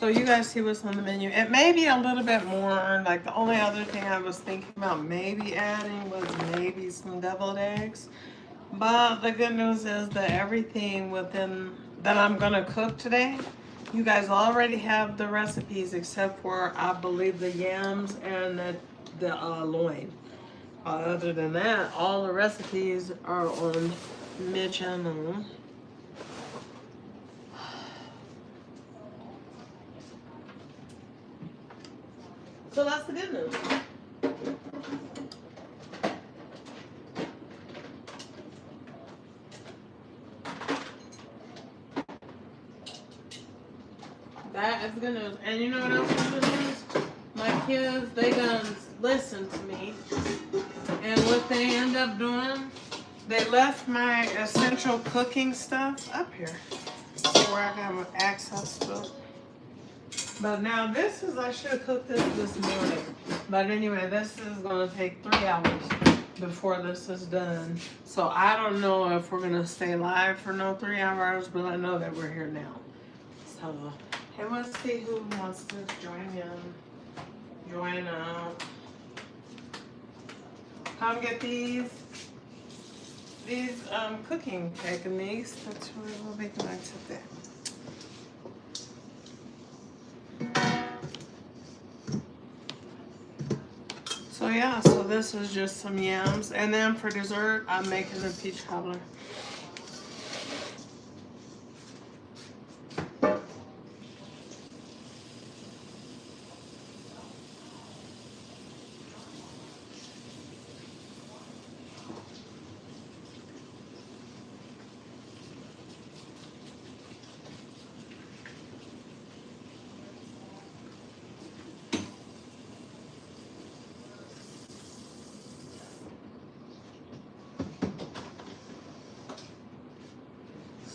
So you guys see what's on the menu. It may be a little bit more. Like the only other thing I was thinking about maybe adding was maybe some deviled eggs. But the good news is that everything within that I'm gonna cook today, you guys already have the recipes except for I believe the yams and the loin. Other than that, all the recipes are on mid channel. So that's the good news. That is good news. And you know what else is good news? My kids, they done listen to me. And what they end up doing, they left my essential cooking stuff up here. Where I have access to. But now this is, I should have cooked this morning. But anyway, this is going to take 3 hours before this is done. So I don't know if we're going to stay live for no 3 hours, but I know that we're here now. So, hey, let's see who wants to join in. Join up. Come get these cooking techniques. That's where we'll be going today. So yeah, so this is just some yams. And then for dessert, I'm making a peach cobbler.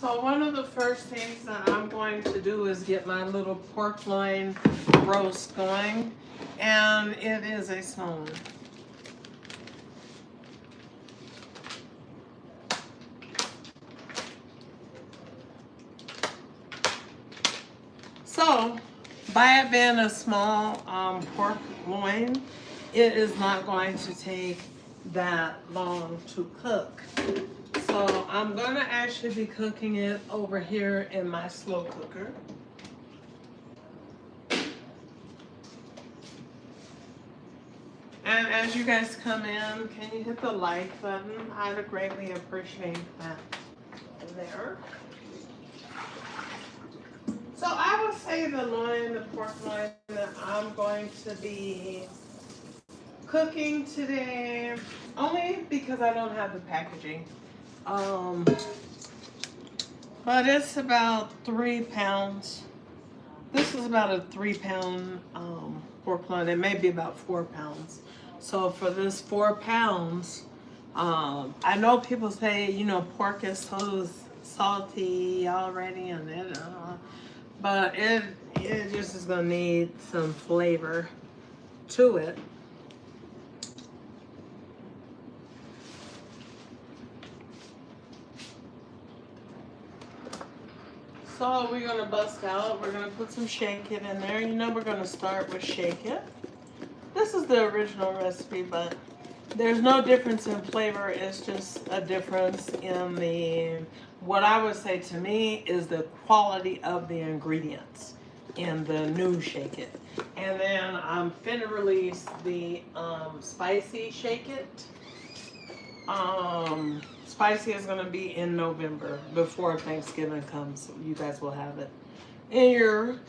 So one of the first things that I'm going to do is get my little pork loin roast going, and it is a stone. So by it being a small pork loin, it is not going to take that long to cook. So I'm gonna actually be cooking it over here in my slow cooker. And as you guys come in, can you hit the like button? I'd greatly appreciate that there. So I would say the loin, the pork loin that I'm going to be cooking today, only because I don't have the packaging. But it's about 3 pounds. This is about a 3-pound pork loin. It may be about 4 pounds. So for this 4 pounds, I know people say, you know, pork is so salty already, and it, but it just is gonna need some flavor to it. So we're gonna bust out. We're gonna put some shake it in there. You know, we're gonna start with shake it. This is the original recipe, but there's no difference in flavor. It's just a difference in the, what I would say to me is the quality of the ingredients in the new shake it. And then I'm finna release the spicy shake it. Spicy is gonna be in November before Thanksgiving comes. You guys will have it in your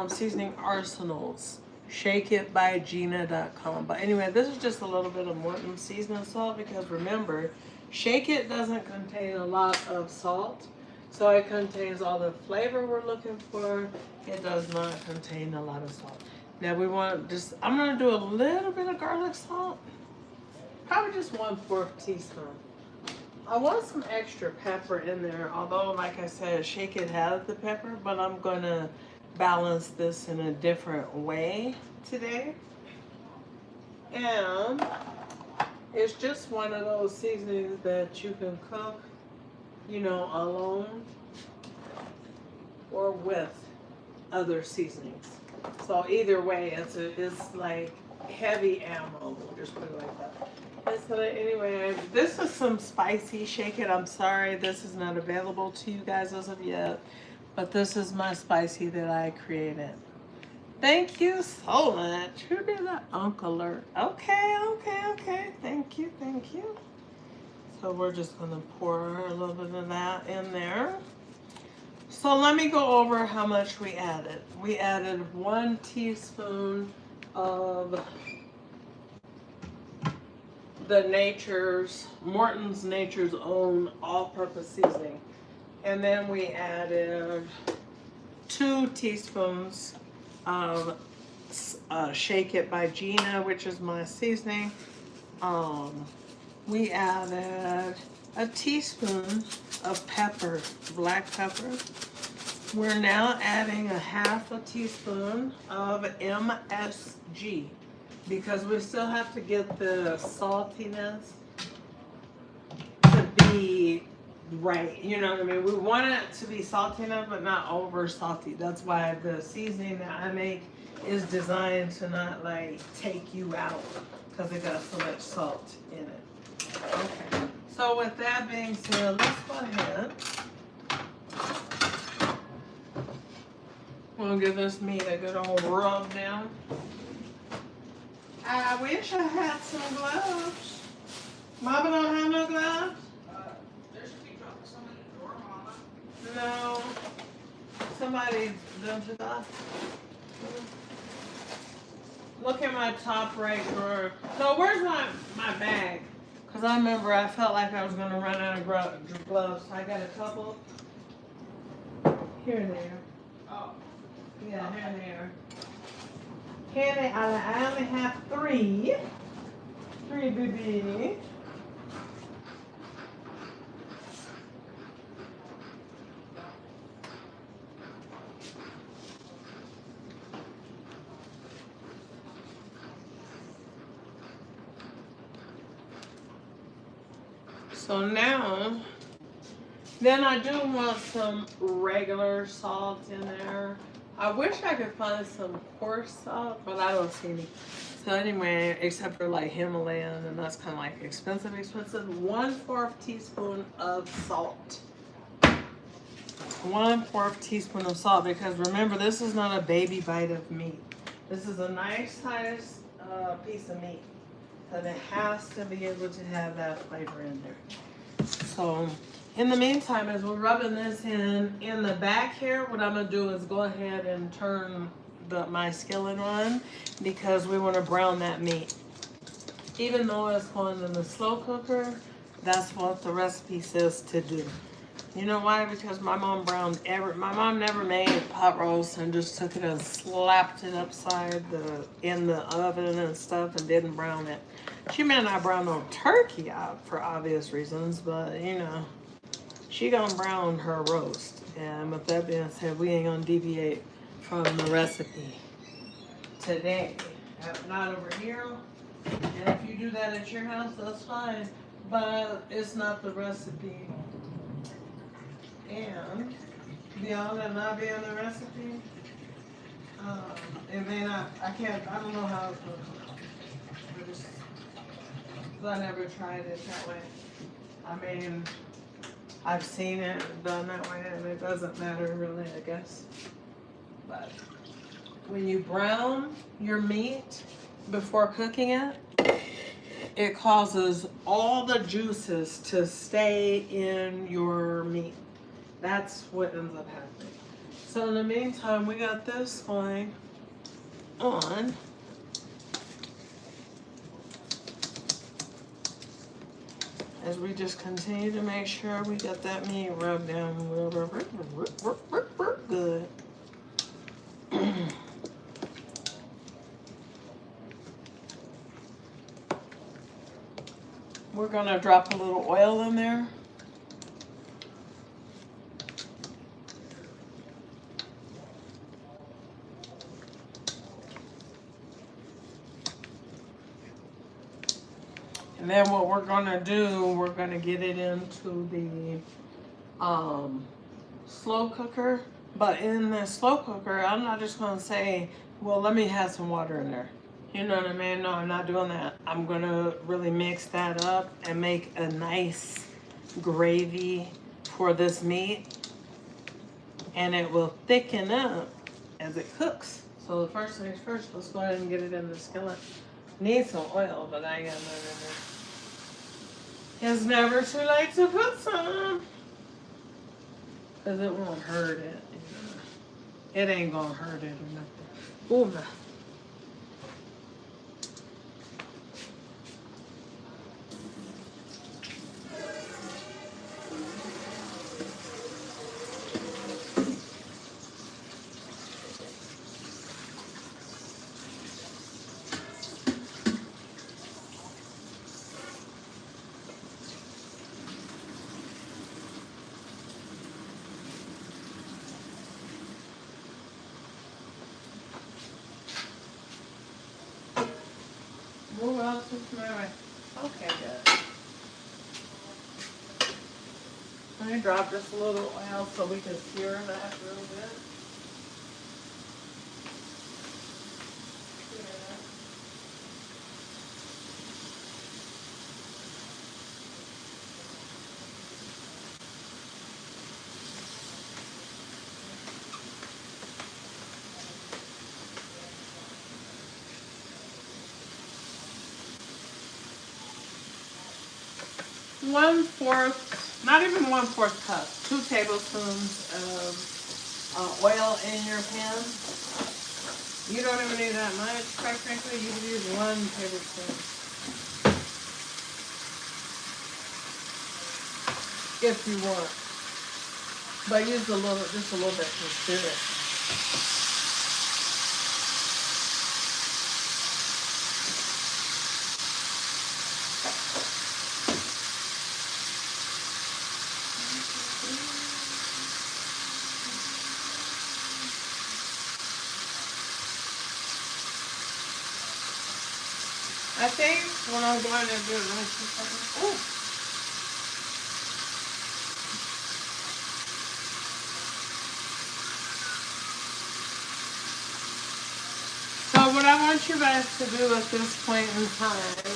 seasoning arsenals. ShakeItByGina.com. But anyway, this is just a little bit of Morton seasoning salt, because remember, Shake It doesn't contain a lot of salt, so it contains all the flavor we're looking for. It does not contain a lot of salt. Now we want just, I'm gonna do a little bit of garlic salt. Probably just 1/4 teaspoon. I want some extra pepper in there, although like I said, Shake It has the pepper, but I'm gonna balance this in a different way today. And it's just one of those seasonings that you can cook, you know, alone or with other seasonings. So either way, it's like heavy ammo. We'll just put it like that. And so anyway, this is some spicy shake it. I'm sorry this is not available to you guys as of yet, but this is my spicy that I created. Thank you so much. Who did that? Uncle Alert. Okay. Thank you. So we're just gonna pour a little bit of that in there. So let me go over how much we added. We added 1 teaspoon of the Morton's Nature's Own all-purpose seasoning. And then we added 2 teaspoons of Shake It by Gina, which is my seasoning. We added a teaspoon of pepper, black pepper. We're now adding a half a teaspoon of MSG because we still have to get the saltiness to be right. You know what I mean? We want it to be salty enough, but not over salty. That's why the seasoning that I make is designed to not like take you out because it got so much salt in it. Okay. So with that being said, let's go ahead. We'll give this meat a good old rub down. I wish I had some gloves. Mama don't have no gloves? There should be somebody in the door, Mama. No. Somebody done to that. Look at my top right drawer. No, where's my bag? Because I remember I felt like I was going to run out of gloves. I got a couple. Here and there. Oh. Yeah, here and there. Here they are. I only have 3. 3, baby. So now, then I do want some regular salt in there. I wish I could find some coarse salt, but I don't see any. So anyway, except for like Himalayan, and that's kind of like expensive. 1/4 teaspoon of salt. 1/4 teaspoon of salt, because remember, this is not a baby bite of meat. This is a nice size piece of meat. But it has to be able to have that flavor in there. So in the meantime, as we're rubbing this in the back here, what I'm gonna do is go ahead and turn my skillet on because we want to brown that meat. Even though it's going in the slow cooker, that's what the recipe says to do. You know why? Because my mom never made pot roast and just took it and slapped it in the oven and stuff and didn't brown it. She may not brown no turkey out for obvious reasons, but you know, she gonna brown her roast. And with that being said, we ain't gonna deviate from the recipe today. Not over here. And if you do that at your house, that's fine. But it's not the recipe. And beyond that not being the recipe, it may not, I don't know how it's going to come out. I never tried it that way. I mean, I've seen it done that way and it doesn't matter really, I guess. But when you brown your meat before cooking it, it causes all the juices to stay in your meat. That's what ends up happening. So in the meantime, we got this going on. As we just continue to make sure we got that meat rubbed down good. We're gonna drop a little oil in there. And then what we're gonna do, we're gonna get it into the slow cooker But in the slow cooker, I'm not just gonna say, well, let me have some water in there. You know what I mean? No, I'm not doing that. I'm gonna really mix that up and make a nice gravy for this meat, and it will thicken up as it cooks. So the first things first, let's go ahead and get it in the skillet. Need some oil, but I got none in there. It's never too late to put some, cause it won't hurt it. It ain't gonna hurt it or nothing. Ooh, nah. Move out to my way. Okay, good. Let me drop just a little oil so we can sear that real bit. One-fourth, not even 1/4 cup, 2 tablespoons of oil in your pan. You don't even need that much, quite frankly. You can use 1 tablespoon if you want, but use just a little bit to stir it. I think what I'm going to do, let me see something. Ooh. So what I want you guys to do at this point in time,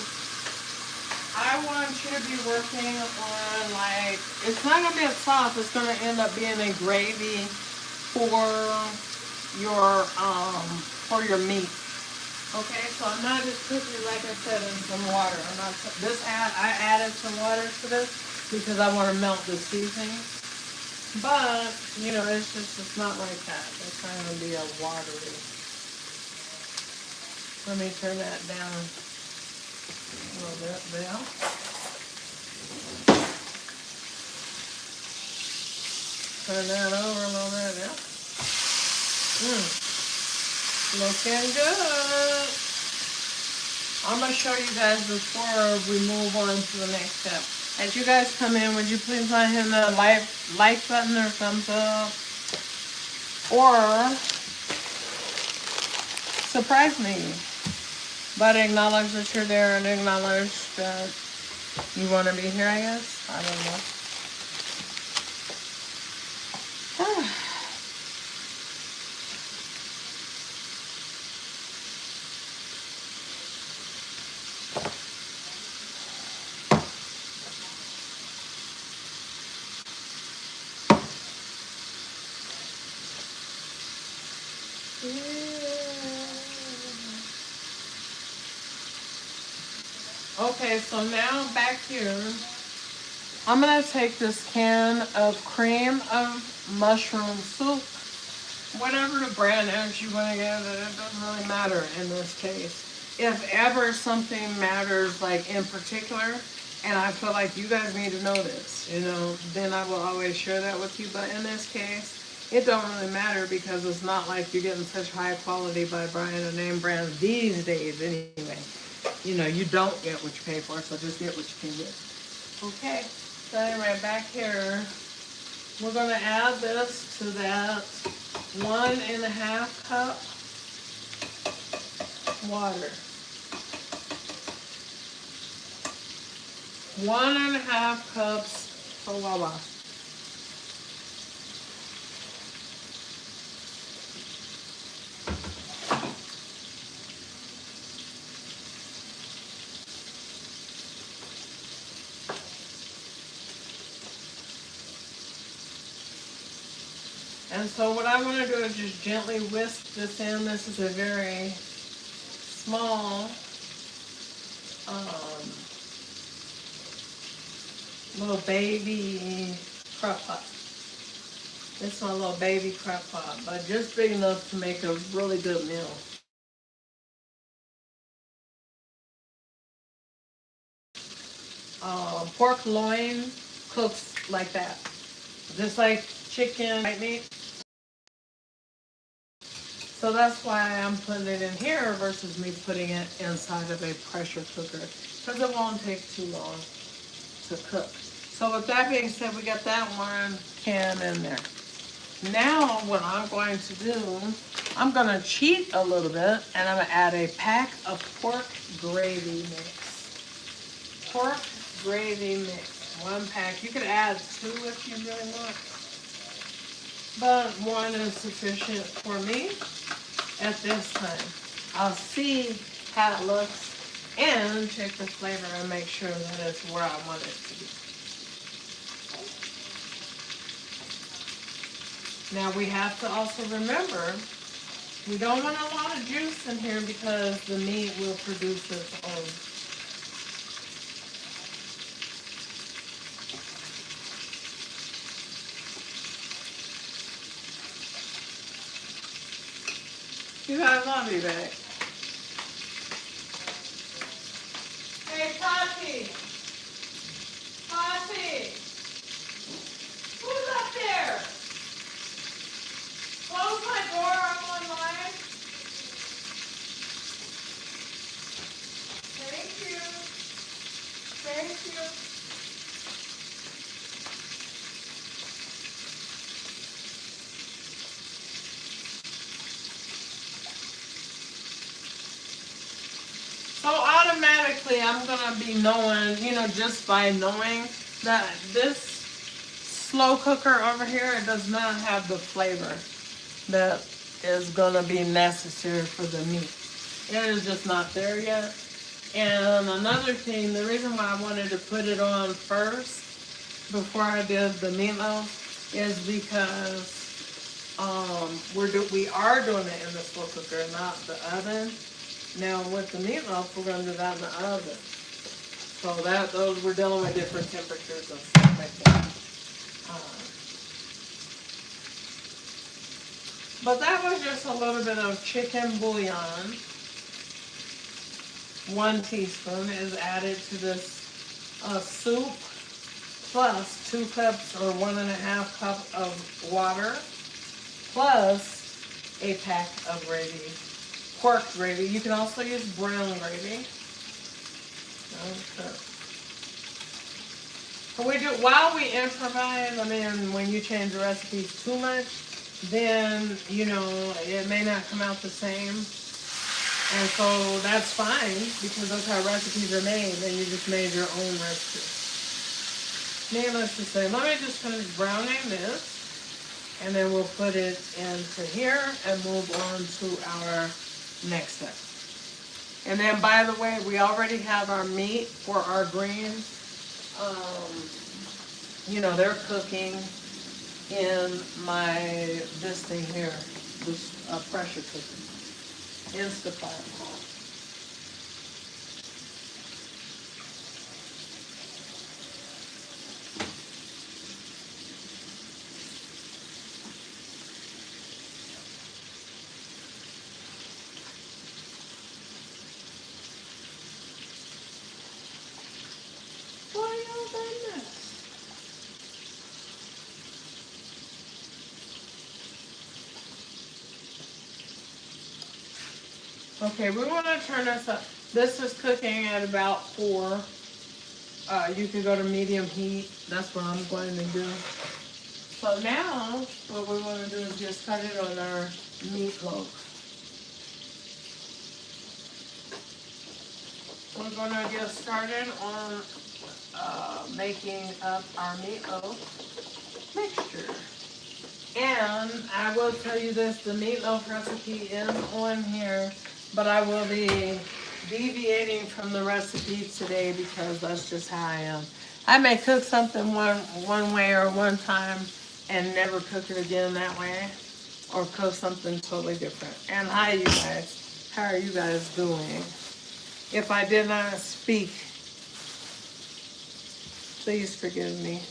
I want you to be working on, like, it's not going to be a sauce, it's going to end up being a gravy for your meat. Okay, so I'm not just putting it, like I said, in some water. I added some water to this because I want to melt the seasoning. But, you know, it's not like that. It's not going to be a watery. Let me turn that down a little bit there. Turn that over a little bit there. Looking good. I'm going to show you guys before we move on to the next step. As you guys come in, would you please mind hitting the like button or thumbs up? Or surprise me. But acknowledge that you're there and acknowledge that you want to be here, I guess. I don't know. Okay, so now back here, I'm going to take this can of cream of mushroom soup, whatever the brand is you want to get, it doesn't really matter in this case. If ever something matters, like in particular, and I feel like you guys need to know this, you know, then I will always share that with you. But in this case, it don't really matter because it's not like you're getting such high quality by buying a name brand these days anyway. You know, you don't get what you pay for, so just get what you can get. Okay, so anyway, back here, we're going to add this to that 1.5 cup water. 1.5 cups of lava. And so what I want to do is just gently whisk this in. This is a very small little baby crock pot. This is my little baby crock pot, but just big enough to make a really good meal. Pork loin cooks like that. Just like chicken, white meat. So that's why I'm putting it in here versus me putting it inside of a pressure cooker, because it won't take too long to cook. So with that being said, we got that one can in there. Now what I'm going to do, I'm going to cheat a little bit, and I'm going to add a pack of pork gravy mix. Pork gravy mix, 1 pack. You could add 2 if you really want, but 1 is sufficient for me at this time. I'll see how it looks and check the flavor and make sure that it's where I want it to be. Now we have to also remember, we don't want a lot of juice in here because the meat will produce its own. You guys love me back. Hey, Tati. Tati. Who's up there? Close my door, I'm online. Thank you. Thank you. So automatically I'm gonna be knowing, just by knowing that this slow cooker over here, it does not have the flavor that is gonna be necessary for the meat. It is just not there yet. And another thing, the reason why I wanted to put it on first before I did the meatloaf is because we are doing it in the slow cooker, not the oven. Now with the meatloaf, we're gonna do that in the oven. So those we're dealing with different temperatures and stuff like that. But that was just a little bit of chicken bouillon. 1 teaspoon is added to this soup, plus 2 cups or 1.5 cup of water, plus a pack of gravy, pork gravy. You can also use brown gravy. Okay. So while we improvise, when you change the recipes too much, then, it may not come out the same. And so that's fine, because that's how recipes are made, and you just made your own recipe. Needless to say, let me just finish browning this, and then we'll put it into here and move on to our next step. And then, by the way, we already have our meat for our greens. They're cooking in this thing here, this pressure cooker, Instapot. Okay, we want to turn this up. This is cooking at about 4. You can go to medium heat. That's what I'm going to do. So now, what we want to do is just cut it on our meatloaf. We're going to get started on making up our meatloaf mixture. And I will tell you this, the meatloaf recipe is on here, but I will be deviating from the recipe today because that's just how I am. I may cook something one way or one time, and never cook it again that way, or cook something totally different. And hi, you guys. How are you guys doing? If I did not speak, please forgive me.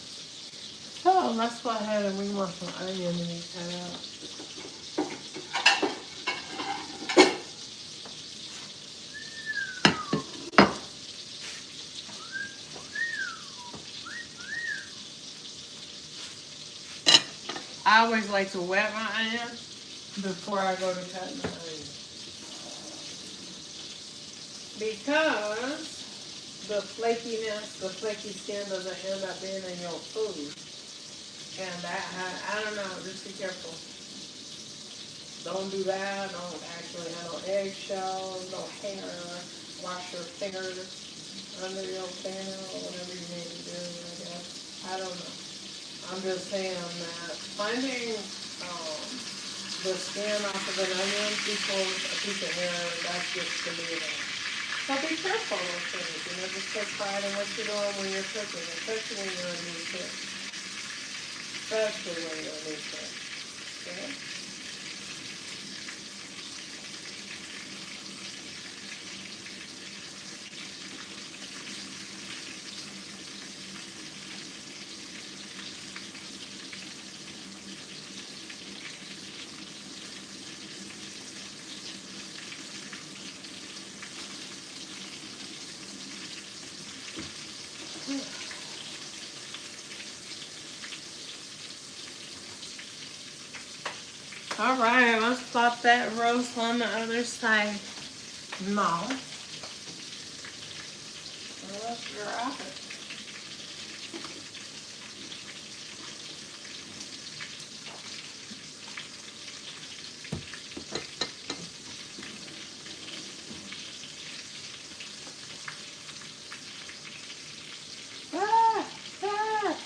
So let's go ahead and we want some onion to be cut out. I always like to wet my onion before I go to cutting the onion. Because the flakiness, the flaky skin doesn't end up being in your food. And that, I don't know, just be careful. Don't do that. Don't actually have no eggshells, no hair. Wash your fingers under your fingernail or whatever you need to do, I guess. I don't know. I'm just saying that finding the skin off of an onion equals a piece of hair, that's just to me. So be careful with things. You know, just take pride in what you're doing when you're cooking, especially when you're a new cook. Especially when you're a new cook. Okay? All right, let's plop that roast on the other side. Now, let's drop it. Ah, ah.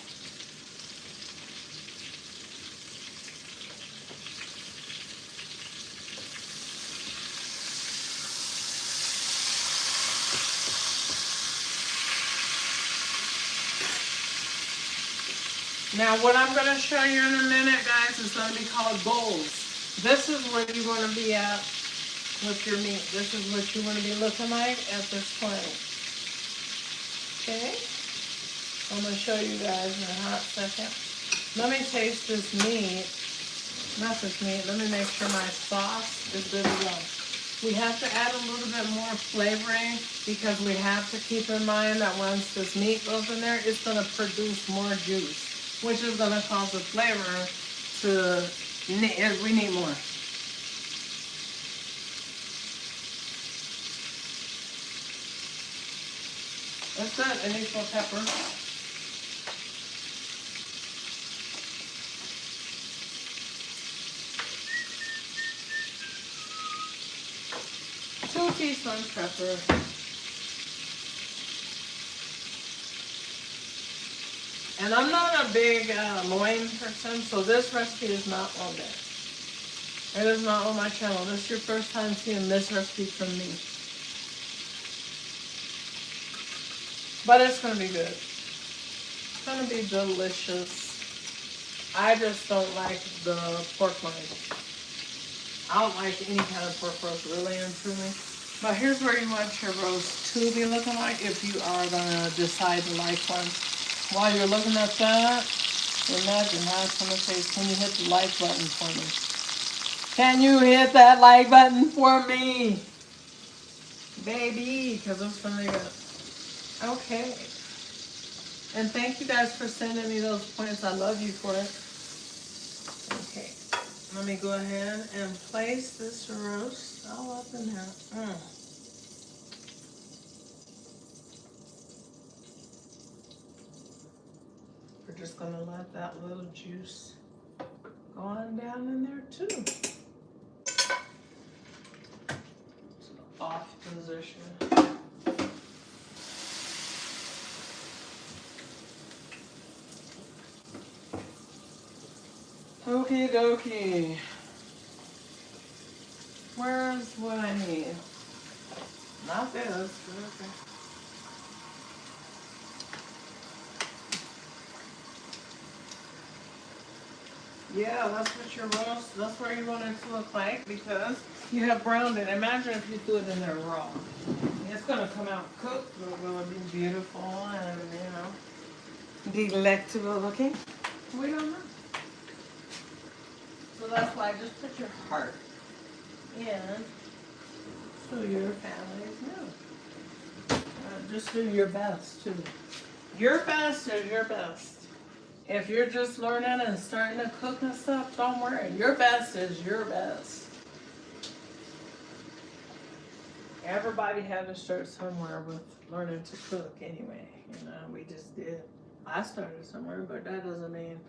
Now, what I'm going to show you in a minute, guys, is going to be called bowls. This is where you're going to be at with your meat. This is what you want to be looking like at this point. Okay? I'm going to show you guys in a hot second. Let me taste this meat. Not this meat. Let me make sure my sauce is good to go. We have to add a little bit more flavoring because we have to keep in mind that once this meat goes in there, it's going to produce more juice, which is going to cause the flavor to, we need more. That's it. I need some pepper. Two teaspoons pepper. And I'm not a big loin person, so this recipe is not on there. It is not on my channel. This is your first time seeing this recipe from me. But it's going to be good. It's going to be delicious. I just don't like the pork loin. I don't like any kind of pork roast, really and truly. But here's where you want your roast to be looking like if you are going to decide to like one. While you're looking at that, imagine how it's going to taste. Can you hit the like button for me? Can you hit that like button for me? Baby, because it's going to be good. Okay. And thank you guys for sending me those points. I love you for it. Okay. Let me go ahead and place this roast all up in there. We're just going to let that little juice go on down in there too. It's an off position. Okie dokie. Where's what I need? Not this, but okay. Yeah, that's what your roast, that's what you want it to look like because you have browned it. Imagine if you threw it in there raw. It's gonna come out cooked, but it will be beautiful and, delectable looking. We don't know. So that's why I just put your heart in so your families know. Just do your best too. Your best is your best. If you're just learning and starting to cook and stuff, don't worry. Your best is your best. Everybody had to start somewhere with learning to cook anyway. We just did. I started somewhere, but that doesn't mean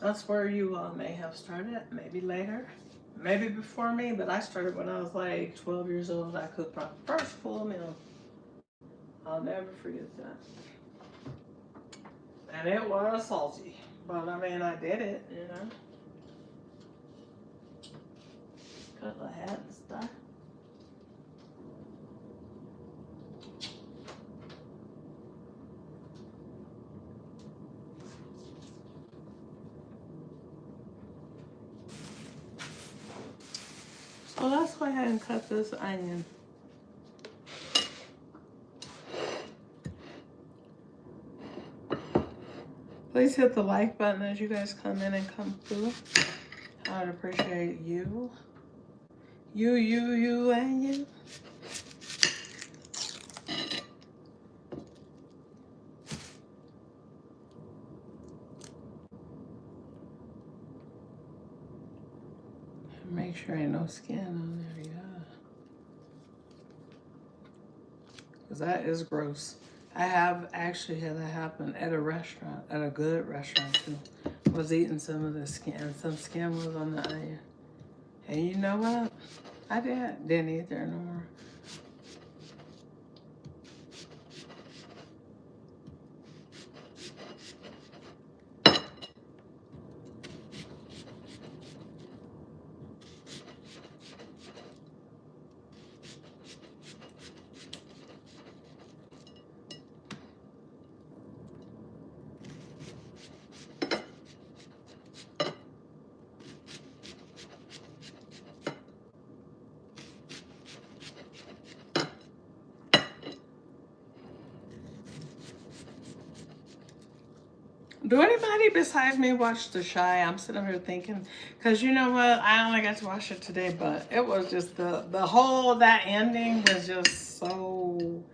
that's where you all may have started. Maybe later, maybe before me, but I started when I was like 12 years old. I cooked my first full meal. I'll never forget that. And it was salty. But I did it, Cut the hat and stuff. So let's go ahead and cut this onion. Please hit the like button as you guys come in and come through. I'd appreciate you. You, and you. Make sure ain't no skin on there, yeah. Because that is gross. I have actually had that happen at a restaurant, at a good restaurant too. Was eating some of the skin. Some skin was on the onion. And you know what? I didn't eat there no more. Do anybody besides me watch The Shy? I'm sitting here thinking, because you know what? I only got to watch it today, but it was just the whole, that ending was just so,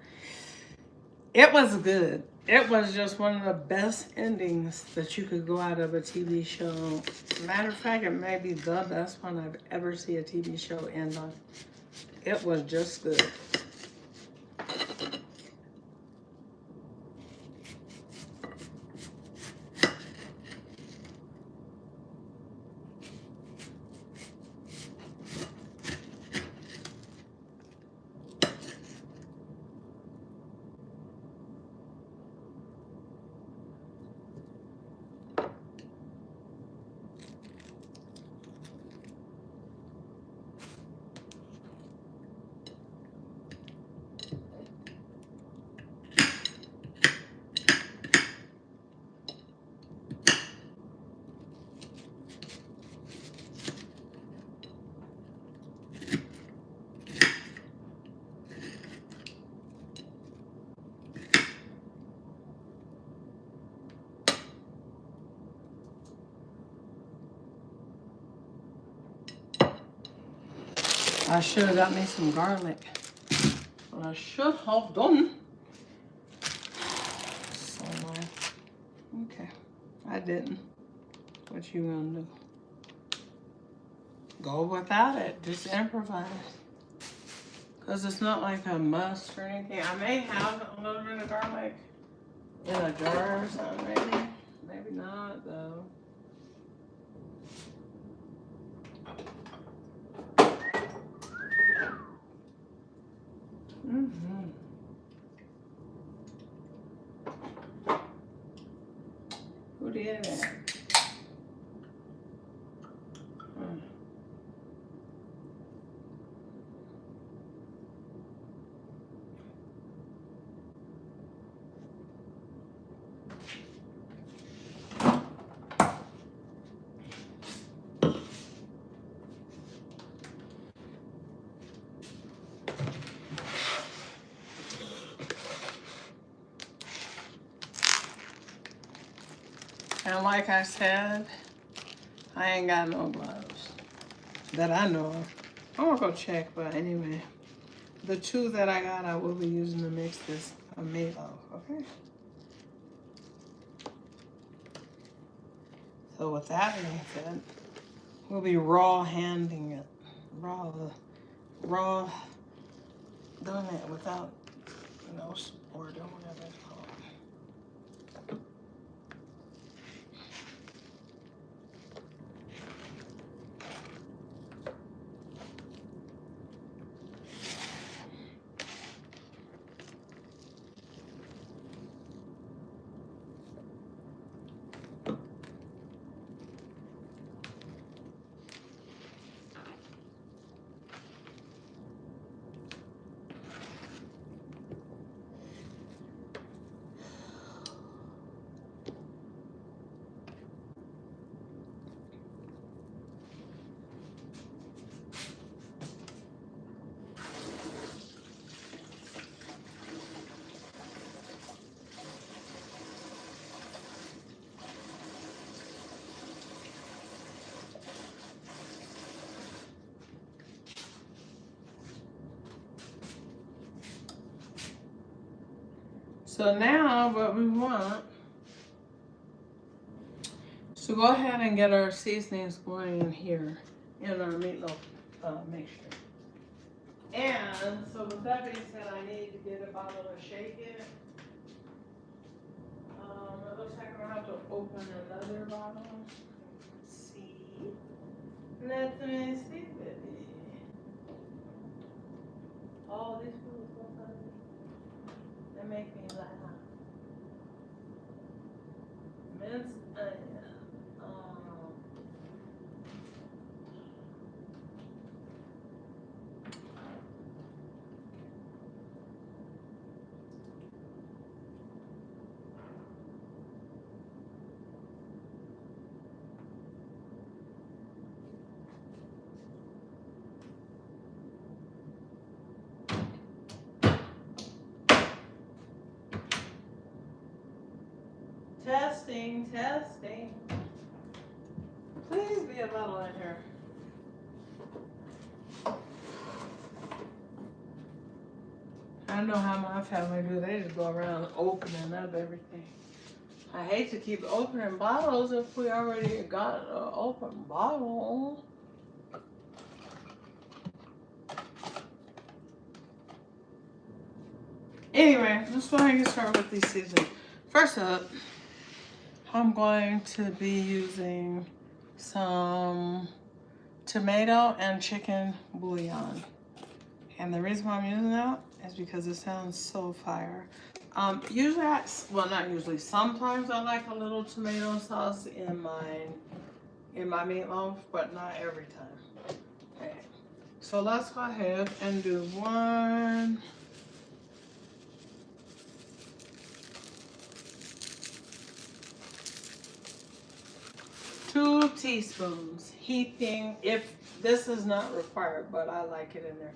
it was good. It was just one of the best endings that you could go out of a TV show. Matter of fact, it may be the best one I've ever seen a TV show end on. It was just good. I should have got me some garlic. What I should have done. So, okay, I didn't. What you gonna do? Go without it. Just improvise. Because it's not like a must or anything. I may have a little bit of garlic in a jar or something, maybe. Maybe not, though. Mm-hmm. Who did that? And like I said, I ain't got no gloves that I know of. I'm gonna go check, but anyway. The two that I got, I will be using to mix this meatloaf, okay? So with that being said, we'll be raw handing it. Raw doing it without no sport or whatever it's called. So now what we want is to go ahead and get our seasonings going in here in our meatloaf mixture. And so with that being said, I need to get a bottle to shake it. It looks like I'm gonna have to open another bottle. Let's see. Let me see, baby. Oh, these foods so funny. They make me laugh. Minced onion. Testing, testing. Please be a little in here. I know how my family do. They just go around opening up everything. I hate to keep opening bottles if we already got an open bottle. Anyway, let's go ahead and get started with these seasonings. First up, I'm going to be using some tomato and chicken bouillon. And the reason why I'm using that is because it sounds so fire. Usually, well, not usually, sometimes I like a little tomato sauce in my meatloaf, but not every time. Okay, so let's go ahead and do 2 teaspoons heaping, if this is not required, but I like it in there.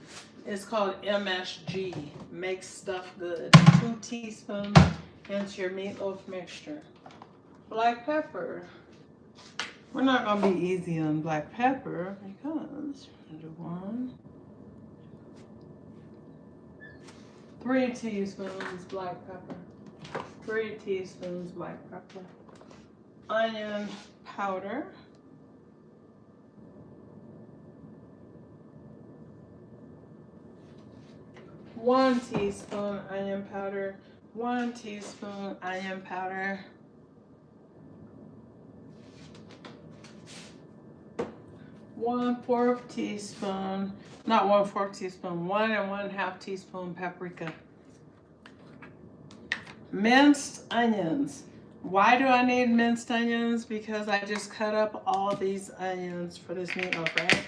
It's called MSG, makes stuff good. 2 teaspoons into your meatloaf mixture. Black pepper. We're not gonna be easy on black pepper because we're gonna do 3 teaspoons black pepper. 3 teaspoons black pepper. Onion powder. 1 teaspoon onion powder. 1 teaspoon onion powder. 1/4 teaspoon, not 1/4 teaspoon, 1 1/2 teaspoon paprika. Minced onions. Why do I need minced onions? Because I just cut up all these onions for this meatloaf, right?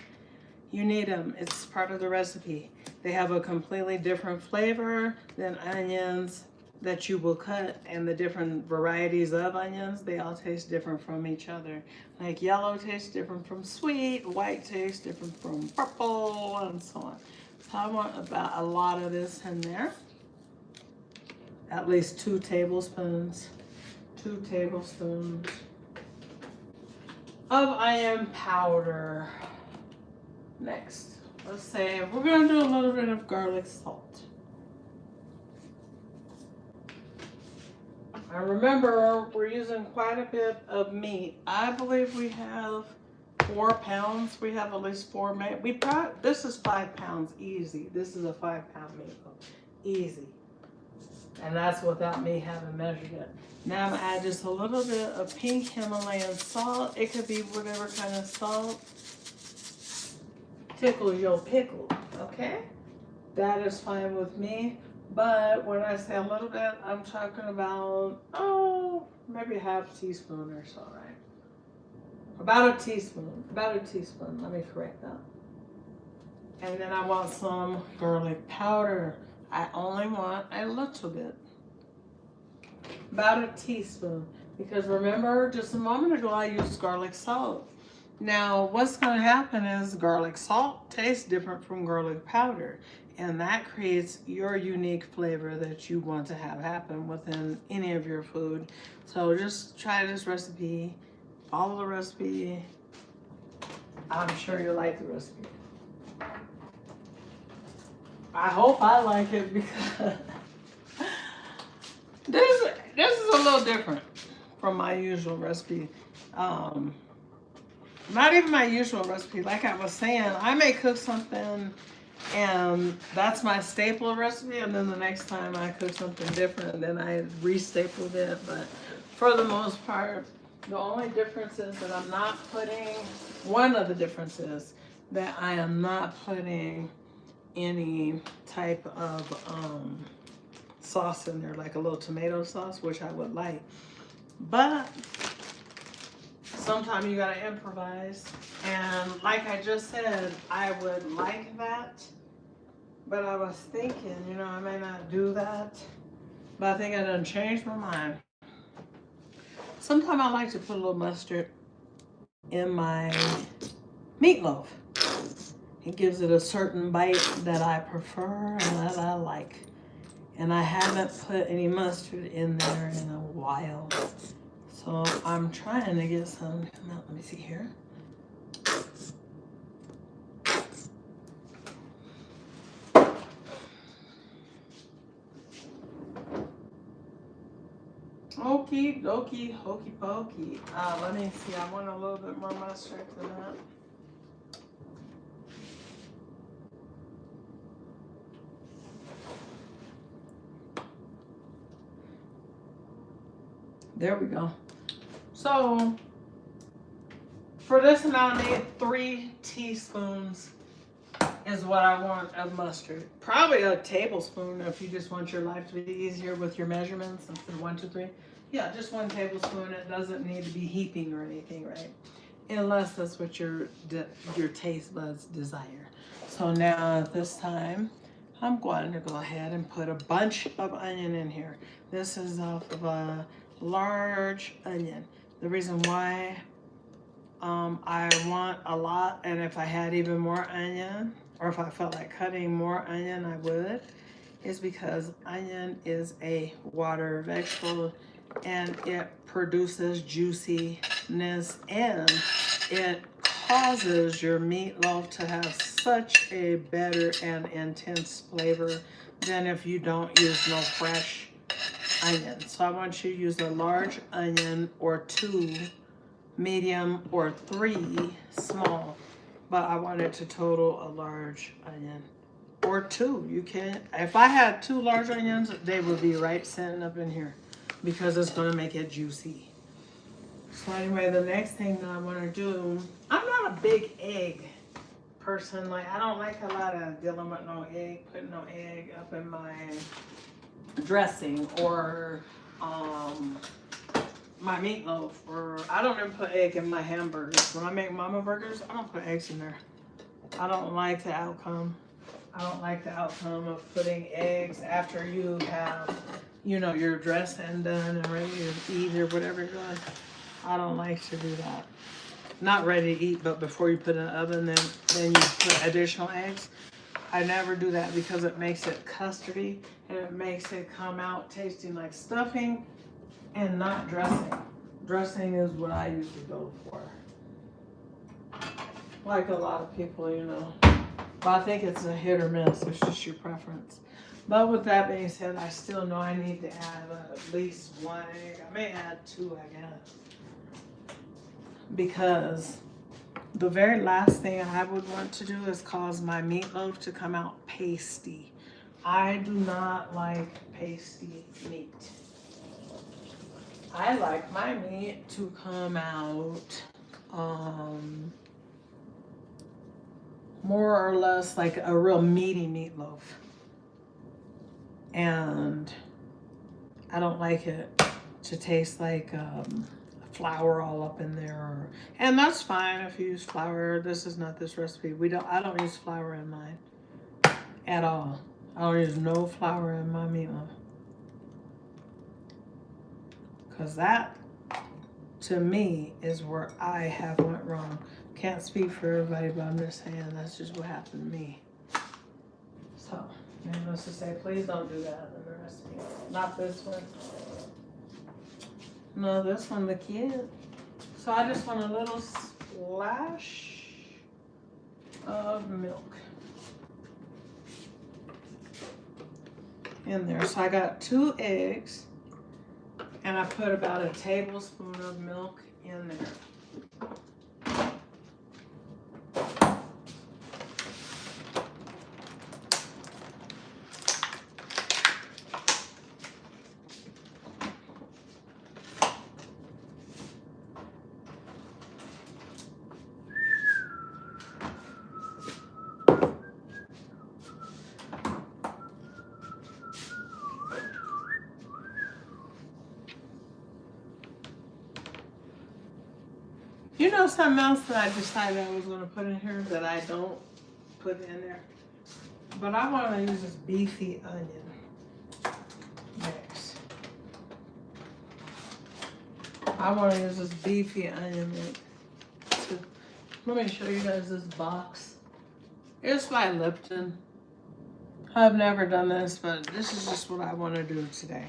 You need them. It's part of the recipe. They have a completely different flavor than onions that you will cut, and the different varieties of onions, they all taste different from each other. Like yellow tastes different from sweet, white tastes different from purple, and so on. So I want about a lot of this in there. At least 2 tablespoons. 2 tablespoons. of onion powder. Next, let's say we're going to do a little bit of garlic salt. And remember, we're using quite a bit of meat. I believe we have 4 pounds. We have at least 4 meat. This is 5 pounds easy. This is a 5-pound meatloaf, easy. And that's without me having measured it. Now I'm gonna add just a little bit of pink Himalayan salt. It could be whatever kind of salt tickles your pickle, okay? That is fine with me. But when I say a little bit, I'm talking about, maybe a half teaspoon or so, right? About a teaspoon, let me correct that. And then I want some garlic powder. I only want a little bit, about a teaspoon. Because remember, just a moment ago, I used garlic salt. Now, what's gonna happen is garlic salt tastes different from garlic powder. And that creates your unique flavor that you want to have happen within any of your food. So just try this recipe, follow the recipe. I'm sure you'll like the recipe. I hope I like it because this is a little different from my usual recipe. Not even my usual recipe. Like I was saying, I may cook something and that's my staple recipe, and then the next time I cook something different, then I restapled it. But for the most part, the only difference is that I'm not putting, one of the differences that I am not putting any type of sauce in there, like a little tomato sauce, which I would like. But sometimes you gotta improvise. And like I just said, I would like that. But I was thinking, I may not do that. But I think I done changed my mind. Sometimes I like to put a little mustard in my meatloaf. It gives it a certain bite that I prefer and that I like. And I haven't put any mustard in there in a while. So I'm trying to get some. Let me see here. Okie dokie, hokey pokey. Let me see. I want a little bit more mustard than that. There we go. So for this amount, I need 3 teaspoons is what I want of mustard. Probably a tablespoon if you just want your life to be easier with your measurements. Instead of 1, 2, 3. Yeah, just 1 tablespoon. It doesn't need to be heaping or anything, right? Unless that's what your taste buds desire. So now at this time, I'm going to go ahead and put a bunch of onion in here. This is off of a large onion. The reason why I want a lot, and if I had even more onion, or if I felt like cutting more onion, I would, is because onion is a water vegetable and it produces juiciness and it causes your meatloaf to have such a better and intense flavor than if you don't use no fresh onion. So I want you to use a large onion or 2 medium or 3 small, but I want it to total a large onion or 2. You can, if I had 2 large onions, they would be right sitting up in here because it's going to make it juicy. So anyway, the next thing that I want to do, I'm not a big egg person. Like I don't like a lot of dealing with no egg, putting no egg up in my dressing or my meatloaf, or I don't even put egg in my hamburgers. When I make mama burgers, I don't put eggs in there. I don't like the outcome. I don't like the outcome of putting eggs after you have, your dressing done and ready to eat or whatever you're doing. I don't like to do that. Not ready to eat, but before you put it in the oven, then you put additional eggs. I never do that because it makes it custardy and it makes it come out tasting like stuffing and not dressing. Dressing is what I usually go for. like a lot of people, you know. But I think it's a hit or miss. It's just your preference. But with that being said, I still know I need to add at least 1 egg. I may add 2, I guess. Because the very last thing I would want to do is cause my meatloaf to come out pasty. I do not like pasty meat. I like my meat to come out more or less like a real meaty meatloaf. And I don't like it to taste like flour all up in there. And that's fine if you use flour. This is not this recipe. I don't use flour in mine at all. I don't use no flour in my meatloaf. Because that, to me, is where I have went wrong. Can't speak for everybody, but I'm just saying that's just what happened to me. So, needless to say, please don't do that in the recipe. Not this one. No, this one, the kid. So I just want a little splash of milk in there. So I got 2 eggs. And I put about a tablespoon of milk in there. You know something else that I decided I was going to put in here that I don't put in there? But I want to use this beefy onion mix. I want to use this beefy onion mix. So, let me show you guys this box. It's by Lipton. I've never done this, but this is just what I want to do today.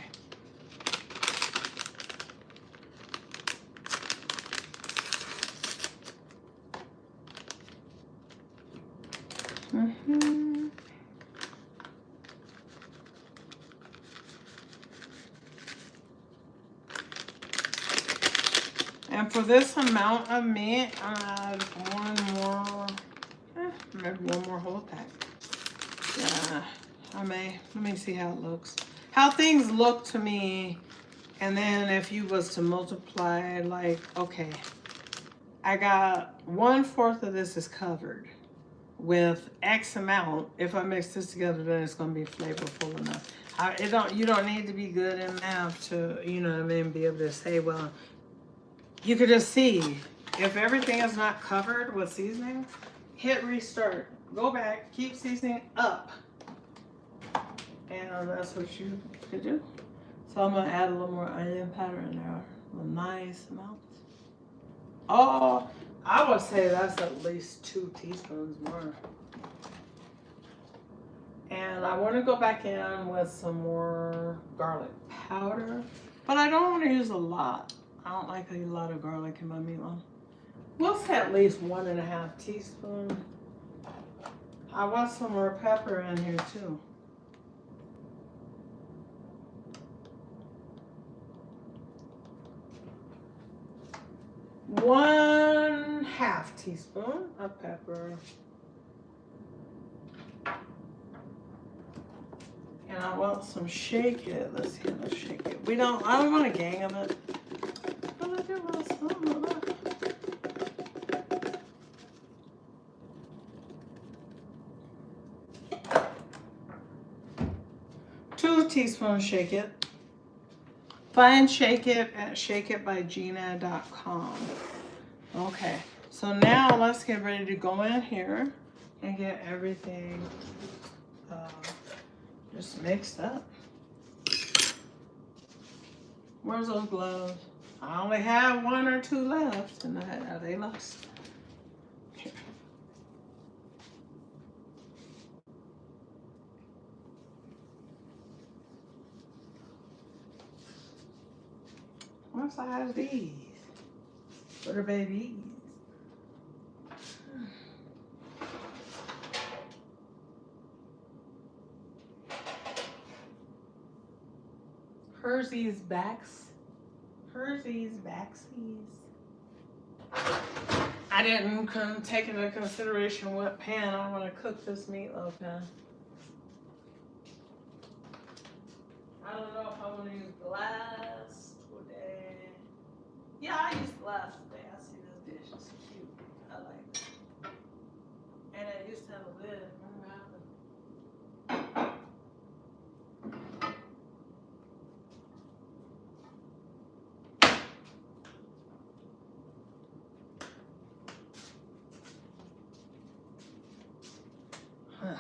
And for this amount of meat, I add maybe one more whole pack. Yeah, let me see how it looks. How things look to me, and then if you was to multiply, like, okay, I got 1/4 of this is covered with X amount. If I mix this together, then it's gonna be flavorful enough. You don't need to be good in math to, you know what I mean, be able to say, well, you could just see if everything is not covered with seasoning, hit restart, go back, keep seasoning up, and that's what you could do. So I'm gonna add a little more onion powder in there, a nice amount. Oh, I would say that's at least 2 teaspoons more. And I want to go back in with some more garlic powder, but I don't want to use a lot. I don't like a lot of garlic in my meatloaf. We'll say at least 1.5 teaspoons. I want some more pepper in here too. One-half teaspoon of pepper. And I want some shake it. Let's see, let's shake it. I don't want a gang of it. But I do want some of it. 2 teaspoons shake it. Find Shake It at shakeitbygina.com. Okay, so now let's get ready to go in here and get everything just mixed up. Where's those gloves? I only have 1 or 2 left, and are they lost? Here. What size are these? What are babies? Hershey's backs. Hershey's backsies. I didn't take into consideration what pan I want to cook this meatloaf in. I don't know if I want to use glass today. Yeah, I use glass today. I see this dish. It's cute. I like it. And it used to have a lid. Remember what happened? Huh.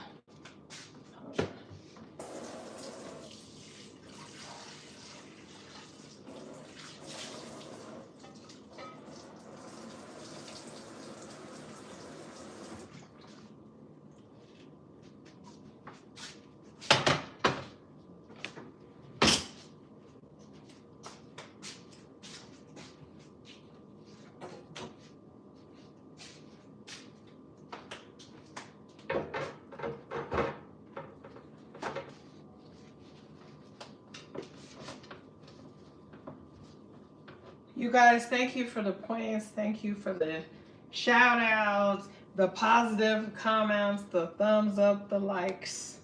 You guys, thank you for the points. Thank you for the shout outs, the positive comments, the thumbs up, the likes,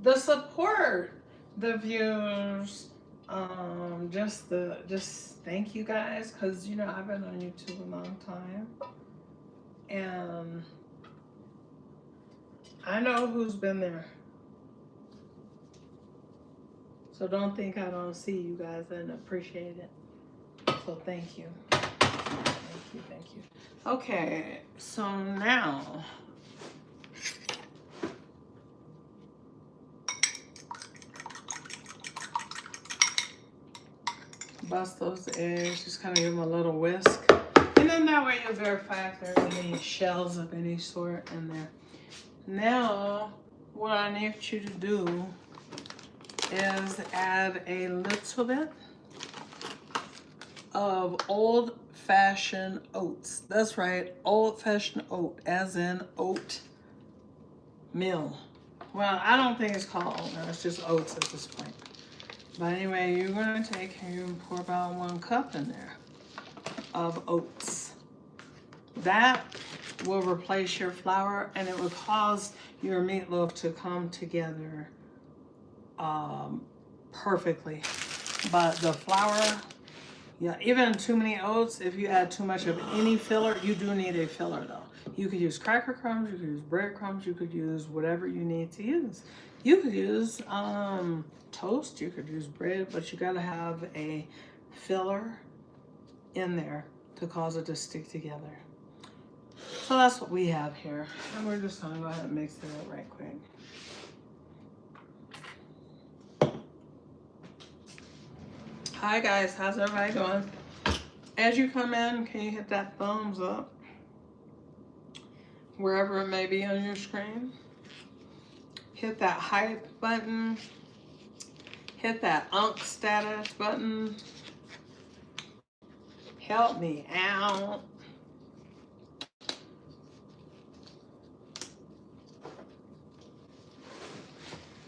the support, the views. Just thank you guys, because you know I've been on YouTube a long time, and I know who's been there. So don't think I don't see you guys and appreciate it. So thank you. Thank you. Okay, so now bust those eggs, just kind of give them a little whisk. And then that way you'll verify if there's any shells of any sort in there. Now, what I need you to do is add a little bit of old-fashioned oats. That's right, old-fashioned oat, as in oat meal. Well, I don't think it's called oat meal, it's just oats at this point. But anyway, you're gonna take and you pour about 1 cup in there of oats. That will replace your flour, and it will cause your meatloaf to come together perfectly. But the flour, yeah, even too many oats, if you add too much of any filler, you do need a filler though. You could use cracker crumbs, you could use breadcrumbs, you could use whatever you need to use. You could use toast, you could use bread, but you gotta have a filler in there to cause it to stick together. So that's what we have here. And we're just gonna go ahead and mix it up right quick. Hi guys, how's everybody doing? As you come in, can you hit that thumbs up? Wherever it may be on your screen. Hit that hype button. Hit that status button. Help me out.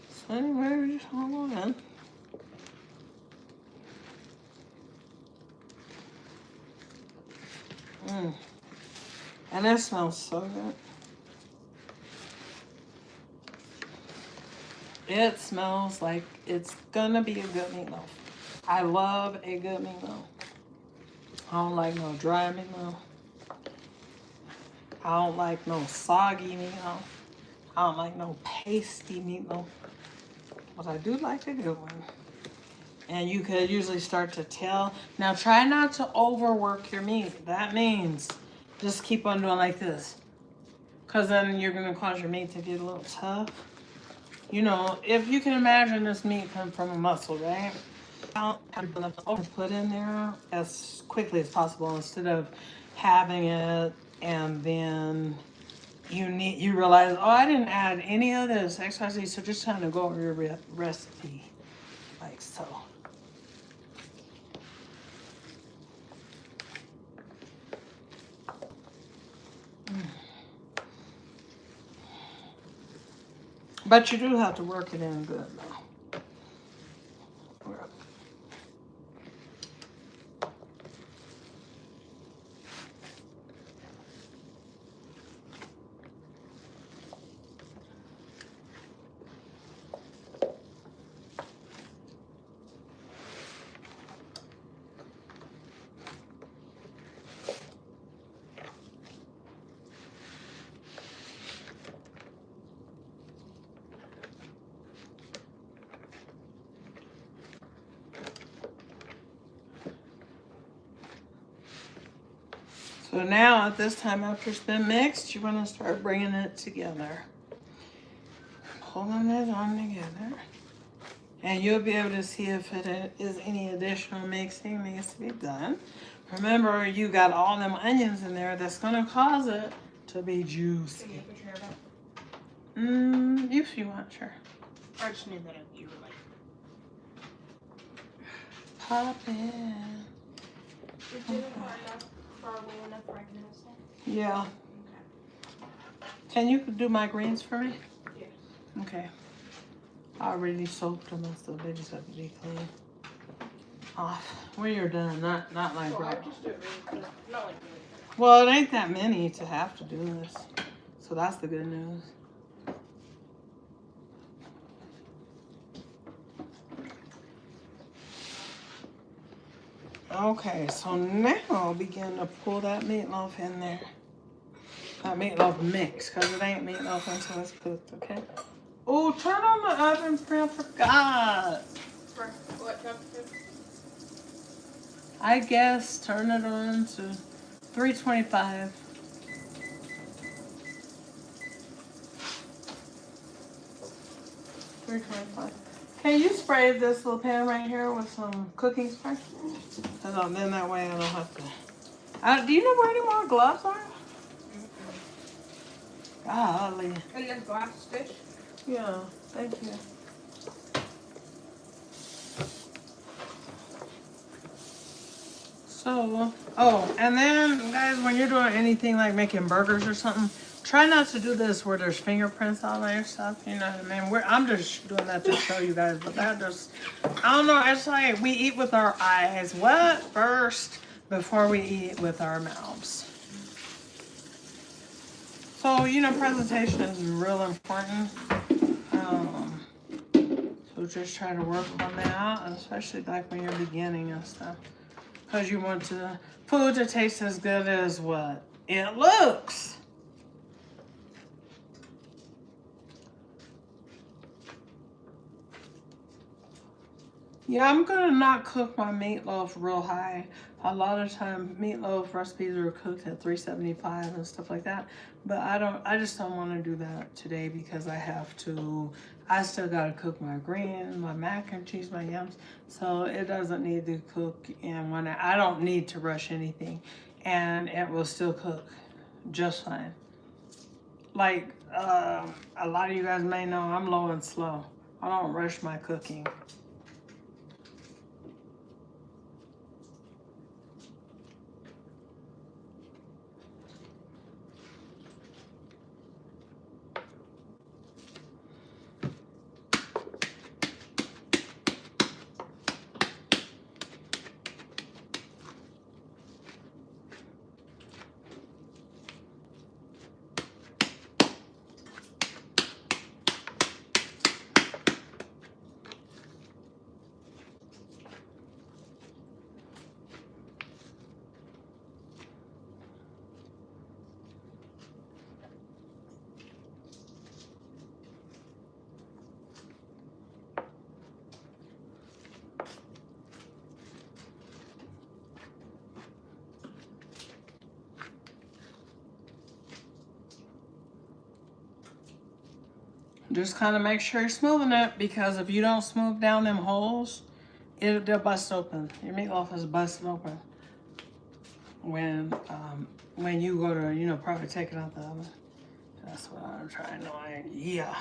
So anyway, we're just hold on. And it smells so good. It smells like it's gonna be a good meatloaf. I love a good meatloaf. I don't like no dry meatloaf. I don't like no soggy meatloaf. I don't like no pasty meatloaf. But I do like a good one. And you could usually start to tell. Now try not to overwork your meat. That means just keep on doing like this. Because then you're going to cause your meat to get a little tough. You know, if you can imagine this meat come from a muscle, right? Put in there as quickly as possible instead of having it and then you realize, oh, I didn't add any of this XYZ, so just trying to go over your recipe like so. But you do have to work it in good though. So now at this time after it's been mixed, you want to start bringing it together. Pulling it on together. And you'll be able to see if it is any additional mixing needs to be done. Remember, you got all them onions in there that's going to cause it to be juicy. Can you put your hair back? If you want, sure. I just knew that you were like. Pop in. Is it far away enough where I can understand? Yeah. Okay. Can you do my greens for me? Yes. Okay. I already soaked them and stuff. They just have to be clean off when you're done. Not like Well, right. I'll just do it really quick. Not like really. Well, it ain't that many to have to do this. So that's the good news. Okay, so now begin to pull that meatloaf in there. That meatloaf mix, because it ain't meatloaf until it's cooked, okay? Oh, turn on the oven, I forgot. For what temperature? I guess turn it on to 325. Can you spray this little pan right here with some cooking spray? Then that way I don't have to. Do you know where any more gloves are? Golly. And then glass fish. Yeah, thank you. So, oh, and then guys, when you're doing anything like making burgers or something, try not to do this where there's fingerprints all over your stuff. You know what I mean? I'm just doing that to show you guys, but that just, I don't know. It's like we eat with our eyes. What first before we eat with our mouths? So, you know, presentation is real important. So just try to work on that, especially like when you're beginning and stuff. Because you want the food to taste as good as what it looks. Yeah, I'm gonna not cook my meatloaf real high. A lot of time meatloaf recipes are cooked at 375 and stuff like that. But I just don't want to do that today because I still gotta cook my greens, my mac and cheese, my yams. So it doesn't need to cook in one. I don't need to rush anything, and it will still cook just fine. Like a lot of you guys may know, I'm low and slow. I don't rush my cooking. Just kind of make sure you're smoothing it, because if you don't smooth down them holes, they'll bust open. Your meatloaf is busted open when you go to, you know, probably take it out the oven. That's what I'm trying to like, yeah.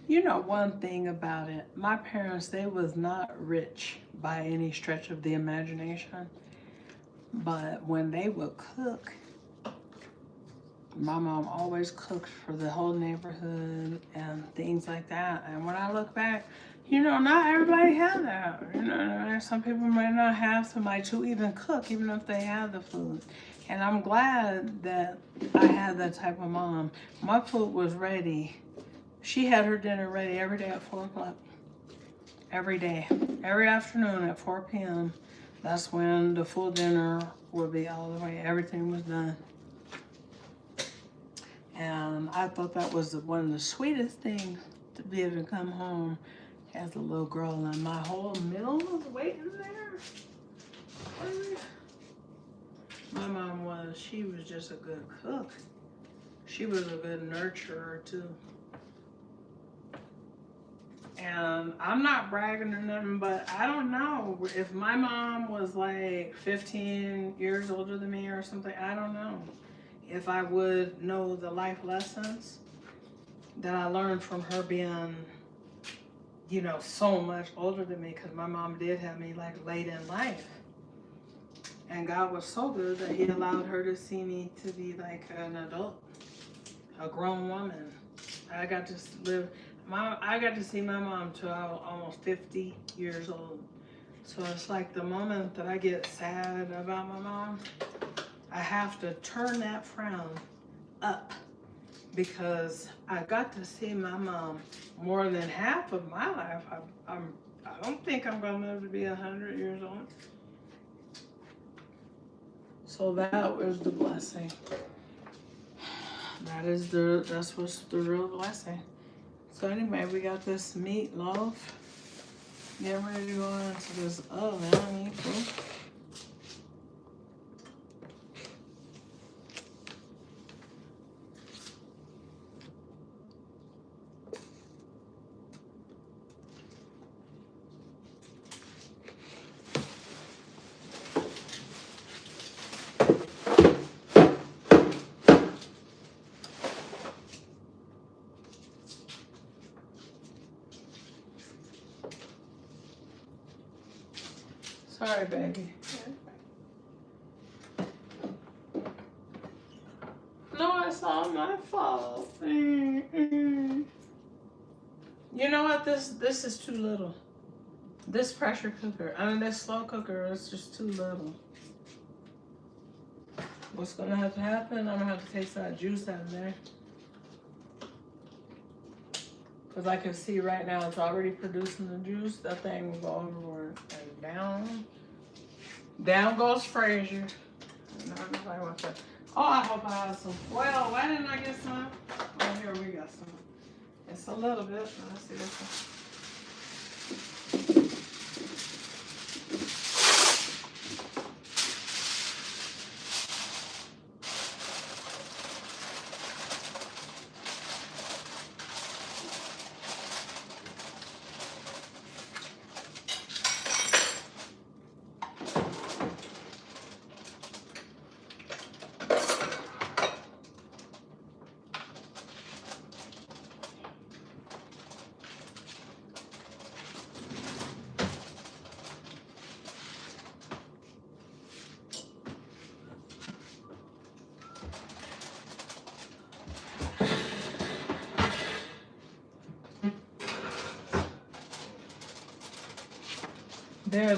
You know one thing about it, my parents, they was not rich by any stretch of the imagination. But when they would cook, my mom always cooked for the whole neighborhood and things like that. And when I look back, you know, not everybody had that. You know, some people might not have somebody to even cook, even if they had the food. And I'm glad that I had that type of mom. My food was ready. She had her dinner ready every day at 4 o'clock. Every day. Every afternoon at 4 p.m. That's when the full dinner would be all the way. Everything was done. And I thought that was one of the sweetest things, to be able to come home Has a little girl, and my whole meal was waiting there. My mom she was just a good cook. She was a good nurturer too. And I'm not bragging or nothing, but I don't know if my mom was like 15 years older than me or something. I don't know if I would know the life lessons that I learned from her being, you know, so much older than me, because my mom did have me like late in life. And God was so good that he allowed her to see me to be like an adult, a grown woman. I got to see my mom till I was almost 50 years old. So it's like the moment that I get sad about my mom, I have to turn that frown up, because I got to see my mom more than half of my life. I don't think I'm gonna live to be 100 years old. So that was the blessing. That's what's the real blessing. So anyway, we got this meatloaf. Getting ready to go into this oven. Sorry, baby. No, it's all my fault. You know what? This is too little. This pressure cooker, this slow cooker is just too little. What's gonna have to happen? I'm gonna have to take that juice out of there. Because I can see right now it's already producing the juice. That thing will go overboard and down. Down goes Fraser. Oh, I hope I have some. Well, why didn't I get some? Oh, here we got some. It's a little bit. Let's see this one.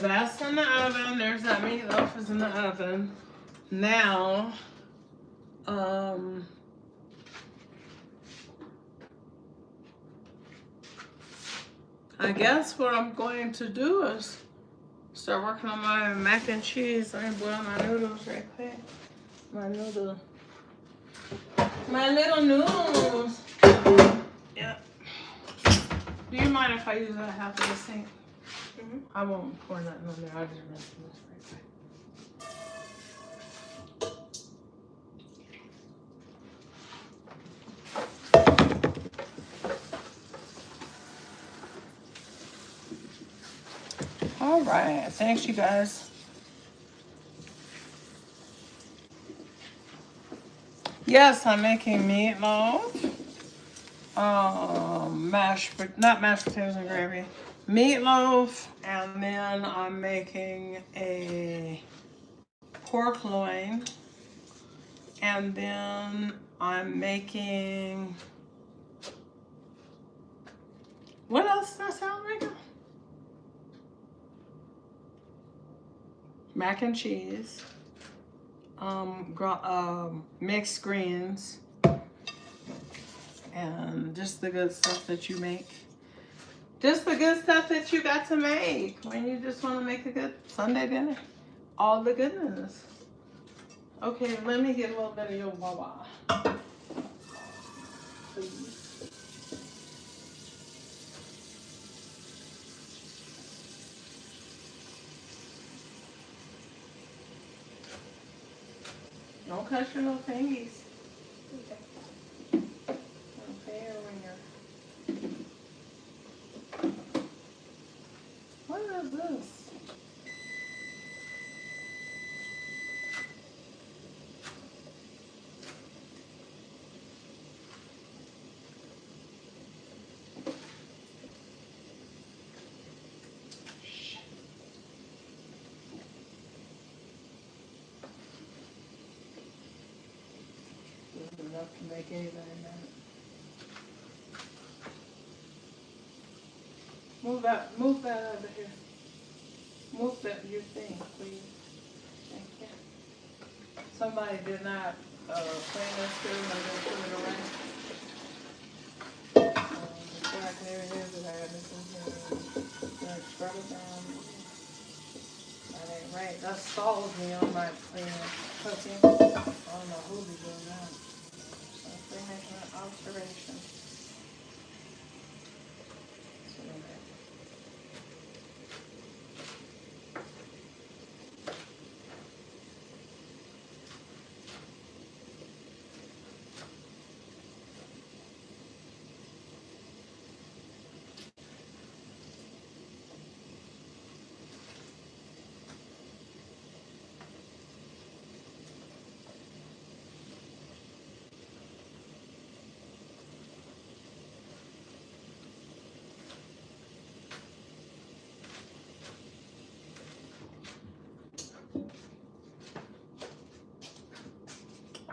That's in the oven. There's that meatloaf is in the oven. Now, I guess what I'm going to do is start working on my mac and cheese. Let me boil my noodles right quick. My little noodles. Yeah. Do you mind if I use that half of the sink? Mm-hmm. I won't pour nothing on there. I'll just rinse this right quick. All right, thanks you guys. Yes, I'm making meatloaf. Not mashed potatoes and gravy. Meatloaf, and then I'm making a pork loin, and then I'm making, what else does that sound like? Mac and cheese, mixed greens, and just the good stuff that you make. Just the good stuff that you got to make when you just want to make a good Sunday dinner. All the goodness. Okay, let me get a little bit of your wawa. Please. Don't cut your little fingies. Okay. Okay, when you're... What is this? This is enough to make anybody mad. Move that out of here. Move that your thing, please. Thank you. Somebody did not clean this through and they put it away. The black there it is that I had this in here. Like scrub it down. That ain't right. That stalls me on my cooking. I don't know who be doing that. So they're making an observation. So, okay.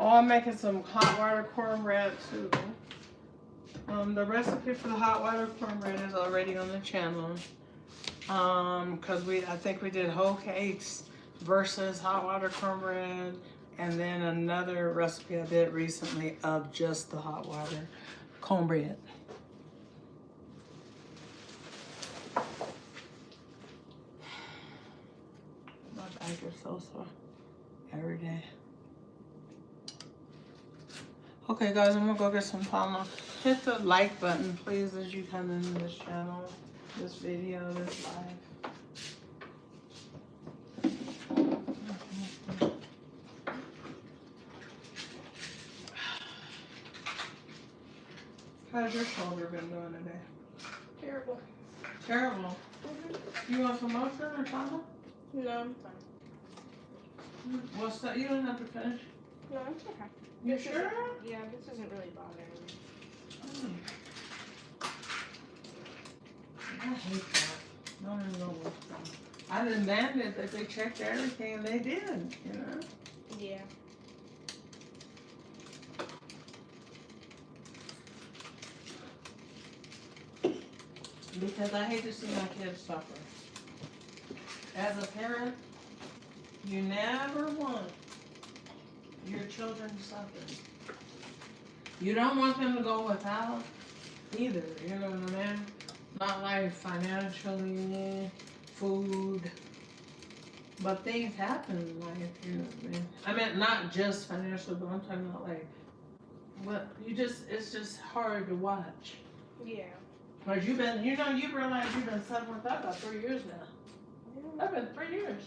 Oh, I'm making some hot water cornbread too. The recipe for the hot water cornbread is already on the channel. Cause I think we did whole cakes versus hot water cornbread, and then another recipe I did recently of just the hot water cornbread. My back is so sore every day. Okay guys, I'm gonna go get some Palma. Hit the like button please as you come into this channel, this video, this live. How's your shoulder been doing today? Terrible. Terrible. You want some lotion or something? No, I'm fine. What's that? You don't have to finish. No, I'm okay. You This sure? isn't- Yeah, this isn't really bothering me. I hate that. I don't even know what's wrong. I demanded that they checked everything and they did, you know? Yeah. Because I hate to see my kids suffer. As a parent, you never want your children to suffer. You don't want them to go without either, you know what I mean? Not like financially, food, but things happen in life, you know what I mean? I mean, not just financially, but I'm talking about like, it's just hard to watch. Yeah. Cause you've realized you've been suffering with that about 3 years now. That's been 3 years.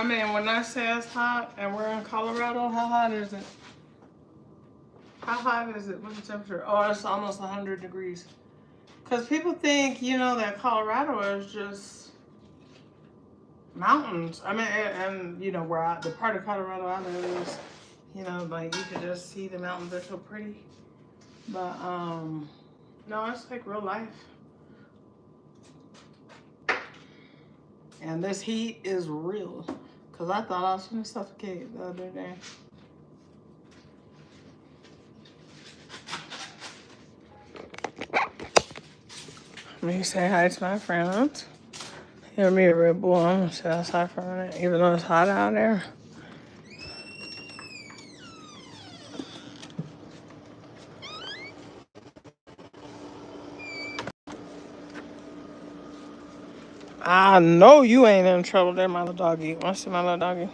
I mean, when I say it's hot and we're in Colorado, how hot is it? How hot is it? What's the temperature? Oh, it's almost 100 degrees. Because people think, you know, that Colorado is just mountains. I mean, and you know, where the part of Colorado I live is, you know, like you can just see the mountains. They're so pretty. But, no, it's like real life. And this heat is real. Because I thought I was going to suffocate the other day. Let me say hi to my friends. Hear me a Red Bull. I'm going to sit outside for a minute, even though it's hot out there. I know you ain't in trouble there, my little doggy. Want to see my little doggy?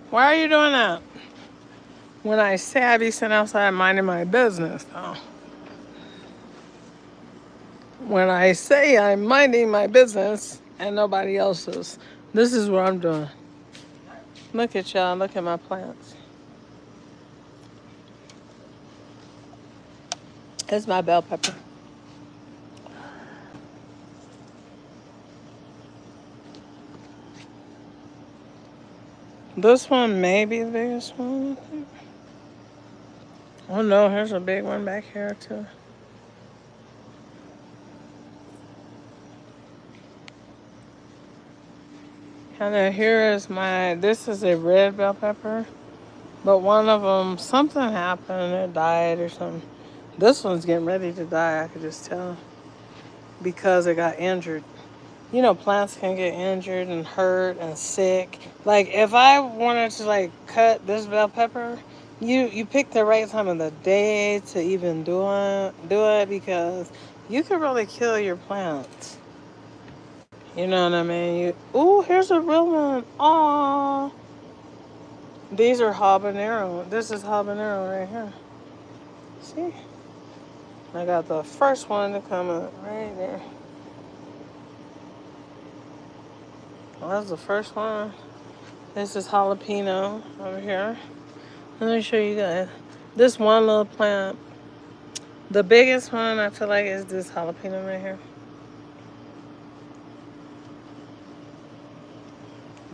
Why are you doing that? When I say I be sitting outside minding my business, though. When I say I'm minding my business and nobody else's, this is what I'm doing. Look at y'all. Look at my plants. It's my bell pepper. This one may be the biggest one, I think. Oh no, here's a big one back here too. And then here is this is a red bell pepper. But one of them, something happened, it died or something. This one's getting ready to die, I could just tell. Because it got injured. You know, plants can get injured and hurt and sick. Like, if I wanted to, like, cut this bell pepper, you pick the right time of the day to even do it because you can really kill your plants. You know what I mean? Ooh, here's a real one. Aww. These are habanero. This is habanero right here. See? I got the first one to come up right there. Well, that's the first one. This is jalapeno over here. Let me show you guys. This one little plant. The biggest one I feel like is this jalapeno right here.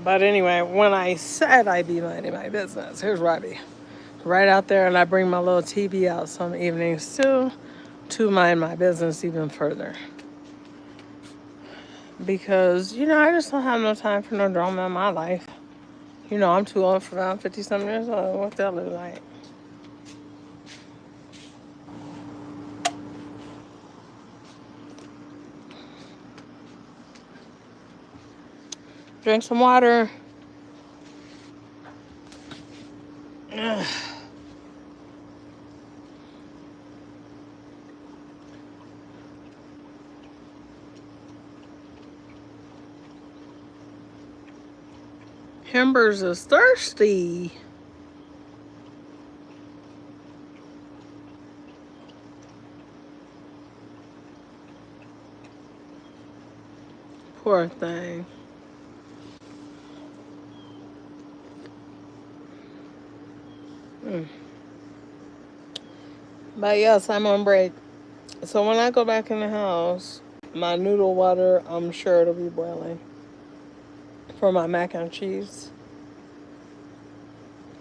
But anyway, when I said I'd be minding my business, here's where I be. Right out there, and I bring my little TV out some evenings too to mind my business even further. Because, you know, I just don't have no time for no drama in my life. You know, I'm too old for that. I'm 50-something years old. What that look like? Drink some water. Ugh. Himbers is thirsty. Poor thing. But yes, I'm on break. So when I go back in the house, my noodle water, I'm sure it'll be boiling for my mac and cheese.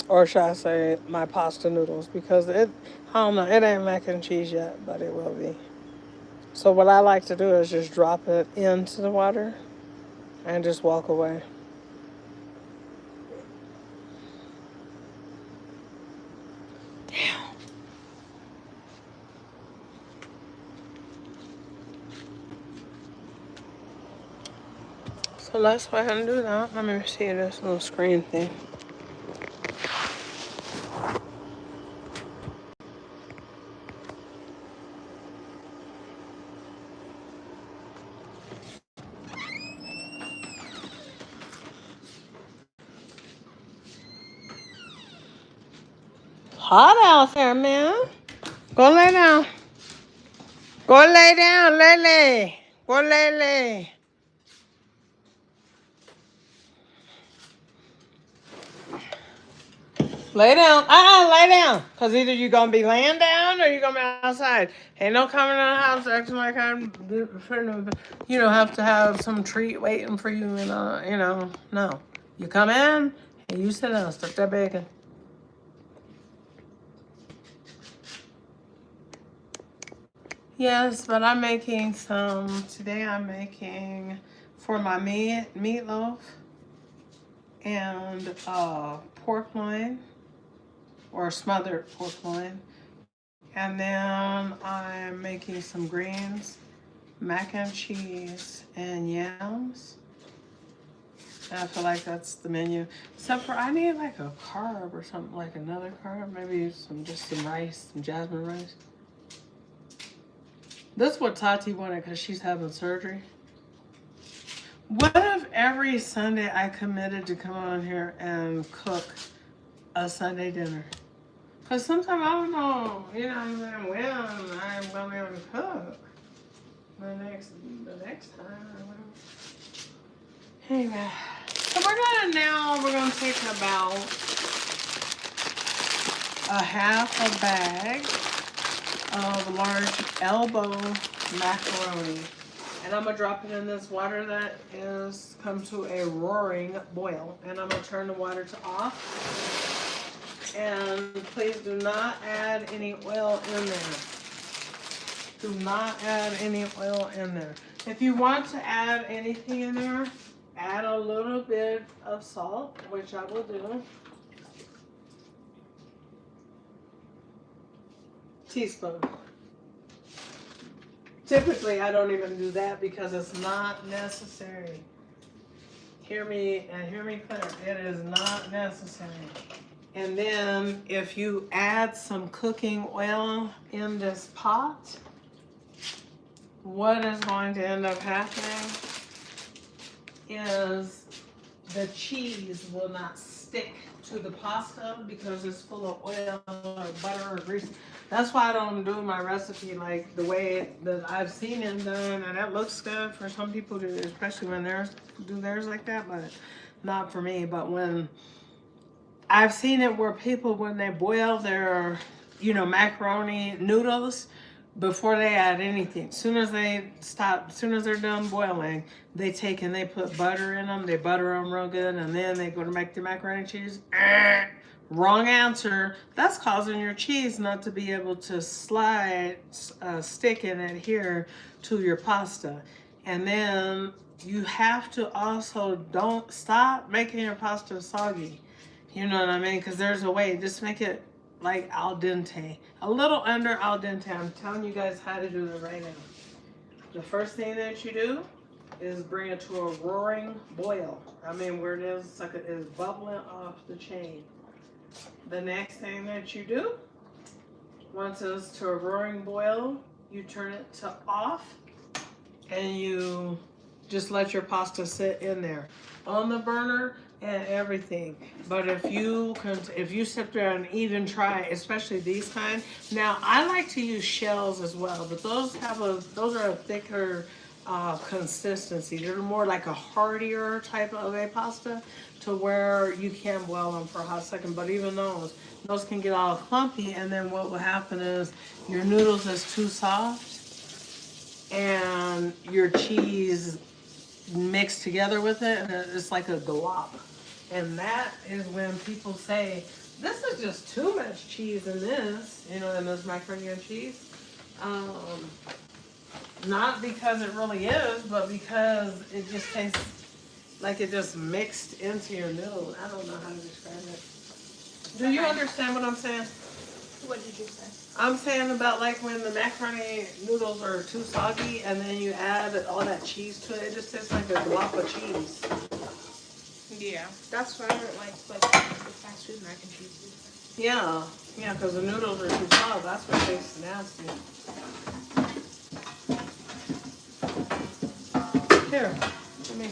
Or should I say my pasta noodles, because I don't know, it ain't mac and cheese yet, but it will be. So what I like to do is just drop it into the water and just walk away. Damn. So let's go ahead and do that. Let me see this little screen thing. hot out there, man. Go lay down. Go lay down, Lele. Go Lele. Lay down. Lay down. Because either you're going to be laying down or you're going to be outside. Ain't no coming in the house acting like I'm, have to have some treat waiting for you. No. You come in and you sit down. Stuff that bacon. Yes, but I'm making today I'm making for my meatloaf and pork loin or smothered pork loin. And then I'm making some greens, mac and cheese, and yams. And I feel like that's the menu. Except for I need like a carb or something, like another carb. Maybe just some rice, some jasmine rice. This is what Tati wanted because she's having surgery. What if every Sunday I committed to come on here and cook a Sunday dinner? Because sometimes I don't know, when I'm going to be able to cook the next time or whatever. Anyway, so we're going to take about a half a bag of large elbow macaroni. And I'm going to drop it in this water that is come to a roaring boil. And I'm going to turn the water to off. And please do not add any oil in there. Do not add any oil in there. If you want to add anything in there, add a little bit of salt, which I will do. Teaspoon. Typically, I don't even do that because it's not necessary. Hear me clear. It is not necessary. And then if you add some cooking oil in this pot, what is going to end up happening is the cheese will not stick to the pasta because it's full of oil or butter or grease. That's why I don't do my recipe like the way that I've seen it done, and that looks good for some people, especially when they do theirs like that, but not for me. But when I've seen it where people, when they boil their, macaroni noodles, before they add anything, as soon as they're done boiling, they take and they put butter in them. They butter them real good, and then they go to make the macaroni and cheese. Wrong answer. That's causing your cheese not to be able to stick and adhere to your pasta. And then you have to also don't stop making your pasta soggy. You know what I mean? Because there's a way. Just make it like al dente. A little under al dente. I'm telling you guys how to do it right now. The first thing that you do is bring it to a roaring boil. Where it is like it is bubbling off the chain. The next thing that you do, once it's to a roaring boil, you turn it to off and you just let your pasta sit in there on the burner and everything. But if you sit there and even try, especially these kind. Now I like to use shells as well, but those are a thicker consistency. They're more like a heartier type of a pasta to where you can boil them for a hot second. But even those can get all clumpy, and then what will happen is your noodles is too soft and your cheese mixed together with it, and it's like a glop. And that is when people say, this is just too much cheese in this, in this macaroni and cheese. Not because it really is, but because it just tastes like it just mixed into your noodle. I don't know how to describe it. Do you understand what I'm saying? What did you say? I'm saying about like when the macaroni noodles are too soggy and then you add all that cheese to it, it just tastes like a glop of cheese. Yeah, that's what I don't like the fast food mac and cheese. Yeah, because the noodles are too soft. That's what tastes nasty. Here, let me.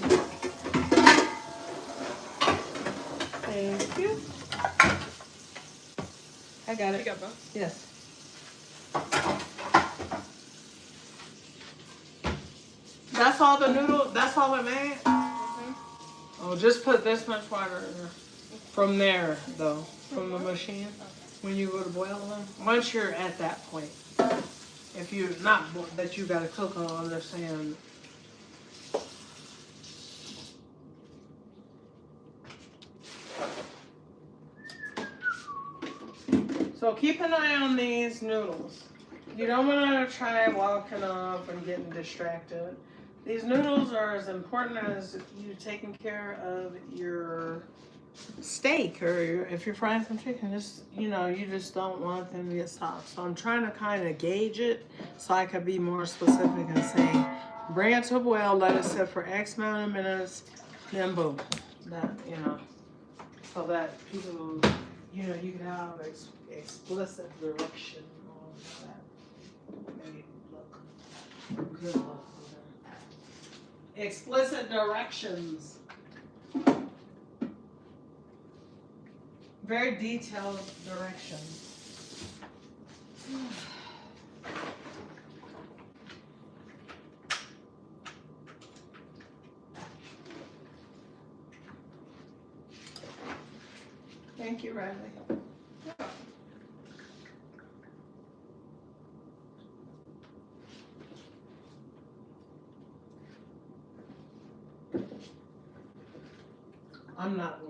Thank you. I got You it. got both? Yes. That's all the noodle. That's all it made. Oh, just put this much water in there. From there, though, from the machine, when you go to boil them. Once you're at that point, if you're not that you gotta cook them, I'm just saying. So keep an eye on these noodles. You don't want to try walking off and getting distracted. These noodles are as important as you taking care of your steak or if you're frying some chicken. Just you just don't want them to get soft. So I'm trying to kind of gauge it so I could be more specific and say, bring it to a boil, let it sit for X amount of minutes, then boom. That so that people you can have explicit direction on that. Maybe look good. Explicit directions. Very detailed directions. Thank you, Riley. I'm not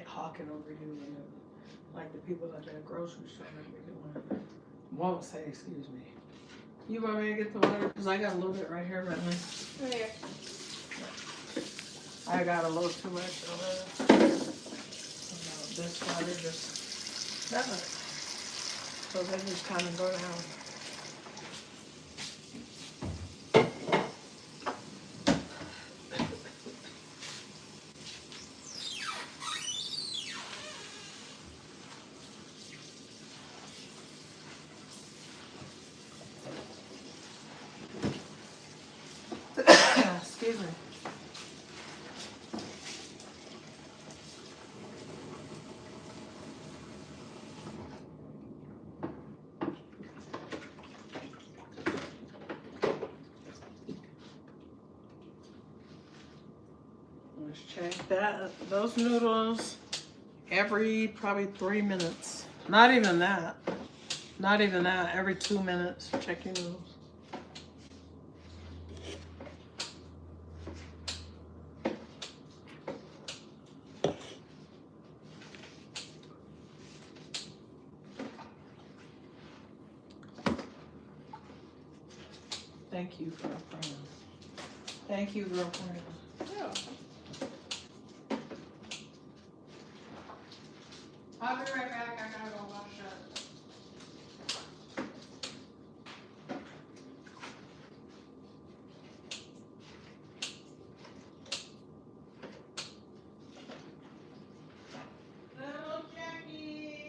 hawking over you like the people at the grocery store make me doing. Won't say excuse me. You want me to get the water? Because I got a little bit right here, Riley. Oh, yeah. I got a little too much over there. This water just that much. So they just kind of go down. Excuse me. Let's check that. Those noodles every probably 3 minutes. Not even that. Not even that. Every 2 minutes. Check your noodles. Thank you, girlfriend. Thank you, girlfriend. Yeah. I'll be right back. I gotta go wash up. Little Jackie.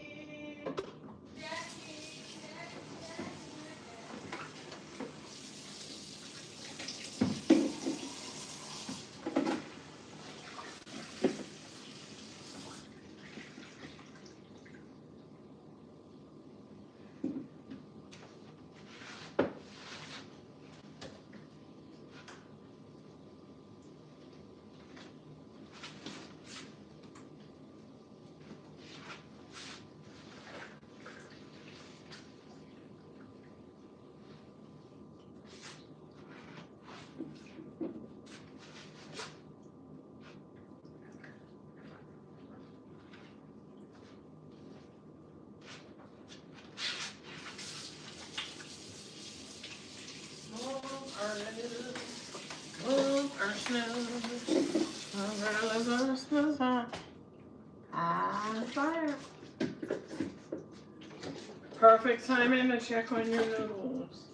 Perfect timing to check on your noodles.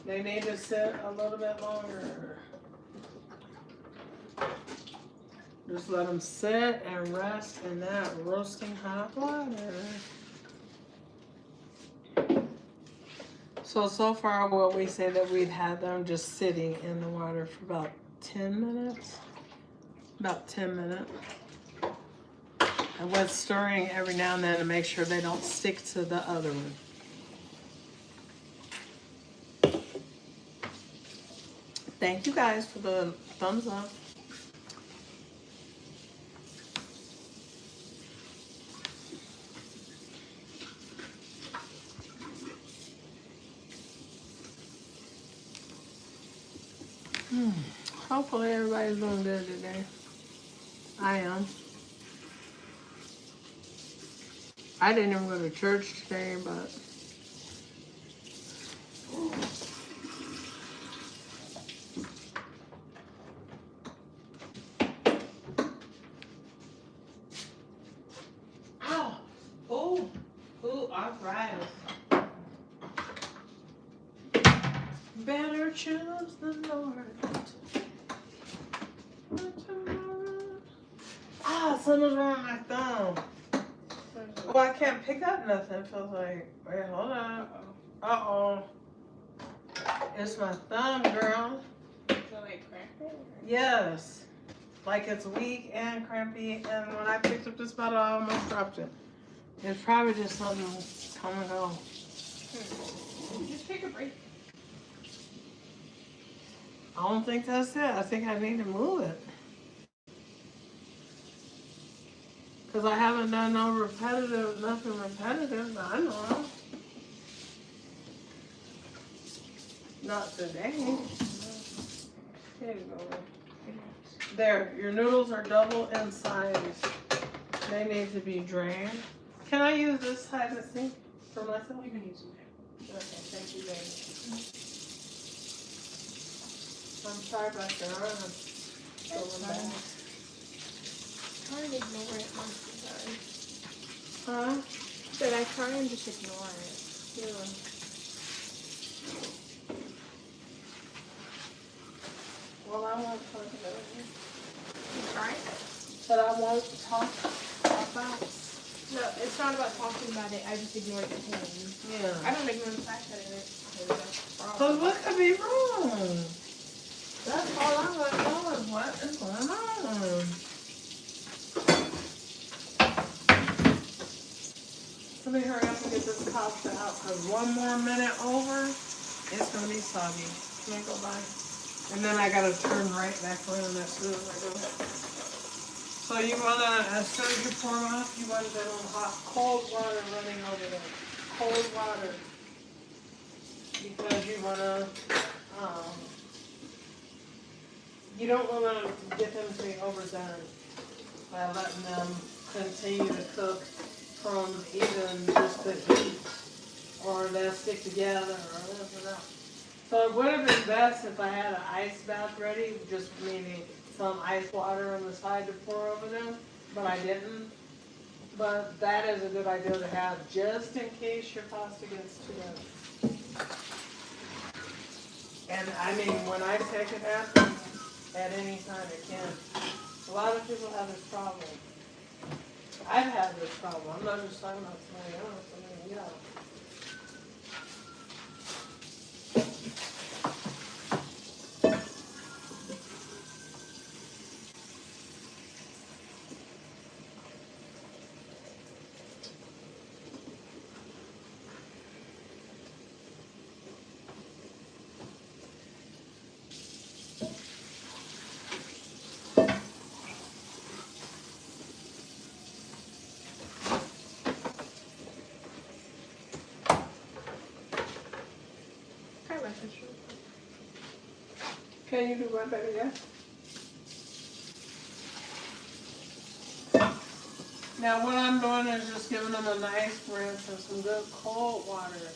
They need to sit a little bit longer. Just let them sit and rest in that roasting hot water. So far, what we say that we'd had them just sitting in the water for about 10 minutes. About 10 minutes. And with stirring every now and then to make sure they don't stick to the other one. Thank you guys for the thumbs up. Hopefully everybody's doing good today. I am. I didn't even go to church today, but ow! Ooh, arthritis. Better choose the Lord. Something's wrong with my thumb. Well, I can't pick up nothing. Feels like, wait, hold on. Uh-oh. It's my thumb, girl. Is it like cramping? Yes. Like it's weak and crampy, and when I picked up this bottle, I almost dropped it. It's probably just something come and go. Just take a break. I don't think that's it. I think I need to move it. Because I haven't done nothing repetitive, I know. Not today. There you go. There, your noodles are double in size. They need to be drained. Can I use this side of the sink for myself? You can use them there. Okay, thank you, baby. I'm sorry about that. That's fine. Try and ignore it most of the time. Huh? But I try and just ignore it. Yeah. Well, I won't talk about it. Right? But I won't talk about it. No, it's not about talking about it. I just ignore the pain. Yeah. I don't ignore the fact that it is. Because what could be wrong? That's all I want to know is what is going on. Let me hurry up and get this pasta out, because one more minute over, it's going to be soggy. Can I go by? And then I got to turn right back around as soon as I do it. So you want to, as soon as you pour them off, you want them on hot, cold water running over them. Cold water. Because you want to, you don't want to get them to be overdone by letting them continue to cook from even just the heat, or they'll stick together, or this and that. So it would have been best if I had an ice bath ready, just meaning some ice water on the side to pour over them, but I didn't. But that is a good idea to have, just in case your pasta gets too wet. And I mean, when I say it happens, at any time it can. A lot of people have this problem. I've had this problem. I'm not just talking about somebody else. I mean, yeah. Can you do one better, yeah? Now what I'm doing is just giving them a nice rinse and some good cold water,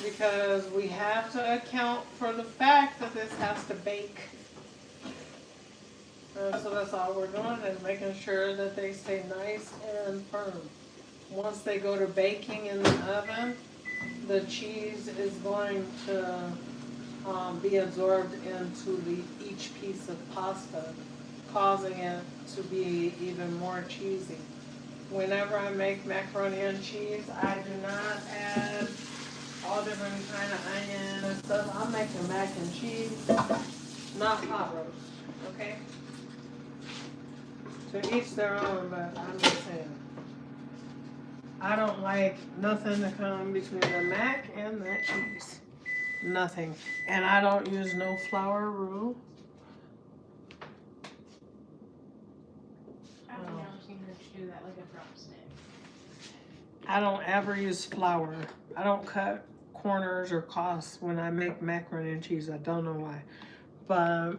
because we have to account for the fact that this has to bake. So that's all we're doing, is making sure that they stay nice and firm. Once they go to baking in the oven, the cheese is going to be absorbed into each piece of pasta, causing it to be even more cheesy. Whenever I make macaroni and cheese, I do not add all different kind of onion and stuff. I'm making mac and cheese, not pot roast, okay? To each their own, but I'm just saying. I don't like nothing to come between the mac and that cheese. Nothing. And I don't use no flour roux. I've never seen her do that like a drumstick. I don't ever use flour. I don't cut corners or costs when I make macaroni and cheese. I don't know why. But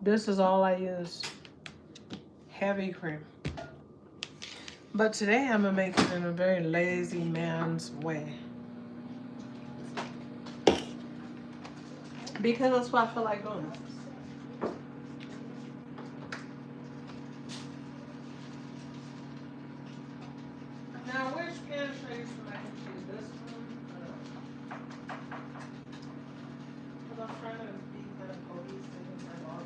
this is all I use. Heavy cream. But today I'm gonna make it in a very lazy man's way. Because that's what I feel like doing. Now, which pan should I use for mac and cheese? This one? Because I'm trying to be kind of cohesive in my log.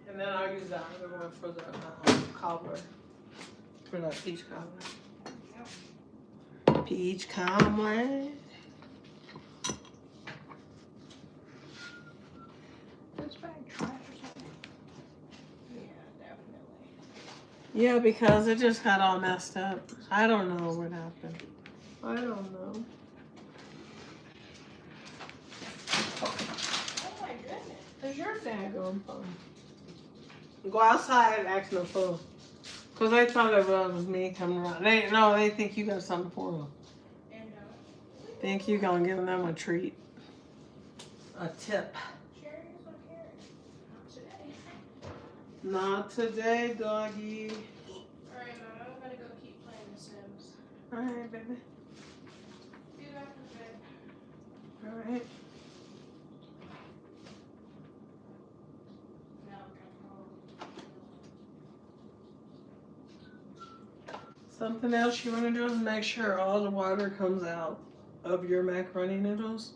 And then I'll use that other one for the cobbler. For the peach cobbler. Peach cobbler. Yeah, because it just got all messed up. I don't know what happened. I don't know. Oh my goodness. Where's your daggone phone? Go outside and ask no fool. Because they thought it was me coming around. They think you got something for them. And Think you gonna give them a treat. A tip. Cherries or carrots? Not today. Not today, doggy. Alright, Mom, I'm gonna go keep playing The Sims. Alright, baby. See you after bed. Alright. Now I'm Something else you want to do is make sure all the water comes out of your macaroni noodles.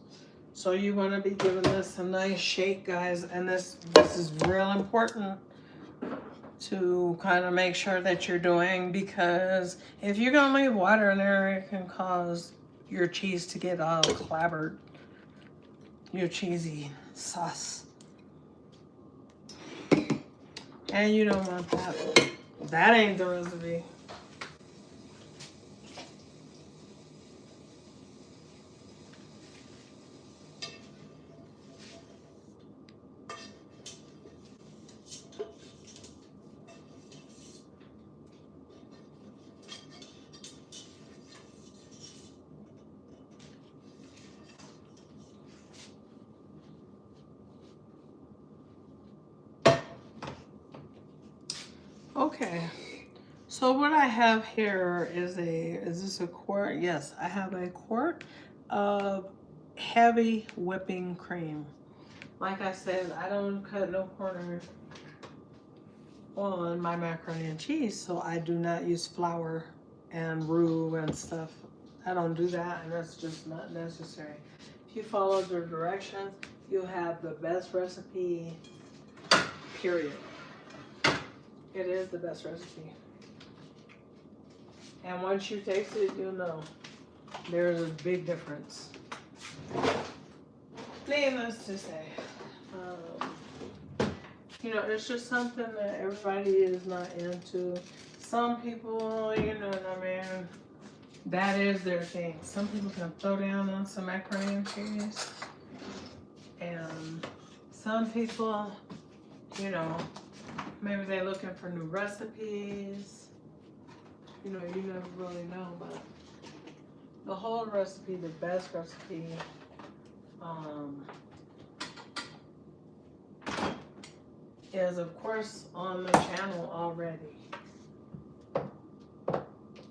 So you want to be giving this a nice shake, guys. And this is real important to kind of make sure that you're doing, because if you're going to leave water in there, it can cause your cheese to get all clabbered. Your cheesy sauce. And you don't want that. That ain't the recipe. Okay, so what I have here is this a quart? Yes, I have a quart of heavy whipping cream. Like I said, I don't cut no corners on my macaroni and cheese, so I do not use flour and roux and stuff. I don't do that, and that's just not necessary. If you follow the directions, you'll have the best recipe, period. It is the best recipe. And once you taste it, you'll know there's a big difference. Needless to say, you know, it's just something that everybody is not into. Some people, you know what I mean, that is their thing. Some people can throw down on some macaroni and cheese. And some people, you know, maybe they're looking for new recipes. You know, you never really know, but the whole recipe, the best recipe, is of course on the channel already.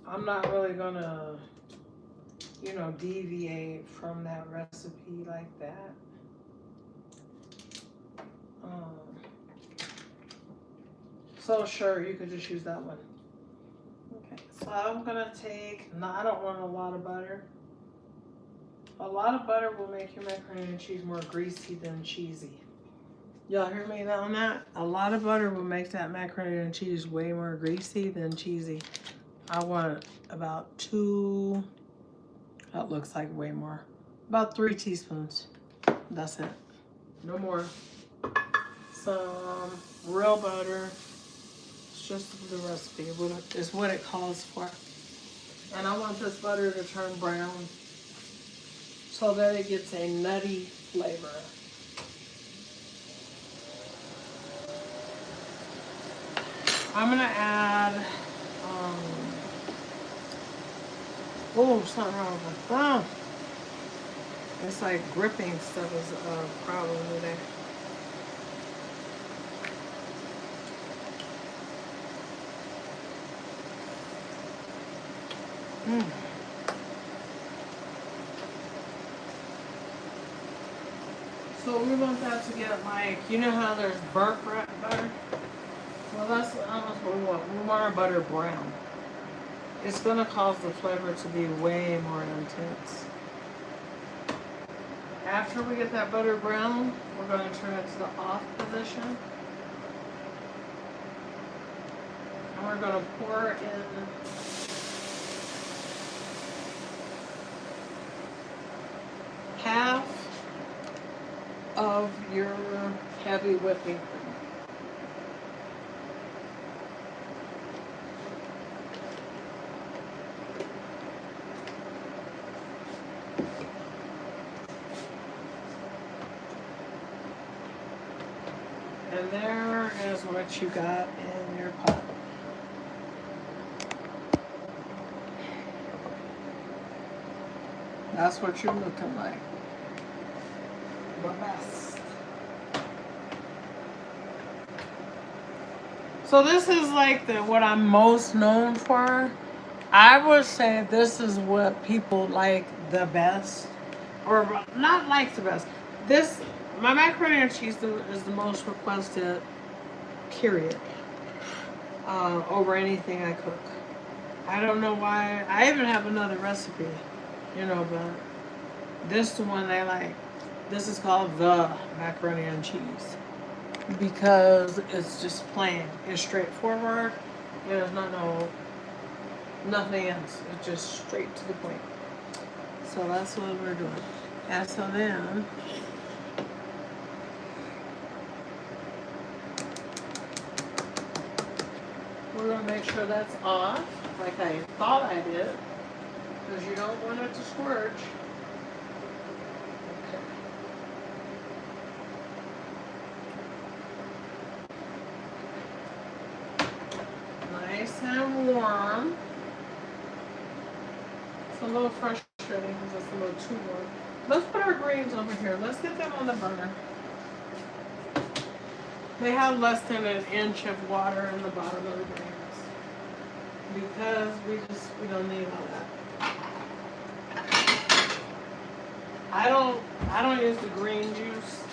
I'm not really gonna, you know, deviate from that recipe like that. So sure, you could just use that one. Okay, so I'm gonna take, no, I don't want a lot of butter. A lot of butter will make your macaroni and cheese more greasy than cheesy. Y'all hear me on that? A lot of butter will make that macaroni and cheese way more greasy than cheesy. I want about 2, that looks like way more, about 3 teaspoons. That's it. No more. Some real butter. It's just the recipe. It's what it calls for. And I want this butter to turn brown so that it gets a nutty flavor. I'm gonna add, oh, something wrong with my thumb. It's like gripping stuff is a problem today. So we want that to get like, you know how there's burnt butter? Well, that's almost what we want. We want our butter brown. It's gonna cause the flavor to be way more intense. After we get that butter brown, we're gonna turn it to the off position. And we're gonna pour in half of your heavy whipping cream. And there is what you got in your pot. That's what you're looking like. The best. So this is like what I'm most known for. I would say this is what people like the best, or not like the best. My macaroni and cheese is the most requested, period, over anything I cook. I don't know why. I even have another recipe, but this is the one they like. This is called the macaroni and cheese because it's just plain. It's straightforward. There's nothing else. It's just straight to the point. So that's what we're doing. And so then we're going to make sure that's off, like I thought I did, because you don't want it to scorch. Okay. Nice and warm. It's a little frustrating because it's a little too warm. Let's put our greens over here. Let's get them on the burner. They have less than an inch of water in the bottom of the greens because we don't need all that. I don't use the green juice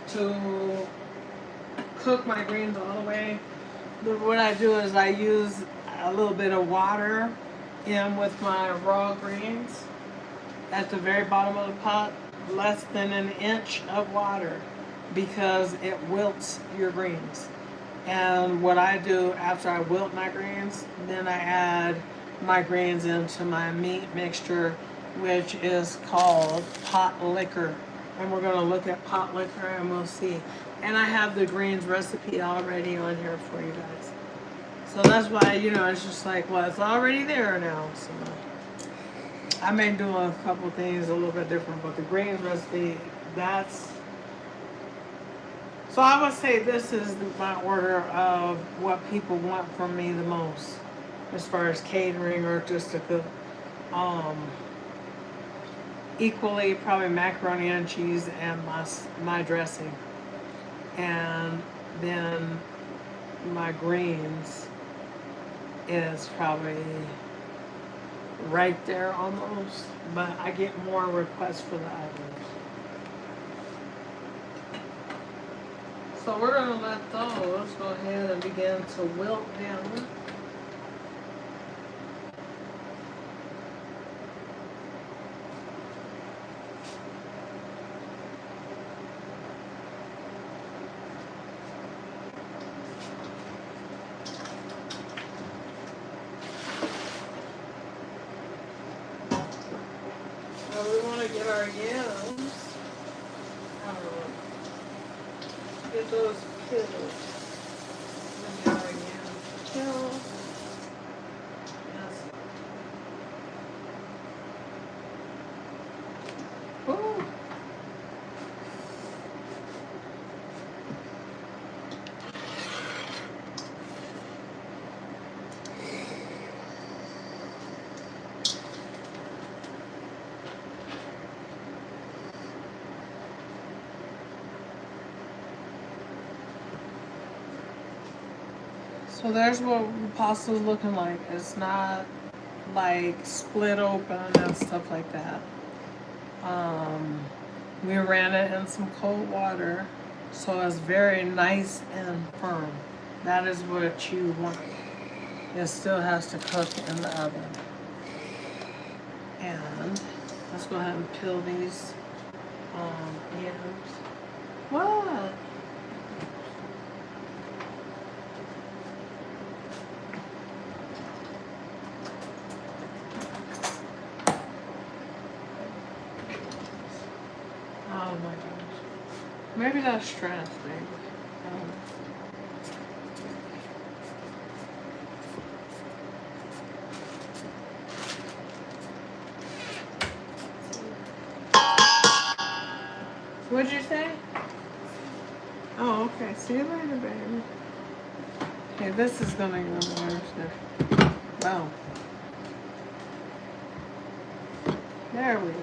to cook my greens all the way. But what I do is I use a little bit of water in with my raw greens at the very bottom of the pot, less than an inch of water, because it wilts your greens. And what I do after I wilt my greens, then I add my greens into my meat mixture, which is called pot liquor. And we're going to look at pot liquor and we'll see. And I have the greens recipe already on here for you guys. So that's why, it's just like, well, it's already there now. So I may do a couple things a little bit different, but the greens recipe, that's... So I would say this is my order of what people want from me the most, as far as catering or just to cook. Equally, probably macaroni and cheese and my dressing. And then my greens is probably right there almost, but I get more requests for the others. So we're going to let those go ahead and begin to wilt down. those pills. Let me out again. Pills. Yes. Ooh. So there's what the pasta's looking like. It's not like split open and stuff like that. We ran it in some cold water, so it's very nice and firm. That is what you want. It still has to cook in the oven. And let's go ahead and peel these yams. What? Oh my gosh. Maybe that's stress, baby. What'd you say? Oh, okay. See you later, baby. Okay, this is gonna go worse. Wow. There we go.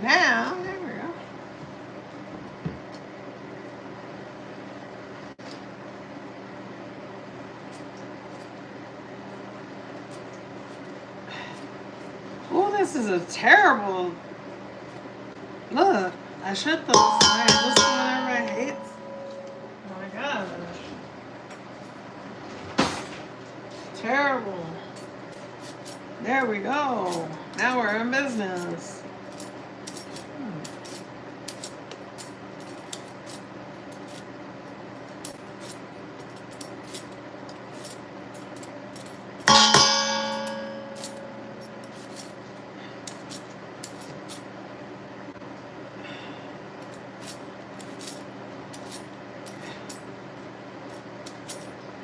Now, there we go. Oh, this is a terrible. Look, I should throw this away. This is what everybody hates. Oh my gosh. Terrible. There we go. Now we're in business.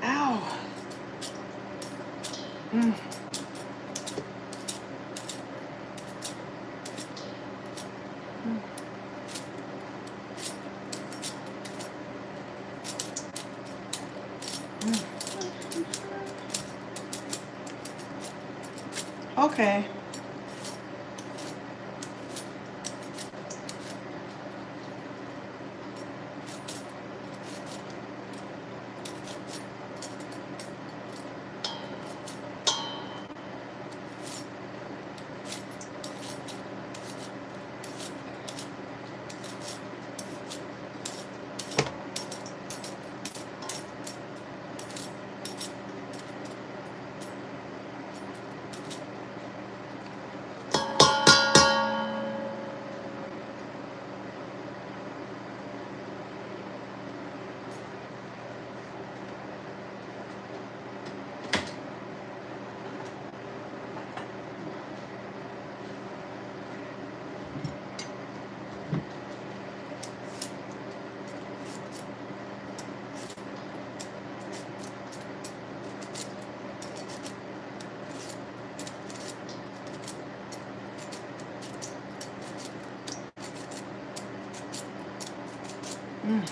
Ow. Mm. Okay. Mm.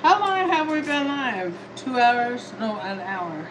How long have we been live? 2 hours? No, an hour.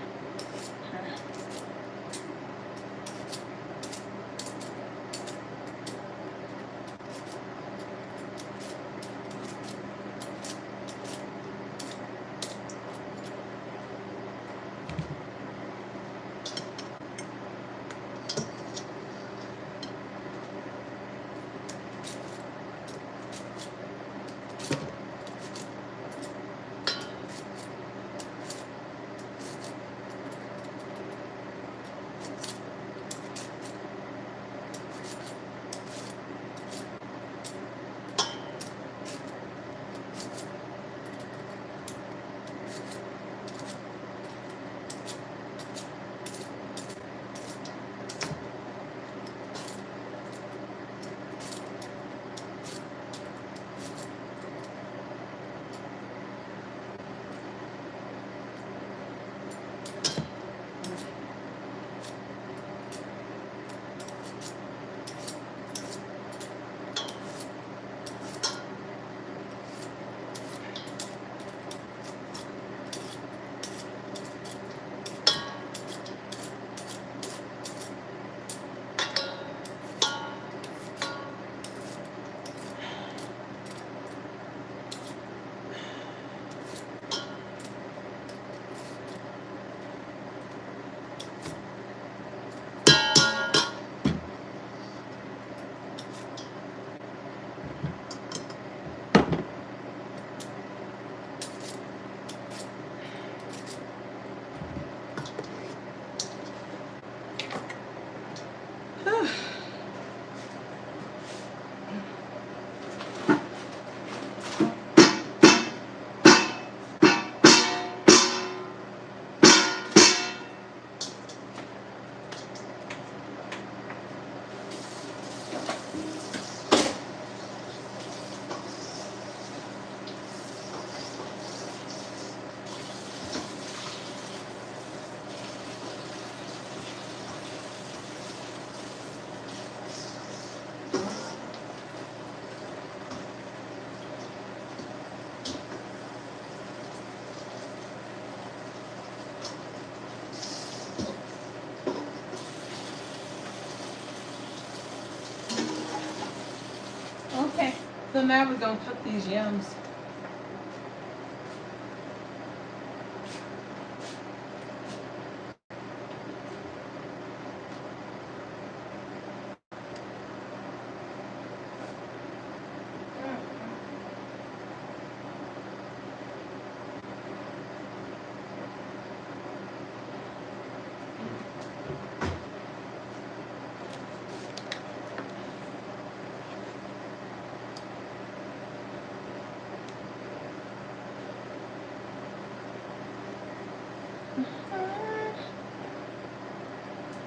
Okay, so now we're gonna cook these yams.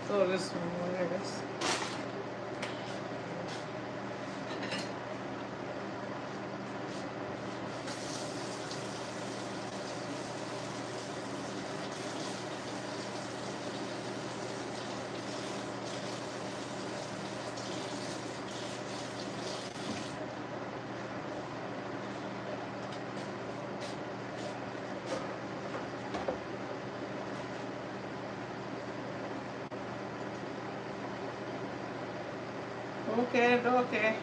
So this one, where it is. Okay, okay.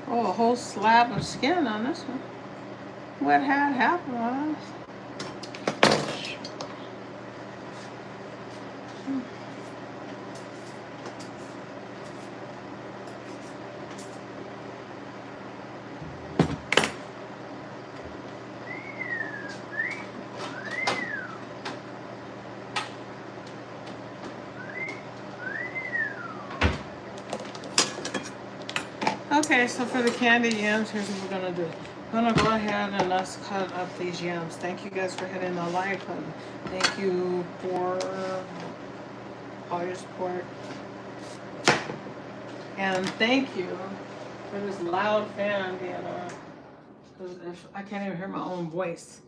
Oh, a whole slab of skin on this one. What had happened was. Okay, so for the candied yams, here's what we're gonna do. I'm gonna go ahead and let's cut up these yams. Thank you guys for hitting the like button. Thank you for all your support. And thank you for this loud fan being on. Because if I can't even hear my own voice.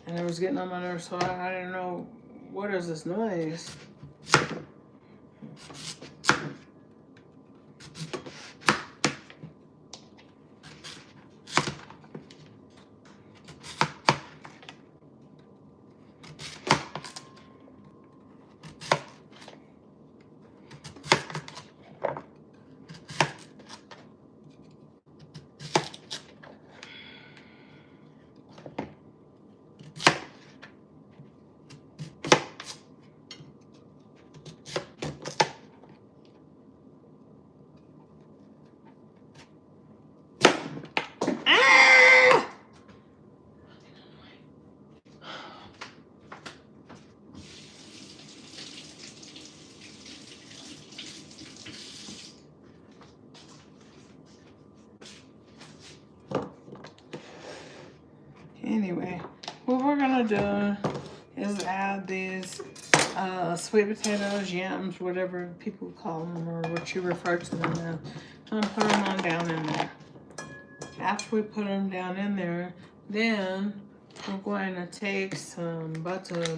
And it was getting on my nerves, so I didn't know what is this noise. Anyway, what we're gonna do is add these sweet potatoes, yams, whatever people call them or what you refer to them as. I'm gonna put them on down in there. After we put them down in there, then we're going to take some butter.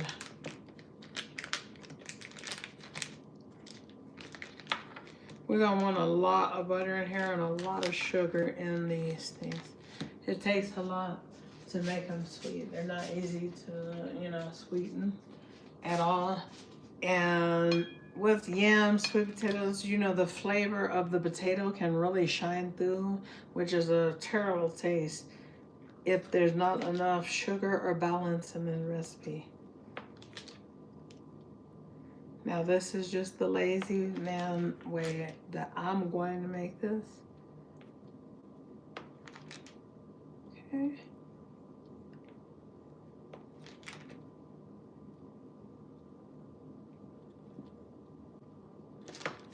We're gonna want a lot of butter in here and a lot of sugar in these things. It takes a lot to make them sweet. They're not easy to, sweeten at all. And with yams, sweet potatoes, the flavor of the potato can really shine through, which is a terrible taste if there's not enough sugar or balance in the recipe. Now this is just the lazy man way that I'm going to make this. Okay.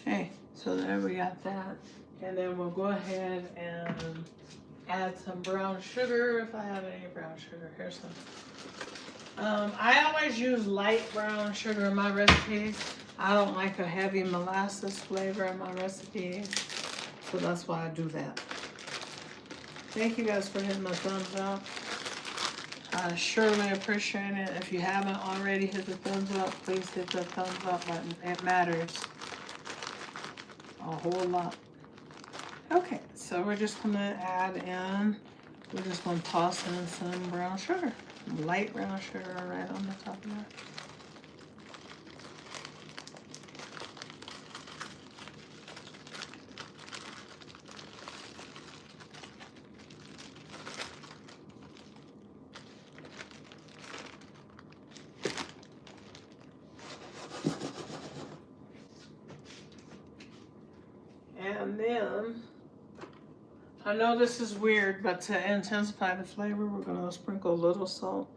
Okay, so there we got that. And then we'll go ahead and add some brown sugar if I have any brown sugar. Here's some. I always use light brown sugar in my recipes. I don't like a heavy molasses flavor in my recipes, so that's why I do that. Thank you guys for hitting the thumbs up. I surely appreciate it. If you haven't already hit the thumbs up, please hit the thumbs up button. It matters a whole lot. Okay, so we're just gonna add in, we're just gonna toss in some brown sugar. Light brown sugar right on the top of that. And then, I know this is weird, but to intensify the flavor, we're gonna sprinkle a little salt.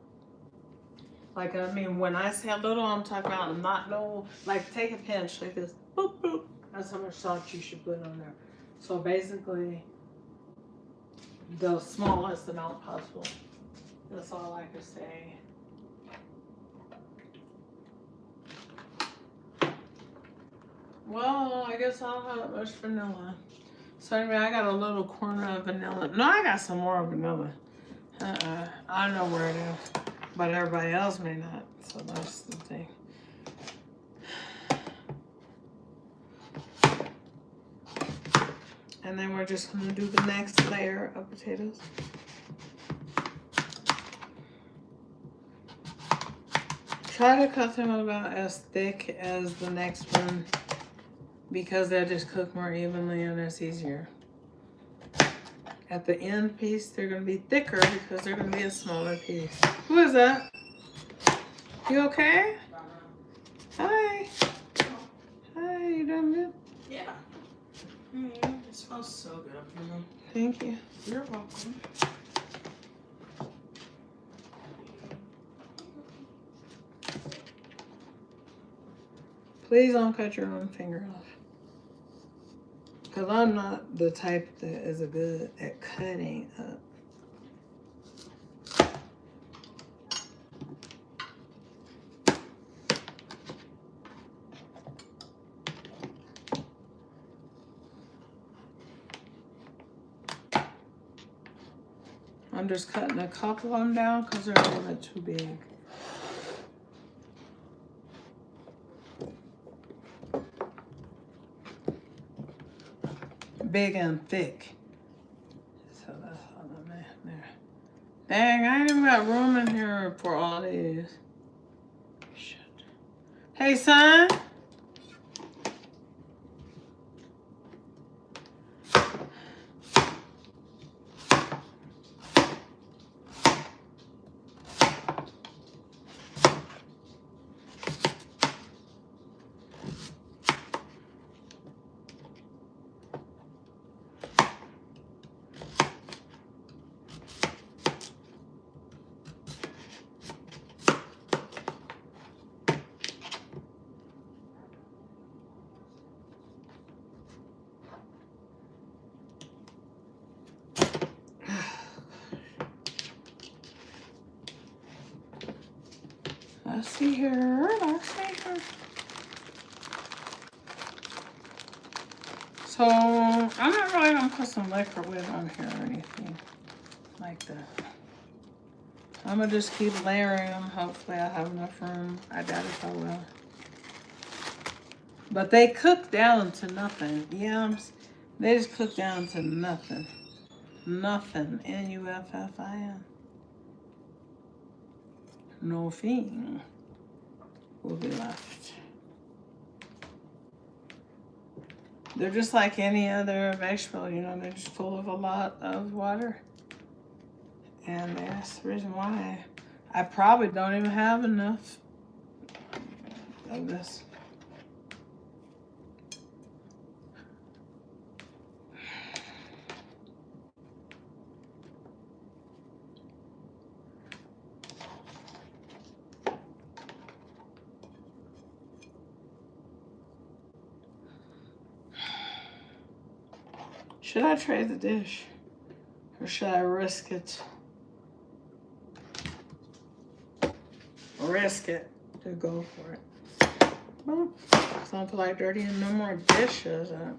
Like, when I say a little, I'm talking about not like take a pinch like this, boop, boop. That's how much salt you should put on there. So basically, the smallest amount possible. That's all I can say. Well, I guess I don't have that much vanilla. So anyway, I got a little corner of vanilla. No, I got some more vanilla. I don't know where it is, but everybody else may not. So that's the thing. And then we're just gonna do the next layer of potatoes. Try to cut them about as thick as the next one because they'll just cook more evenly and it's easier. At the end piece, they're gonna be thicker because they're gonna be a smaller piece. Who is that? You okay? Hi. Hi, you doing good? Yeah. It smells so good. Thank you. You're welcome. Please don't cut your own finger off. Because I'm not the type that is good at cutting up. I'm just cutting a couple of them down because they're a little bit too big. Big and thick. So that's all I'm at there. Dang, I ain't even got room in here for all these. Shit. Hey, son. Let's see here. Let's see here. So I'm not really gonna put some liquor with on here or anything like that. I'm gonna just keep layering them. Hopefully I have enough room. I doubt if I will. But they cook down to nothing. Yams, they just cook down to nothing. Nothing. N-U-F-F-I-N. Nothing will be left. They're just like any other vegetable, you know, they're just full of a lot of water. And that's the reason why I probably don't even have enough of this. Should I trade the dish? Or should I risk it? Risk it to go for it. Well, I don't feel like dirtying no more dishes up.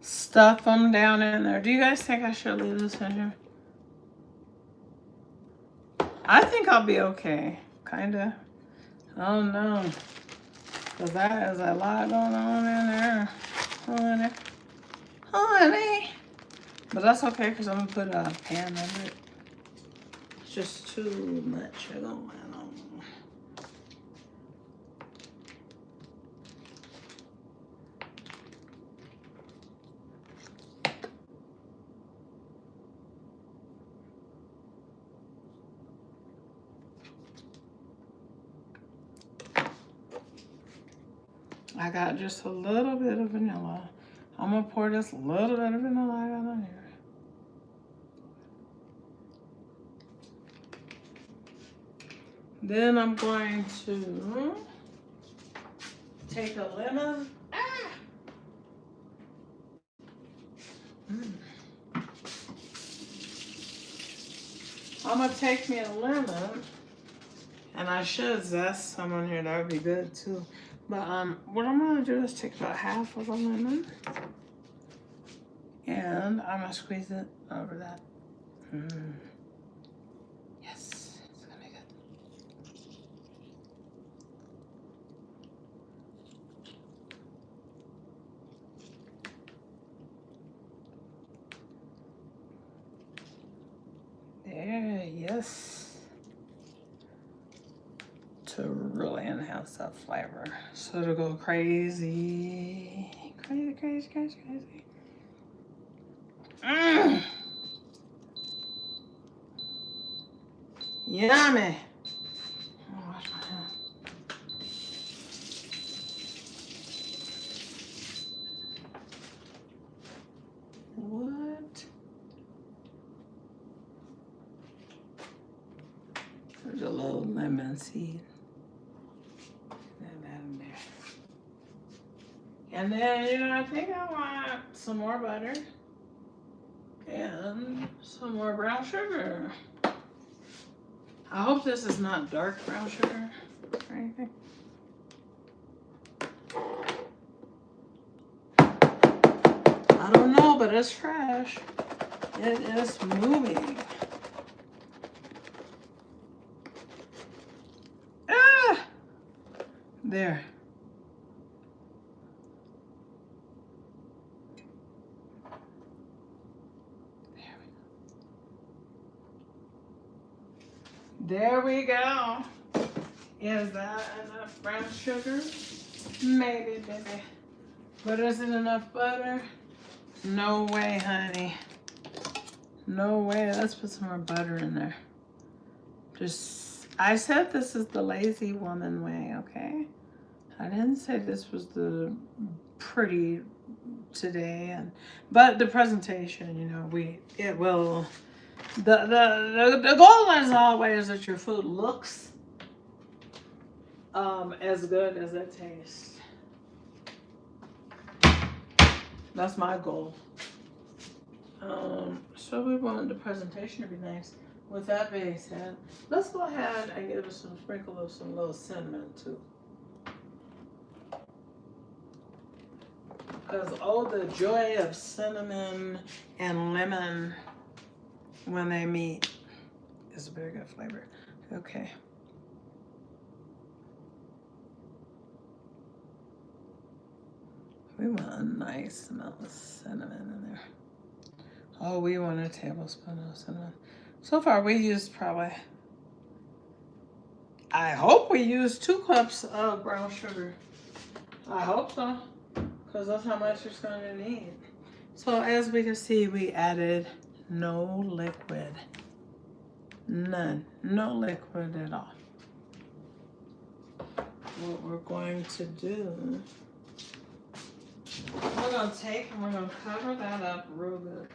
Stuff them down in there. Do you guys think I should leave this in here? I think I'll be okay. Kinda. I don't know. Because that is a lot going on in there. Honey. Honey. But that's okay because I'm going to put a pan under it. It's just too much going on. I got just a little bit of vanilla. I'm gonna pour this little bit of vanilla I got on here. Then I'm going to take a lemon. I'm gonna take me a lemon, and I should zest some on here. That would be good too. But what I'm gonna do is take about half of a lemon, and I'm gonna squeeze it over that. Yes, it's gonna be good. There, yes. To really enhance that flavor. So to go crazy. Crazy, crazy, crazy, crazy. Yummy. Oh, wash my hand. What? There's a little lemon seed. And that in there. And then, you know, I think I want some more butter and some more brown sugar. I hope this is not dark brown sugar or anything. I don't know, but it's fresh. It is moving. Ah! There. There we go. Is that enough brown sugar? Maybe, baby. But is it enough butter? No way, honey. No way. Let's put some more butter in there. I said this is the lazy woman way, okay? I didn't say this was the pretty today, but the presentation, you know, it will. The goal is always that your food looks as good as it tastes. That's my goal. So we want the presentation to be nice. With that being said, let's go ahead and give it some sprinkle of some little cinnamon too. Because oh, the joy of cinnamon and lemon when they meet is a very good flavor. Okay. We want a nice amount of cinnamon in there. Oh, we want a tablespoon of cinnamon. So far we used probably, I hope we used 2 cups of brown sugar. I hope so, because that's how much it's going to need. So as we can see, we added no liquid. None. No liquid at all. What we're going to do, we're going to take and we're going to cover that up real good.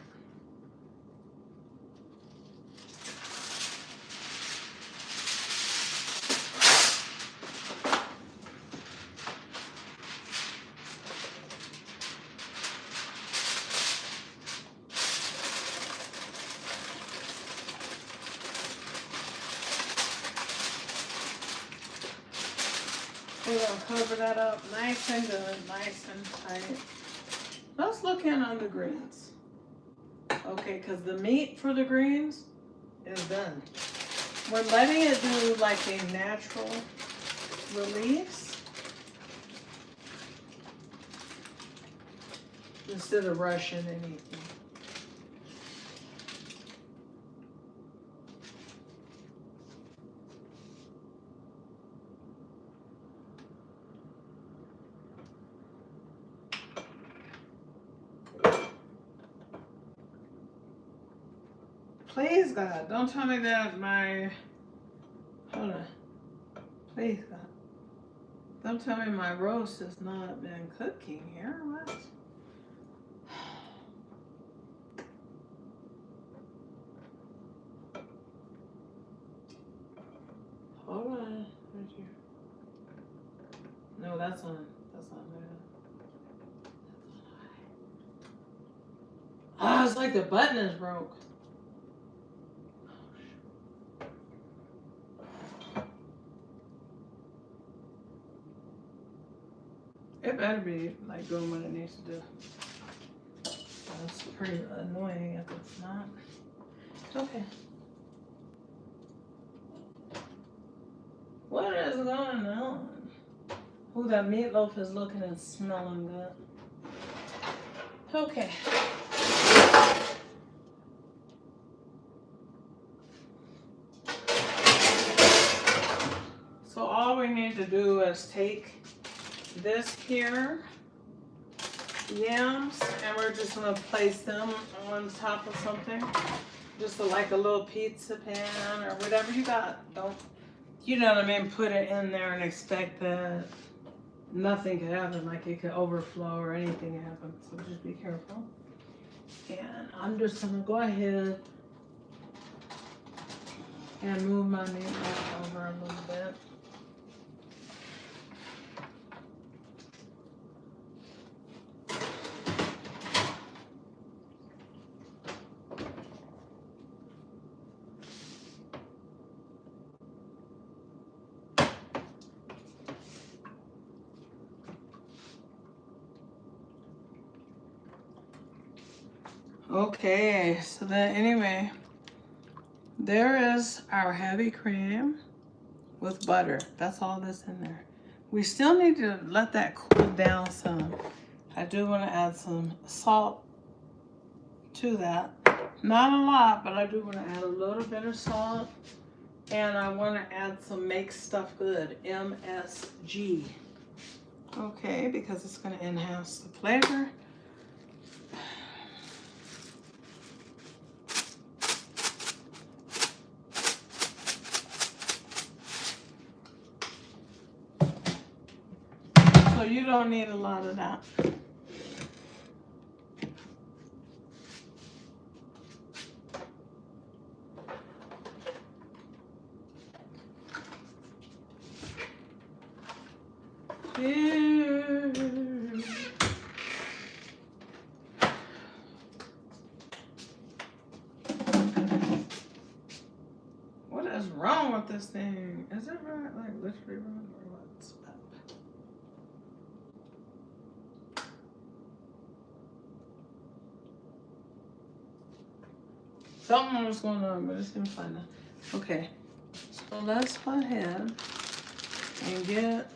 We're going to cover that up nice and good, nice and tight. Let's look in on the greens. Okay, because the meat for the greens is done. We're letting it do like a natural release instead of rushing anything. Please, God, don't tell me that hold on. Please, God. Don't tell me my roast has not been cooking here. What? Hold on. Right here. No, that's on. That's not bad. Ah, it's like the button is broke. It better be like doing what it needs to do. That's pretty annoying if it's not. Okay. What is going on? Ooh, that meatloaf is looking and smelling good. Okay. So all we need to do is take this here, yams, and we're just gonna place them on top of something. Just like a little pizza pan or whatever you got. Don't, you know what I mean, put it in there and expect that nothing could happen, like it could overflow or anything happen. So just be careful. And I'm just gonna go ahead and move my meatloaf over a little bit. Okay, so then anyway, there is our heavy cream with butter. That's all that's in there. We still need to let that cool down some. I do want to add some salt to that. Not a lot, but I do want to add a little bit of salt. And I want to add some Make Stuff Good, MSG. Okay, because it's going to enhance the flavor. So you don't need a lot of that. What is wrong with this thing? Is it right? Like literally wrong or what's up? Something was going on, but it's gonna find out. Okay, so let's go ahead and get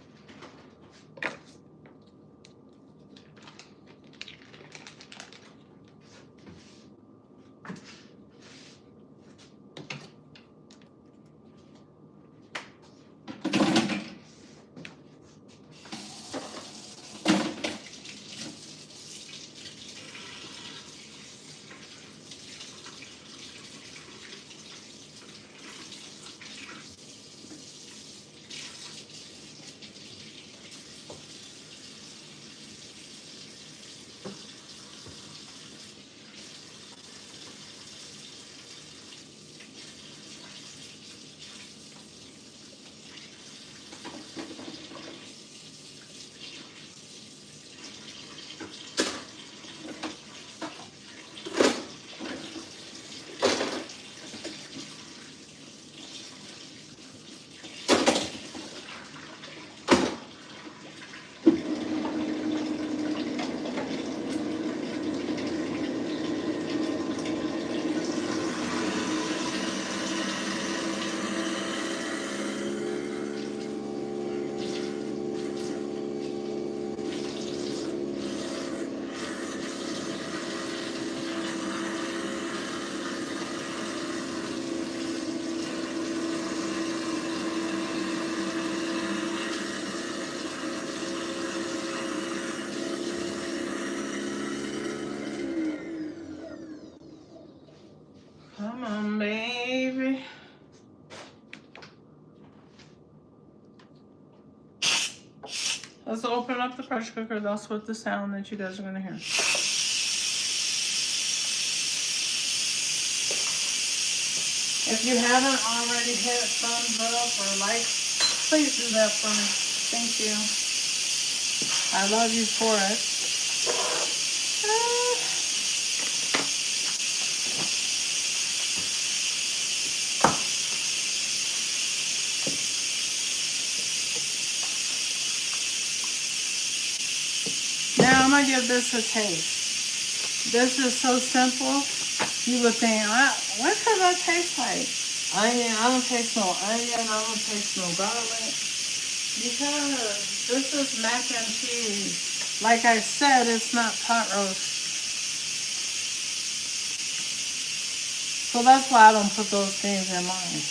Let's open up the pressure cooker. That's what the sound that you guys are gonna hear. If you haven't already hit thumbs up or like, please do that for me. Thank you. I love you for it. Now I'm gonna give this a taste. This is so simple. You would think, what does that taste like? Onion, I don't taste no onion, I don't taste no garlic. Because this is mac and cheese. Like I said, it's not pot roast. So that's why I don't put those things in mine.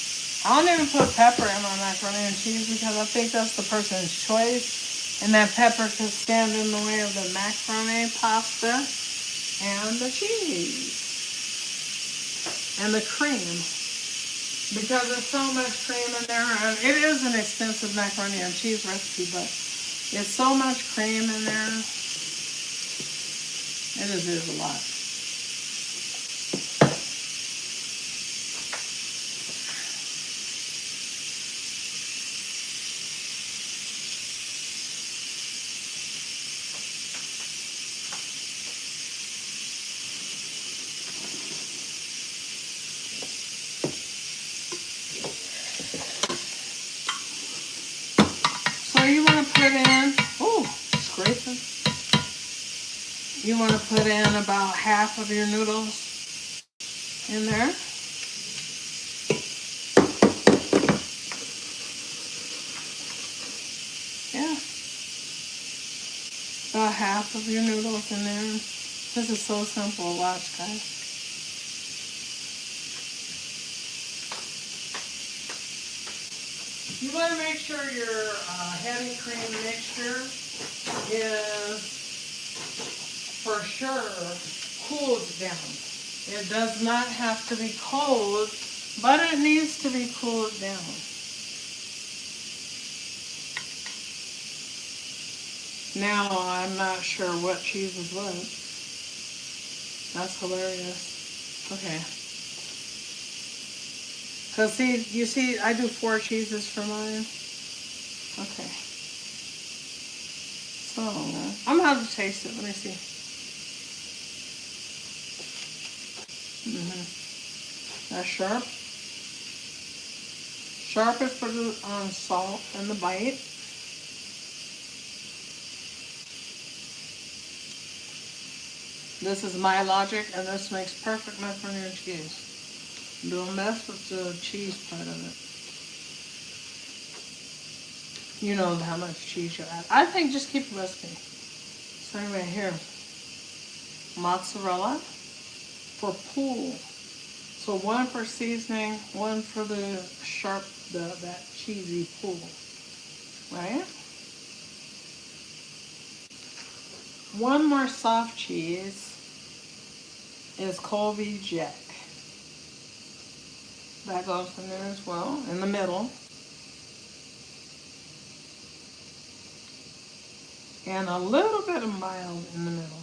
I don't even put pepper in my macaroni and cheese because I think that's the person's choice. And that pepper could stand in the way of the macaroni, pasta, and the cheese. And the cream. Because there's so much cream in there. And it is an expensive macaroni and cheese recipe, but it's so much cream in there. It is a lot. So you want to put in, scraping. You want to put in about half of your noodles in there. Yeah. About half of your noodles in there. This is so simple. Watch, guys. You want to make sure your heavy cream mixture is for sure cooled down. It does not have to be cold, but it needs to be cooled down. Now I'm not sure what cheese is what. That's hilarious. Okay. Because see, you see, I do 4 cheeses for mine. Okay. So, I'm going to have to taste it. Let me see. That's sharp. Sharp is for the salt and the bite. This is my logic, and this makes perfect macaroni and cheese. Don't mess with the cheese part of it. You know how much cheese you add. I think just keep the recipe. So anyway, here. Mozzarella for pool. So 1 for seasoning, 1 for the sharp, that cheesy pool. Right? 1 more soft cheese is Colby Jack. That goes in there as well, in the middle. And a little bit of mild in the middle.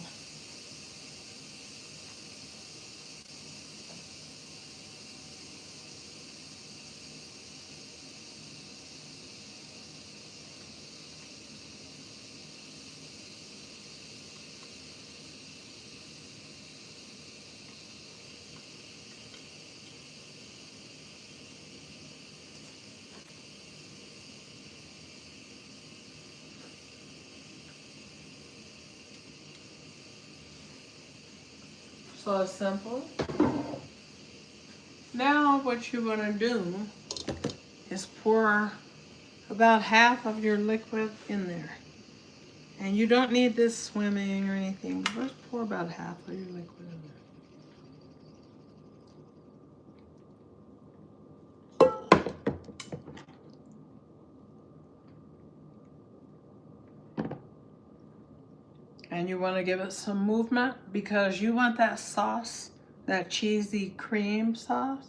So it's simple. Now what you want to do is pour about half of your liquid in there. And you don't need this swimming or anything, but just pour about half of your liquid in there. And you want to give it some movement because you want that sauce, that cheesy cream sauce,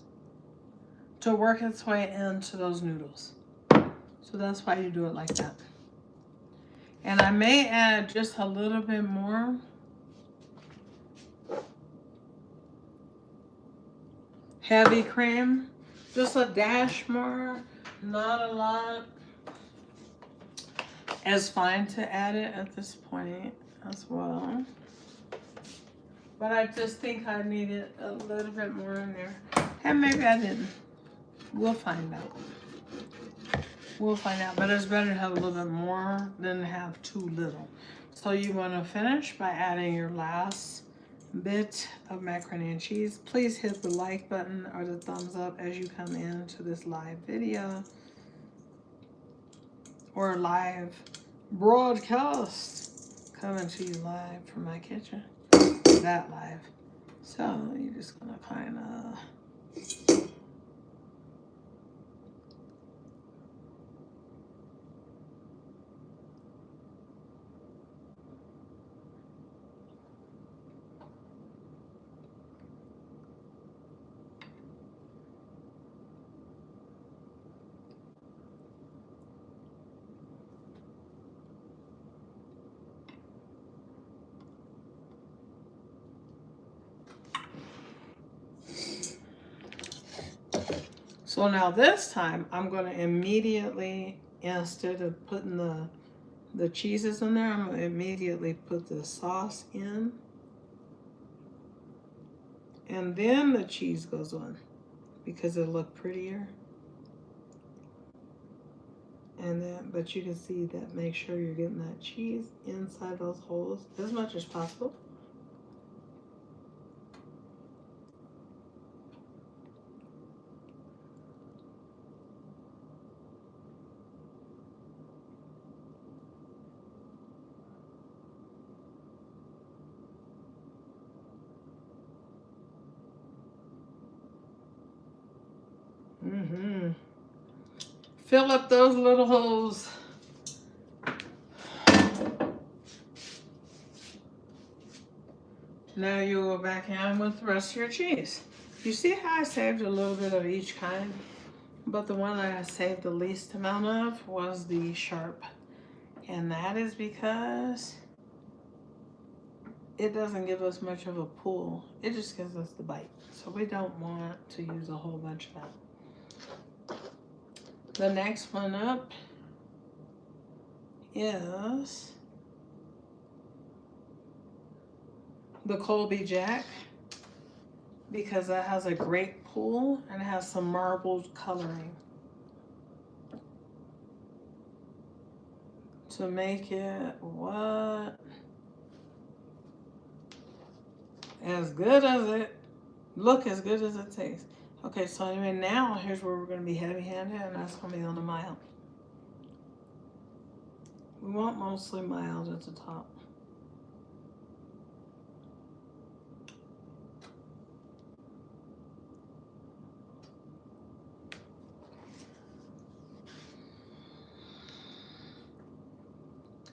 to work its way into those noodles. So that's why you do it like that. And I may add just a little bit more. Heavy cream, just a dash more, not a lot. It's fine to add it at this point as well. But I just think I needed a little bit more in there. And maybe I didn't. We'll find out. We'll find out. But it's better to have a little bit more than to have too little. So you want to finish by adding your last bit of macaroni and cheese. Please hit the like button or the thumbs up as you come into this live video or live broadcast coming to you live from my kitchen. That live. So you're just gonna kind of so now this time I'm gonna immediately, instead of putting the cheeses in there, I'm gonna immediately put the sauce in. And then the cheese goes on because it'll look prettier. And then, but you can see that, make sure you're getting that cheese inside those holes as much as possible. Fill up those little holes. Now you go back in with the rest of your cheese. You see how I saved a little bit of each kind? But the one that I saved the least amount of was the sharp. And that is because it doesn't give us much of a pull. It just gives us the bite. So we don't want to use a whole bunch of that. The next one up is the Colby Jack, because that has a great pull and it has some marbled coloring to make it what? As good as it look, as good as it tastes. Okay, so anyway, now here's where we're going to be heavy-handed, and that's going to be on the mild. We want mostly mild at the top.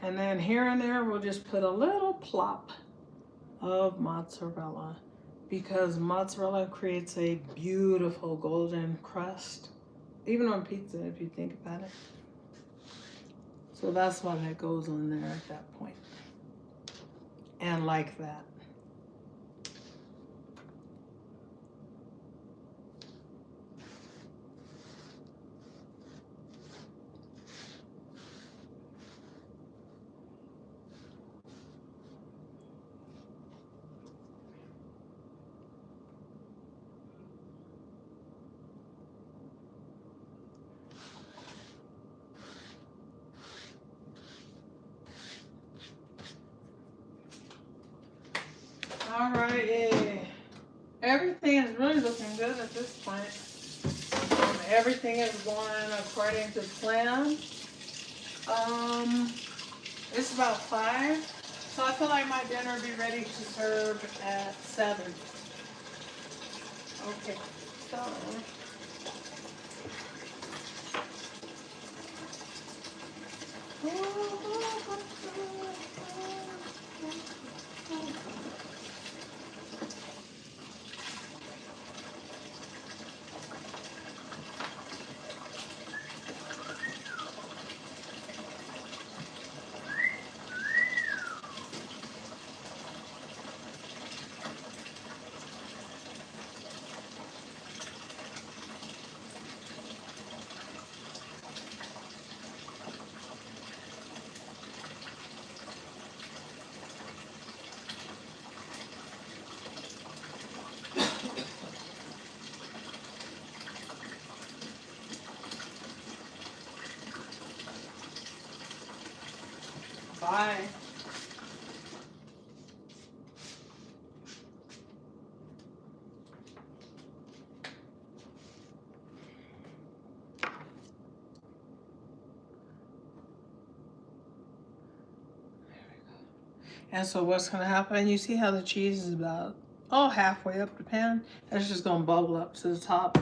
And then here and there, we'll just put a little plop of mozzarella, because mozzarella creates a beautiful golden crust, even on pizza if you think about it. So that's why that goes on there at that point. And like that. Alrighty. Everything is really looking good at this point. Everything is going according to plan. It's about 5. So I feel like my dinner will be ready to serve at 7. Okay, so Bye. And so what's going to happen, you see how the cheese is about, halfway up the pan? It's just going to bubble up to the top,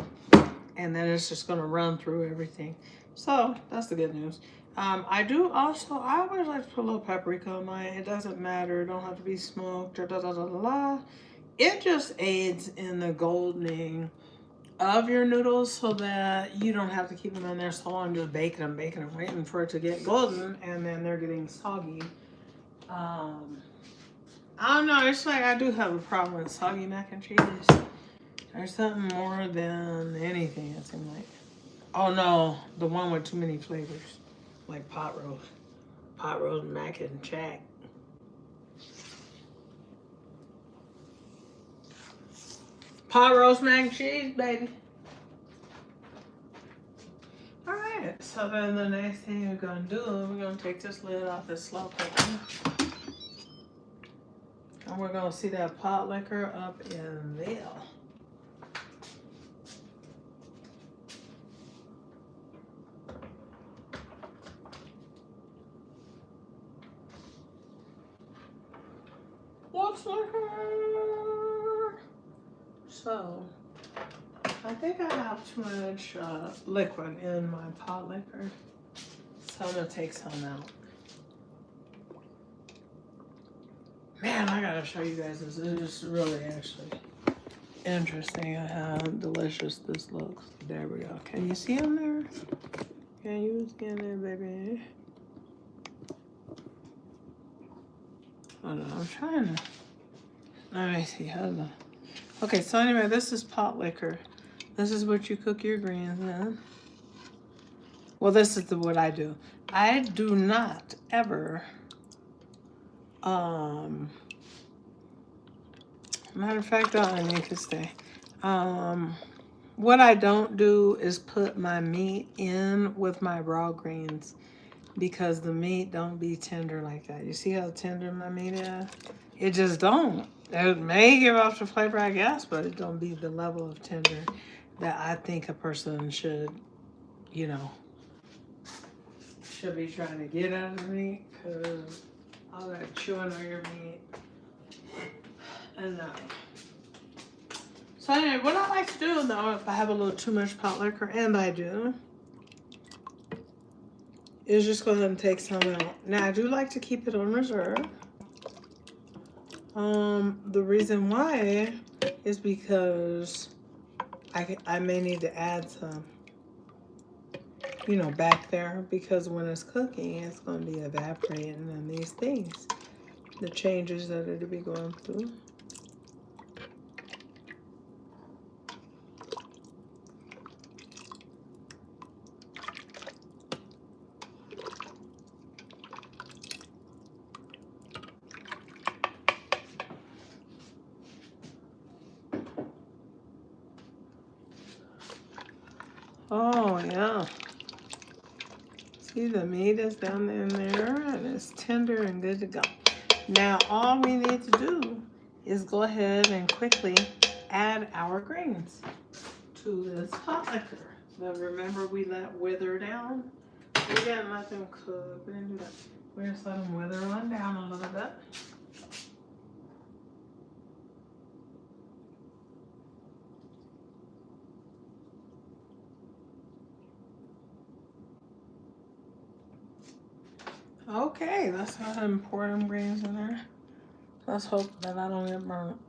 and then it's just going to run through everything. So that's the good news. I always like to put a little paprika on mine. It doesn't matter. It don't have to be smoked or da-da-da-da-da. It just aids in the goldening of your noodles so that you don't have to keep them in there so long, just baking them, waiting for it to get golden, and then they're getting soggy. I don't know, it's like I do have a problem with soggy mac and cheese. There's something more than anything, it seems like. Oh no, the one with too many flavors, like pot roast. Pot roast mac and jack. Pot roast mac and cheese, baby. Alright, so then the next thing we're gonna do, we're gonna take this lid off this slow cooker. And we're gonna see that pot liquor up in there. What's liquor? So, I think I have too much liquid in my pot liquor. So I'm gonna take some out. Man, I gotta show you guys this. It is really actually interesting how delicious this looks. There we go. Can you see them there? Can you see them there, baby? Hold on, I'm trying to. Let me see. Hold on. Okay, so anyway, this is pot liquor. This is what you cook your greens in. Well, this is what I do. I do not ever. Matter of fact, I need to stay. What I don't do is put my meat in with my raw greens because the meat don't be tender like that. You see how tender my meat is? It just don't. It may give off the flavor, I guess, but it don't be the level of tender that I think a person should, should be trying to get out of the meat, because all that chewing on your meat. And so anyway, what I like to do though, if I have a little too much pot liquor, and I do, is just go ahead and take some out. Now I do like to keep it on reserve. The reason why is because I may need to add some, back there, because when it's cooking, it's going to be evaporating and these things, the changes that it'll be going through. Oh, yeah. See, the meat is down in there and it's tender and good to go. Now, all we need to do is go ahead and quickly add our greens to this pot liquor. But remember, we let wither down. We didn't let them cook. We didn't do that. We just let them wither on down a little bit. Okay, let's go ahead and pour them greens in there. Let's hope that I don't get burnt.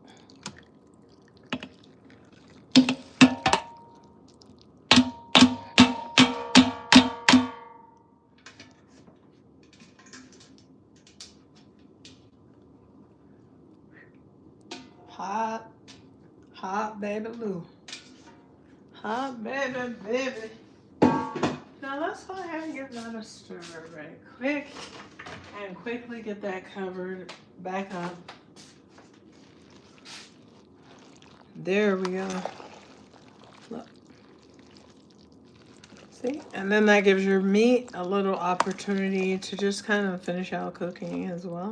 Hot baby Lou. Hot baby, baby. Now let's go ahead and give that a stir right quick and quickly get that covered back up. There we go. Look. See? And then that gives your meat a little opportunity to just kind of finish out cooking as well.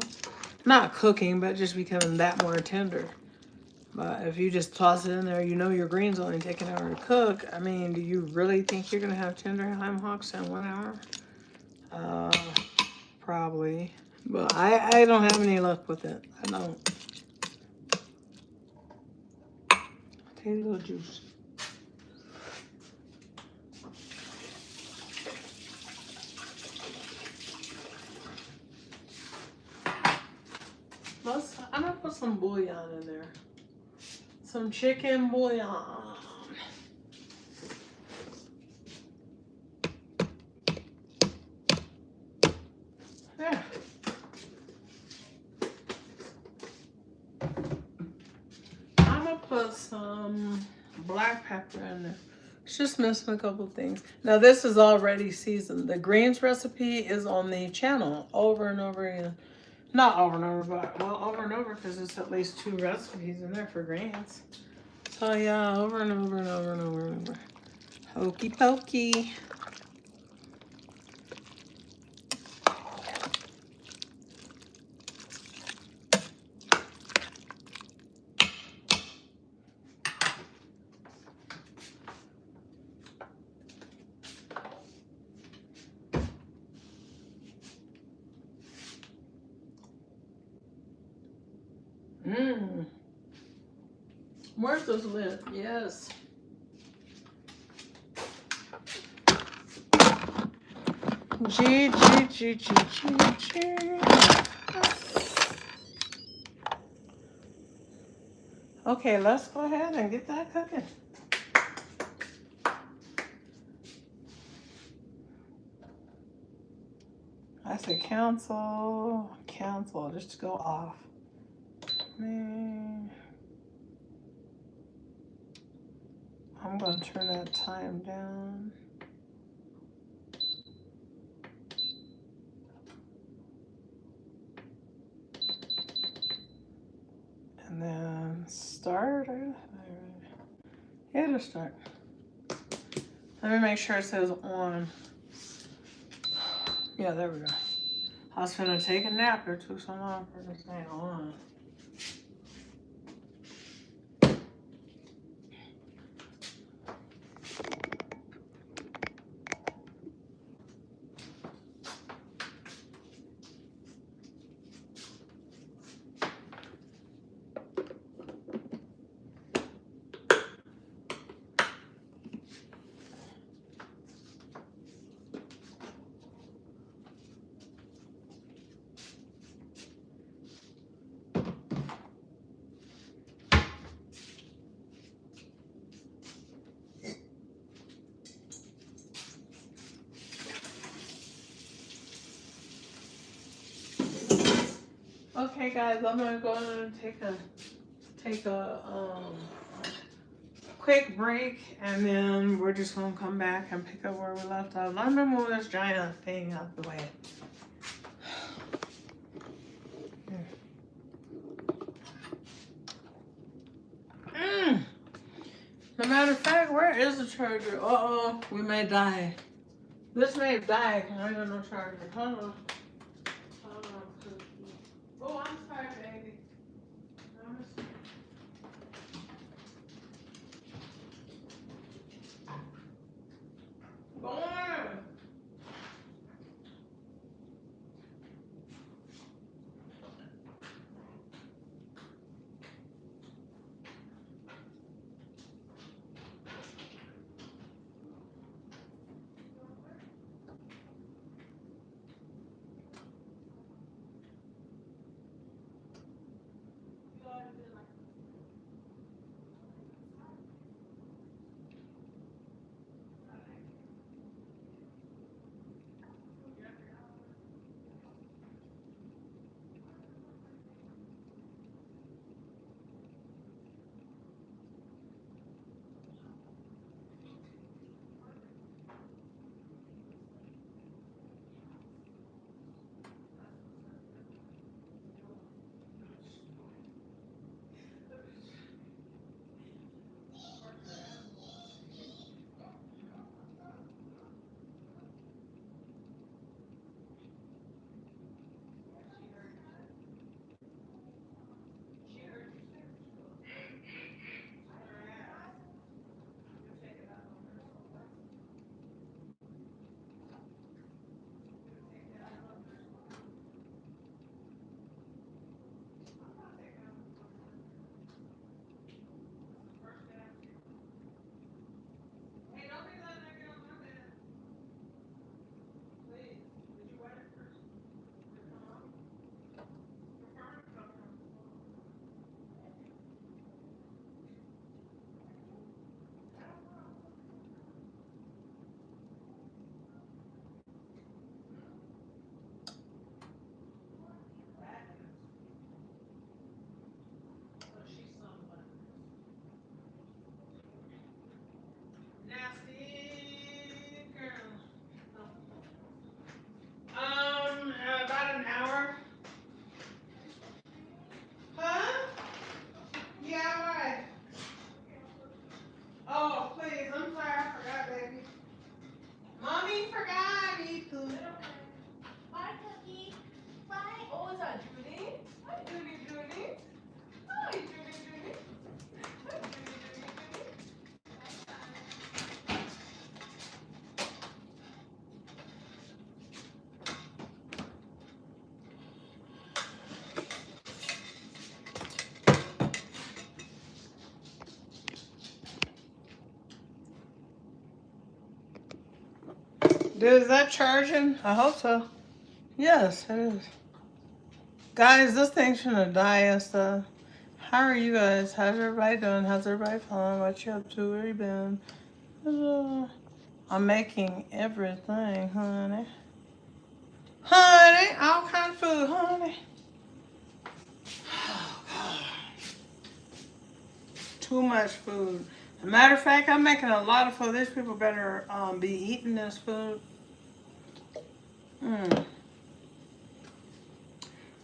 Not cooking, but just becoming that more tender. But if you just toss it in there, you know your green's only take an hour to cook. I mean, do you really think you're gonna have tender ham hocks in 1 hour? Probably. But I don't have any luck with it. I don't. Take a little juice. I'm gonna put some bouillon in there. Some chicken bouillon. There. I'm gonna put some black pepper in there. It's just missing a couple things. Now this is already seasoned. The greens recipe is on the channel over and over again. Not over and over, but well, over and over because it's at least 2 recipes in there for greens. So yeah, over and over and over and over and over. Hokey pokey. Mmm. Where's this lid? Yes. G. Okay, let's go ahead and get that cooking. I say cancel, just to go off. I'm going to turn that time down. And then start. Yeah, it'll start. Let me make sure it says on. Yeah, there we go. I was gonna take a nap or two, so long for this thing on. Okay, guys, I'm gonna go and take a quick break, and then we're just gonna come back and pick up where we left off. Let me move this giant thing out the way. As a matter of fact, where is the charger? Uh-oh, we may die. This may die because I ain't got no charger. Hold on. Oh, I'm sorry, baby. Go on. Is that charging? I hope so. Yes, it is. Guys, this thing's gonna die and stuff. How are you guys? How's everybody doing? How's everybody feeling? What you up to? Where you been? I'm making everything, honey. Honey, all kind of food, honey. Too much food. As a matter of fact, I'm making a lot of food. These people better be eating this food.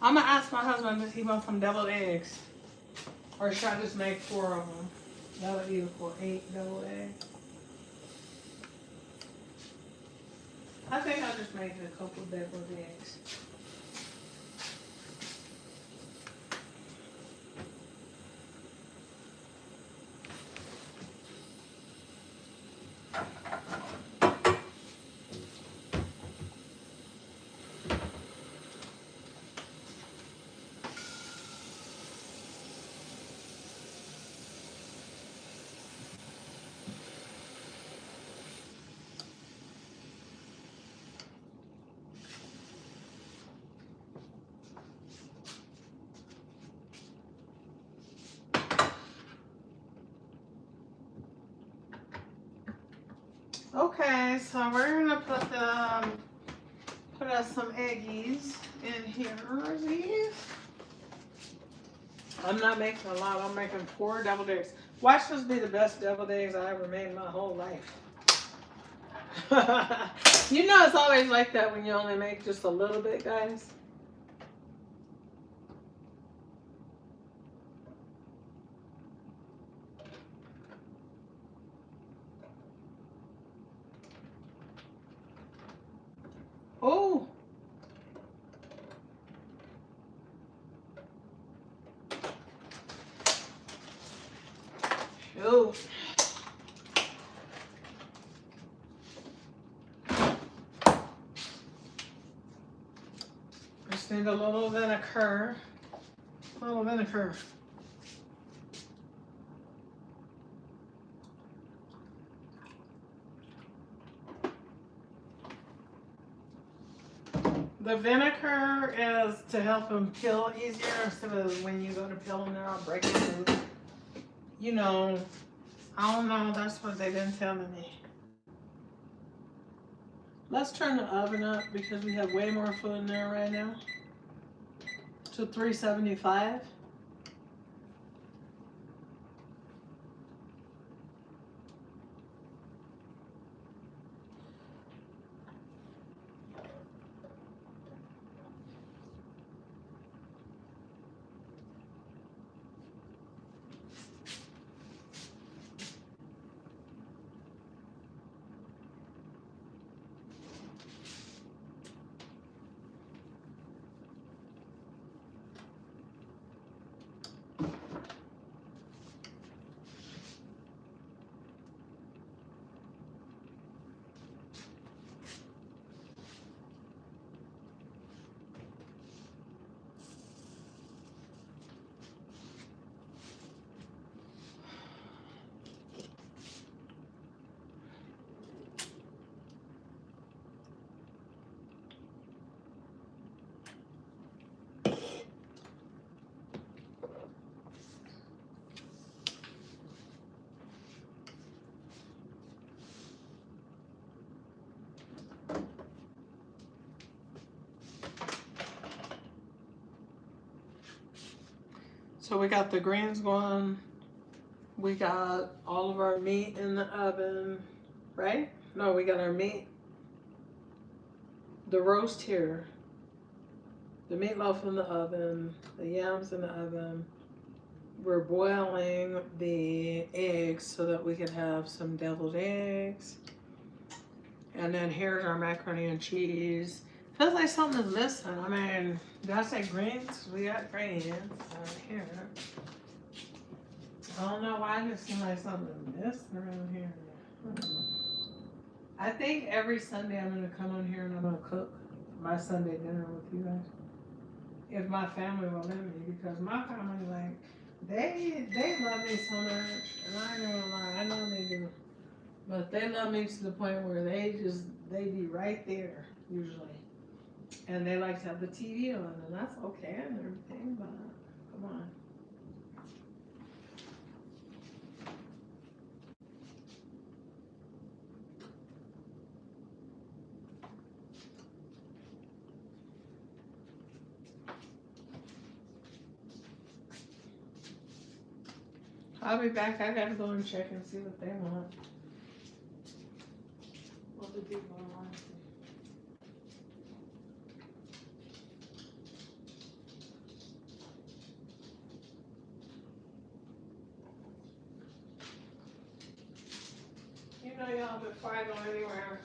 I'm gonna ask my husband if he wants some deviled eggs. Or should I just make 4 of them? That would equal 8 deviled eggs. I think I'll just make a couple of deviled eggs. Okay, so we're gonna put us some eggies in here. These. I'm not making a lot. I'm making 4 deviled eggs. Watch this be the best deviled eggs I ever made in my whole life. You know it's always like that when you only make just a little bit, guys. Oh. Shoot. Just need a little vinegar. A little vinegar. The vinegar is to help them peel easier instead of when you go to peel them, they're all breaking loose. You know, I don't know, that's what they've been telling me. Let's turn the oven up because we have way more food in there right now. To 375. So we got the greens going. We got all of our meat in the oven, right? No, we got our meat. The roast here. The meatloaf in the oven. The yams in the oven. We're boiling the eggs so that we can have some deviled eggs. And then here's our macaroni and cheese. Feels like something's missing. I mean, did I say greens? We got greens here. I don't know why it seems like something's missing around here. I think every Sunday I'm going to come on here and I'm going to cook my Sunday dinner with you guys. If my family will let me, because my family, like, they love me so much, and I ain't gonna lie, I know they do. But they love me to the point where they be right there usually. And they like to have the TV on, and that's okay and everything, but come on. I'll be back. I gotta go and check and see what they want. What the people want. You know, y'all, before I go anywhere,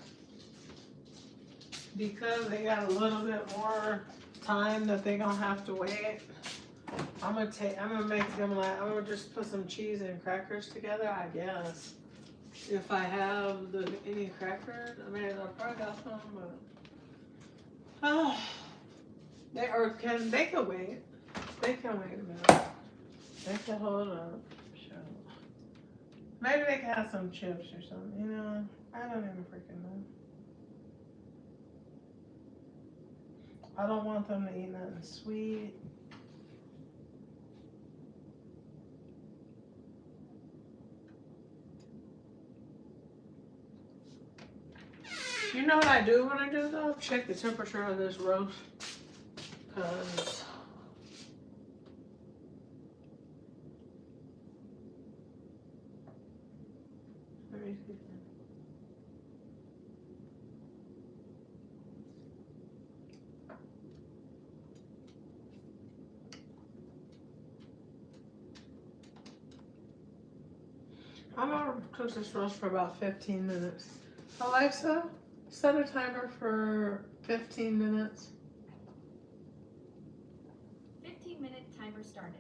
because they got a little bit more time that they gonna have to wait, I'm gonna make them like, I'm gonna just put some cheese and crackers together, I guess. If I have any crackers, I mean, I probably got some, but, they can wait. They can wait a minute. They can hold up. Sure. Maybe they can have some chips or something, you know? I don't even freaking know. I don't want them to eat nothing sweet. You know what I do want to do though? Check the temperature of this roast. Cause let me see. I'm gonna cook this roast for about 15 minutes. Alexa, set a timer for 15 minutes. 15-minute timer started.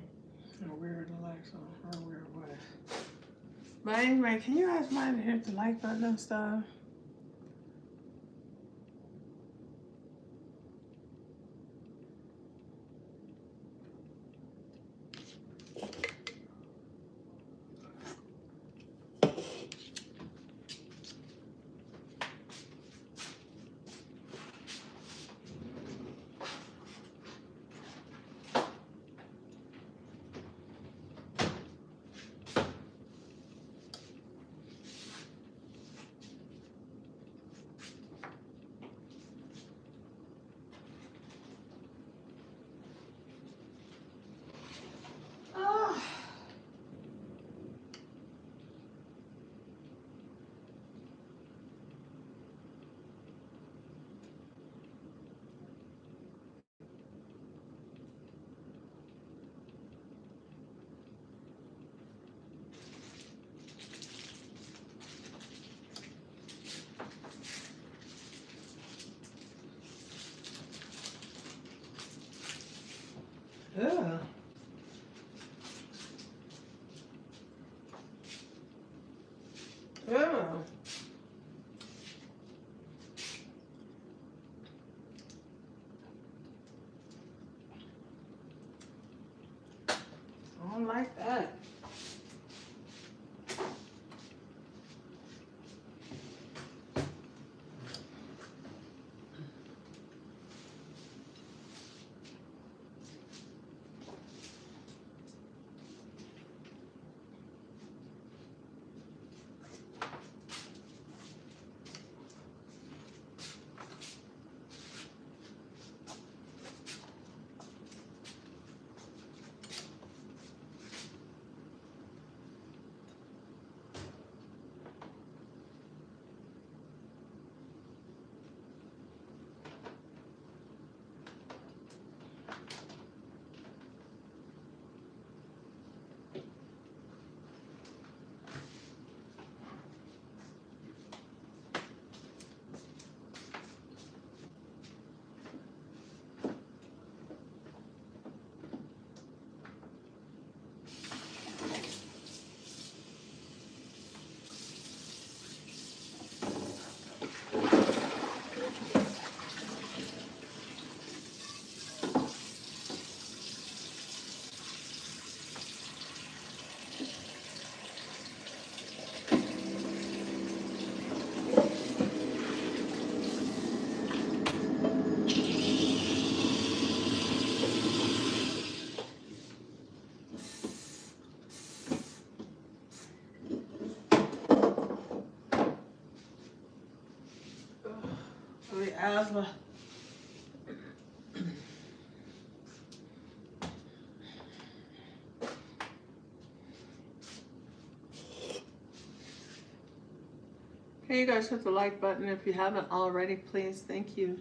A weird Alexa, her weird voice. But anyway, can you ask mine to hit the like button and stuff? Yeah. Yeah. I don't like that. asthma. Hey, you guys hit the like button if you haven't already, please. Thank you.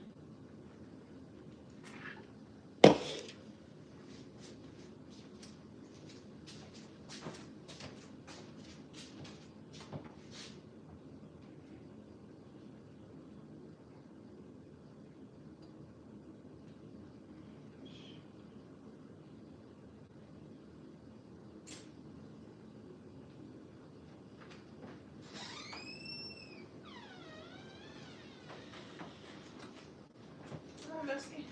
Oh, Bessie.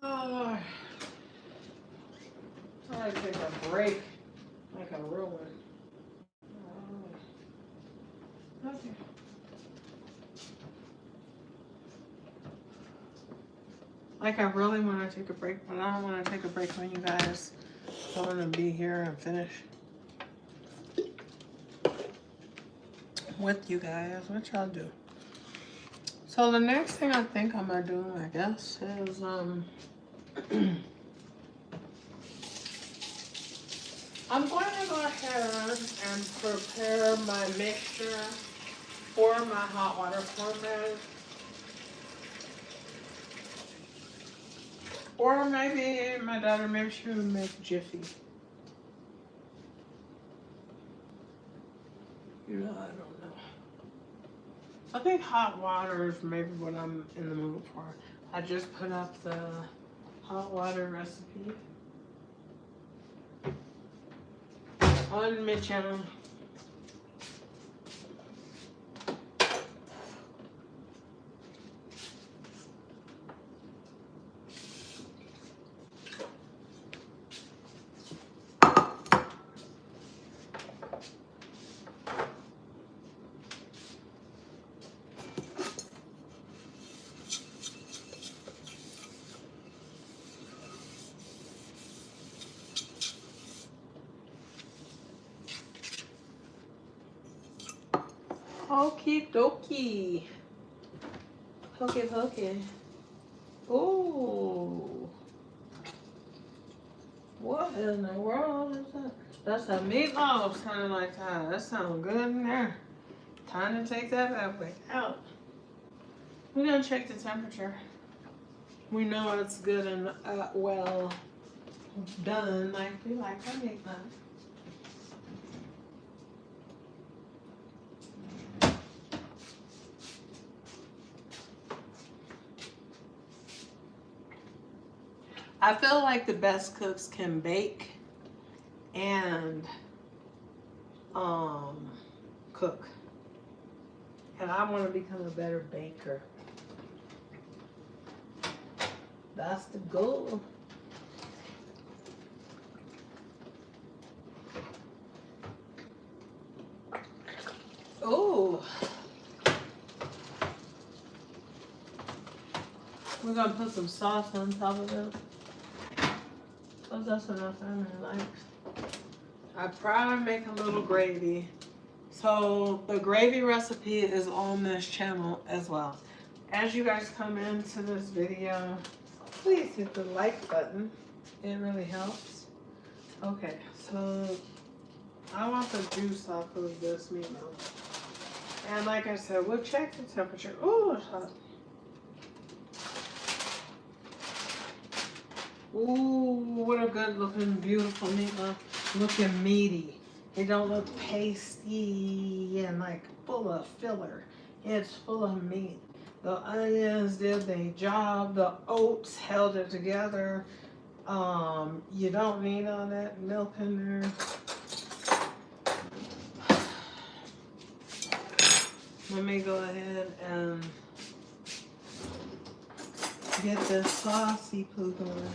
Oh, I like to take a break, like a real one. Oh, okay. Like I really want to take a break, but I don't want to take a break when you guys want to be here and finish with you guys. What y'all do? So the next thing I think I'm gonna do, I guess, is I'm going to go ahead and prepare my mixture for my hot water format. Or maybe my daughter, maybe she would make Jiffy. You know, I don't know. I think hot water is maybe what I'm in the mood for. I just put up the hot water recipe on my channel. Okie dokie. Pokey pokey. Ooh. What in the world is that? That's a meatloaf sounding like that. That sounds good in there. Time to take that bad boy out. We're gonna check the temperature. We know it's good and well done, like we like our meatloaf. I feel like the best cooks can bake and cook. And I want to become a better baker. That's the goal. Oh. We're gonna put some sauce on top of it. Cause that's what my family likes. I probably make a little gravy. So the gravy recipe is on this channel as well. As you guys come into this video, please hit the like button. It really helps. Okay, so I want the juice off of this meatloaf. And like I said, we'll check the temperature. Ooh, it's hot. Ooh, what a good looking, beautiful meatloaf. Looking meaty. It don't look pasty and like full of filler. It's full of meat. The onions did their job. The oats held it together. You don't need all that milk in there. Let me go ahead and get this saucy poo going.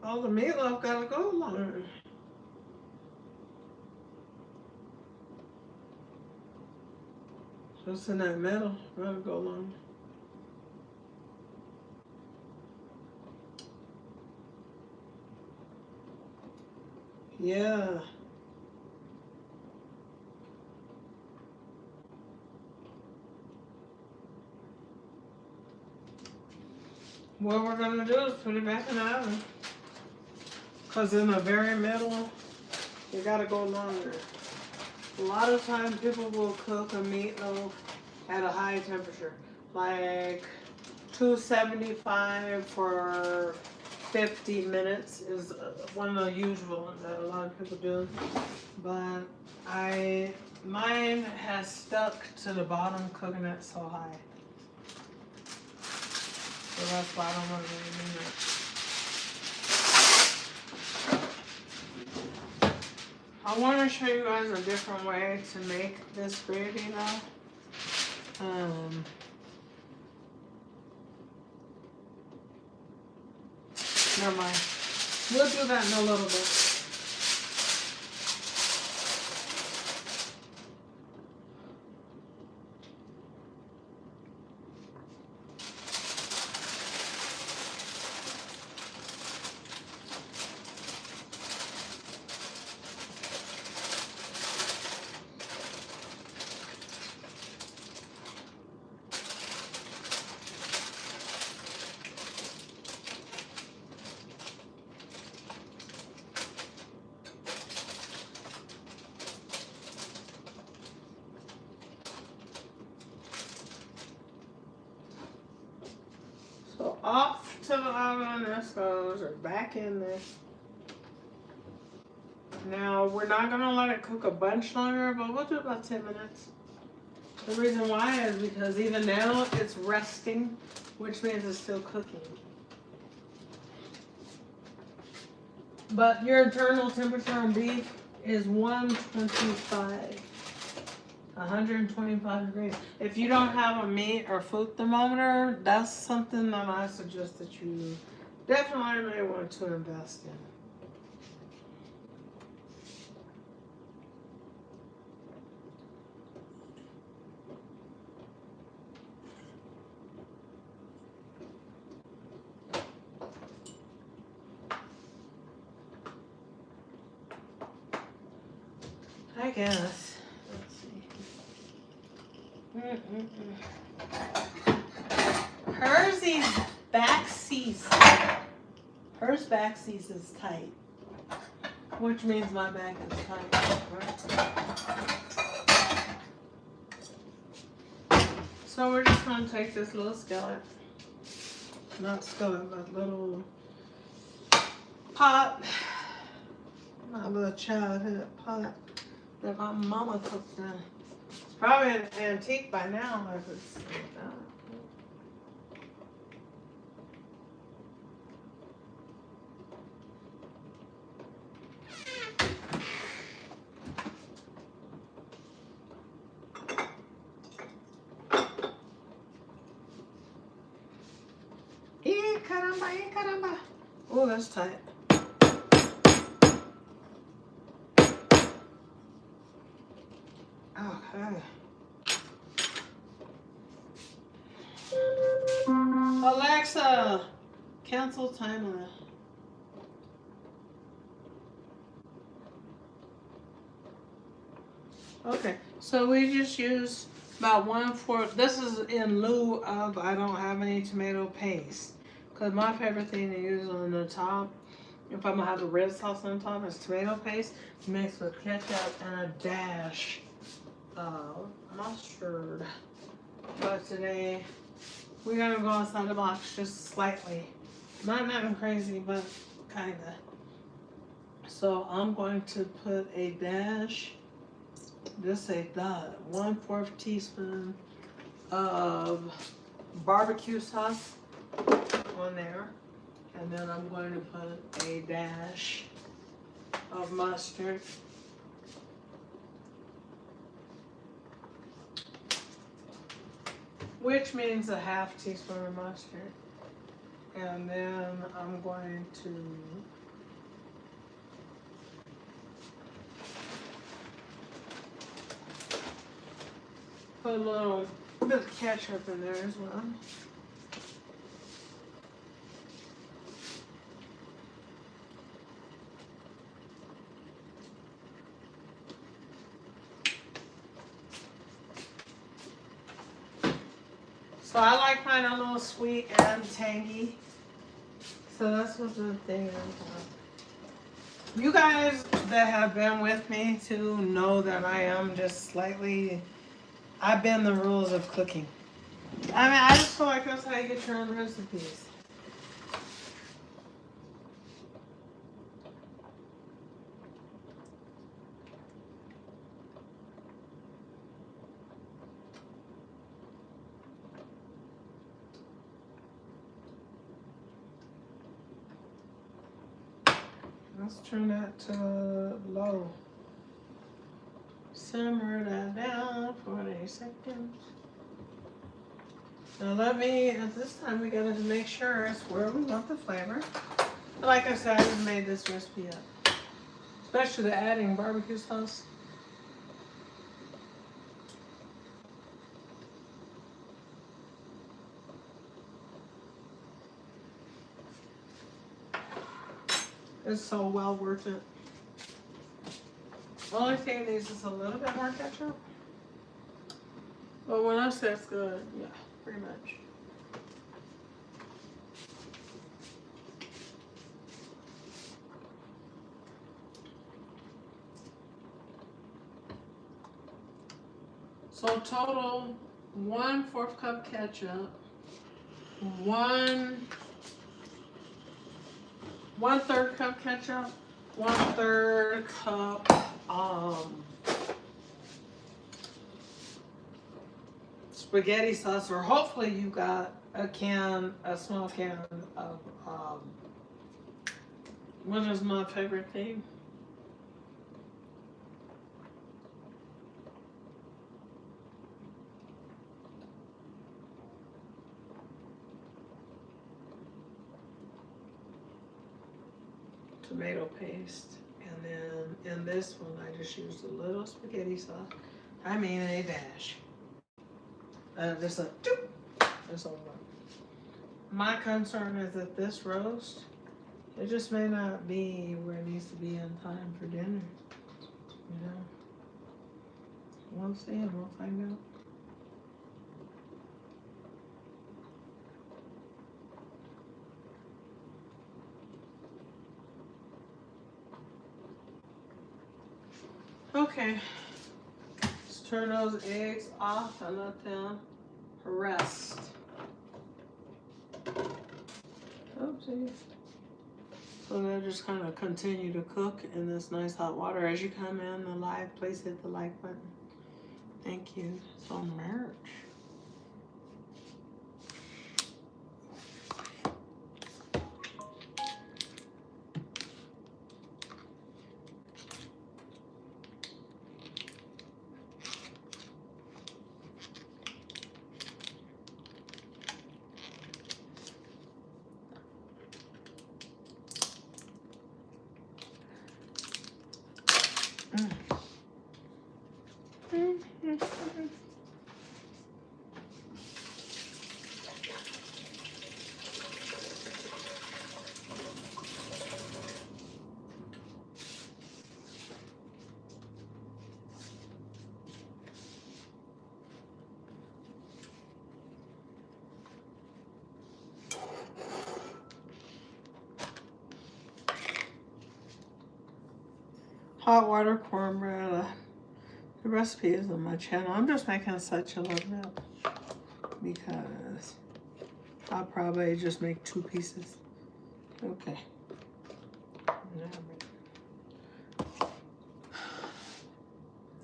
Oh, the meatloaf gotta go longer. Just in that middle, gotta go longer. Yeah. What we're gonna do is put it back in the oven. Cause in the very middle, you gotta go longer. A lot of times people will cook a meatloaf at a high temperature, like 275 for 50 minutes is one of the usual ones that a lot of people do. But mine has stuck to the bottom cooking it so high. So that's why I don't want to really do it. I want to show you guys a different way to make this gravy now. Never mind. We'll do that in a little bit. So off to the oven this goes, or back in there. Now, we're not going to let it cook a bunch longer, but we'll do about 10 minutes. The reason why is because even now it's resting, which means it's still cooking. But your internal temperature on beef is 125 degrees. If you don't have a meat or food thermometer, that's something that I suggest that you definitely may want to invest in. I guess. Let's see. Hers back seat is tight, which means my back is tight. Right? So we're just gonna take this little skillet, not skillet, but little pot, my little childhood pot that my mama cooked in. It's probably an antique by now if it's like that. Caramba. Oh, that's tight. Okay. Alexa, cancel timer. Okay, so we just use about 1/4. This is in lieu of I don't have any tomato paste. Because my favorite thing to use on the top, if I'm going to have the red sauce on top, is tomato paste mixed with ketchup and a dash of mustard. But today, we're going to go outside the box just slightly. Not nothing crazy, but kind of. So I'm going to put a dash, just a dot, 1/4 teaspoon of barbecue sauce on there, and then I'm going to put a dash of mustard, which means a 1/2 teaspoon of mustard, and then I'm going to put a little bit of ketchup in there as well. So I like mine a little sweet and tangy. So that's what the thing is. You guys that have been with me to know that I am just slightly, I bend the rules of cooking. I mean, I just feel like that's how you get your own recipes. Let's turn that to low. Simmer that down for 8 seconds. Now at this time we gotta make sure it's where we want the flavor. Like I said, I just made this recipe up. Especially the adding barbecue sauce. It's so well worth it. Only thing needs is a little bit more ketchup. But when I say it's good, yeah, pretty much. So total 1/4 cup ketchup, 1/3 cup ketchup, 1/3 cup spaghetti sauce, or hopefully you got a small can of what is my favorite thing? Tomato paste. And then in this one, I just used a little spaghetti sauce. I mean a dash. Just a doop. That's all. My concern is that this roast, it just may not be where it needs to be in time for dinner. You know? We'll see and we'll find out. Okay, let's turn those eggs off and let them rest. Oopsies. So they'll just kind of continue to cook in this nice hot water. As you come in the live, please hit the like button. Thank you so much. Hot water cornbread. The recipe is on my channel. I'm just making such a little bit because I'll probably just make 2 pieces. Okay.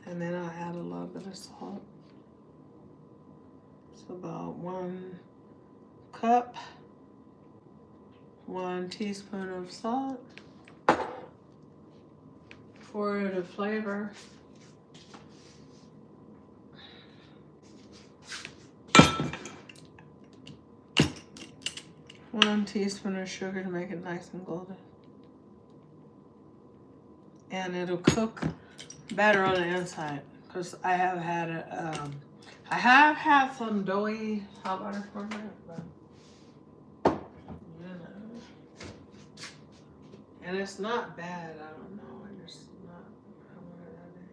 And then I'll add a little bit of salt. It's about 1 cup, 1 teaspoon of salt for the flavor. 1 teaspoon of sugar to make it nice and golden. And it'll cook better on the inside because I have had some doughy hot water cornbread, but you know. And it's not bad, I don't know. I just not I want it that day.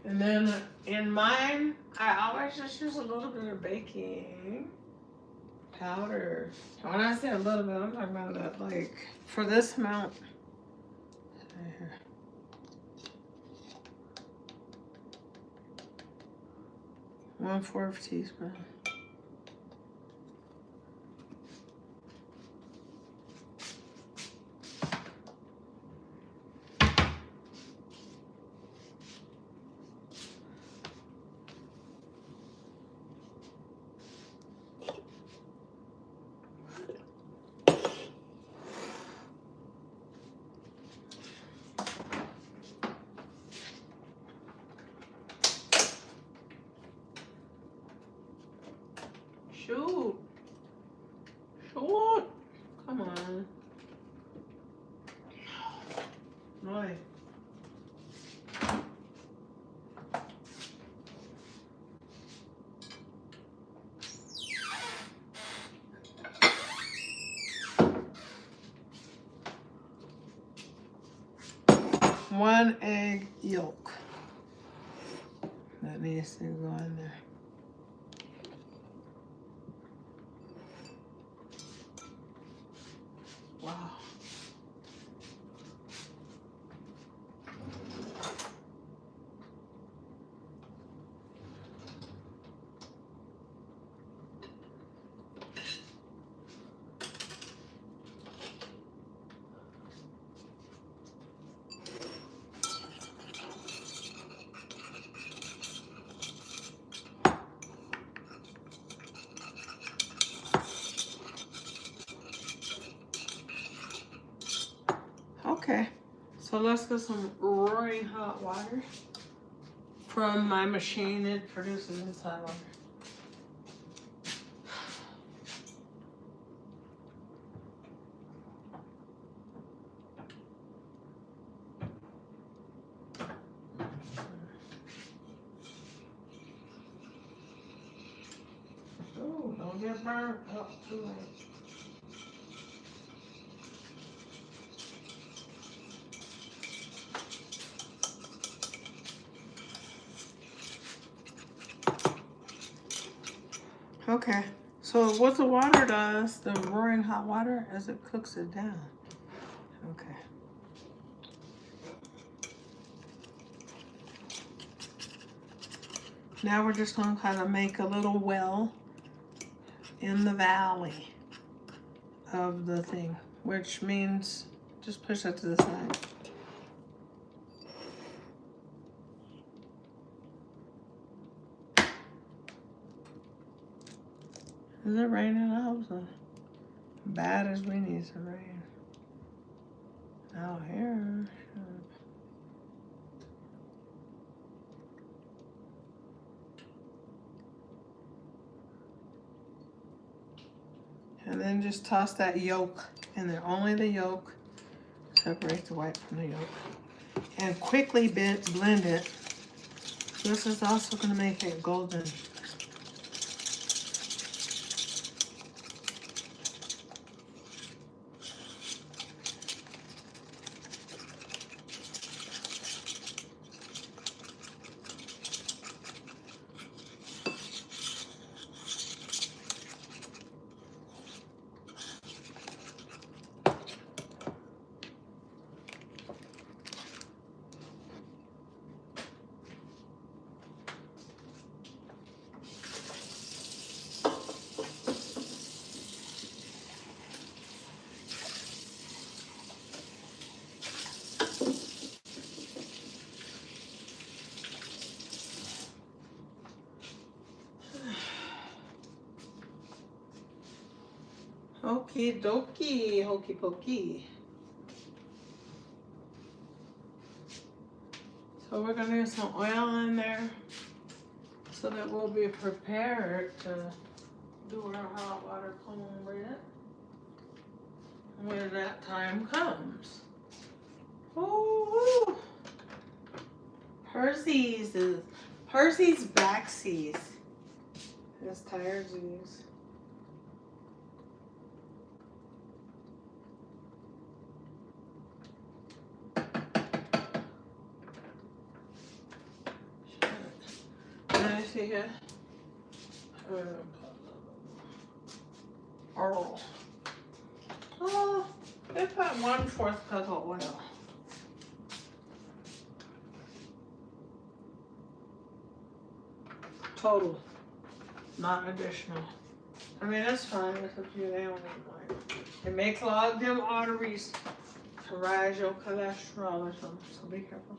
And then in mine, I always just use a little bit of baking powder. And when I say a little bit, I'm talking about that, like, for this amount. 1/4 teaspoon. Shoot. Shoot. Come on. Right. One egg yolk. That needs to go in there. Wow. Okay, so let's get some roaring hot water from my machine. It produces this hot water. Oh, don't get burnt. Oh, too late. Okay, so what the water does, the roaring hot water, is it cooks it down. Okay. Now we're just gonna kind of make a little well in the valley of the thing, which means just push it to the side. Is it raining? I hope so. Bad as we need some rain. Out here. And then just toss that yolk in there. Only the yolk. Separate the white from the yolk. And quickly blend it. This is also going to make it golden. Okie dokie, hokey pokey. So we're gonna get some oil in there so that we'll be prepared to do our hot water cornbread when that time comes. Ooh, Percy's backsies. It's tiresies. Let me see here. Oh, they put 1/4 cup of oil. Total, not additional. I mean, that's fine. It's up to you. They don't need mine. It may clog them arteries to rise your cholesterol or something, so be careful.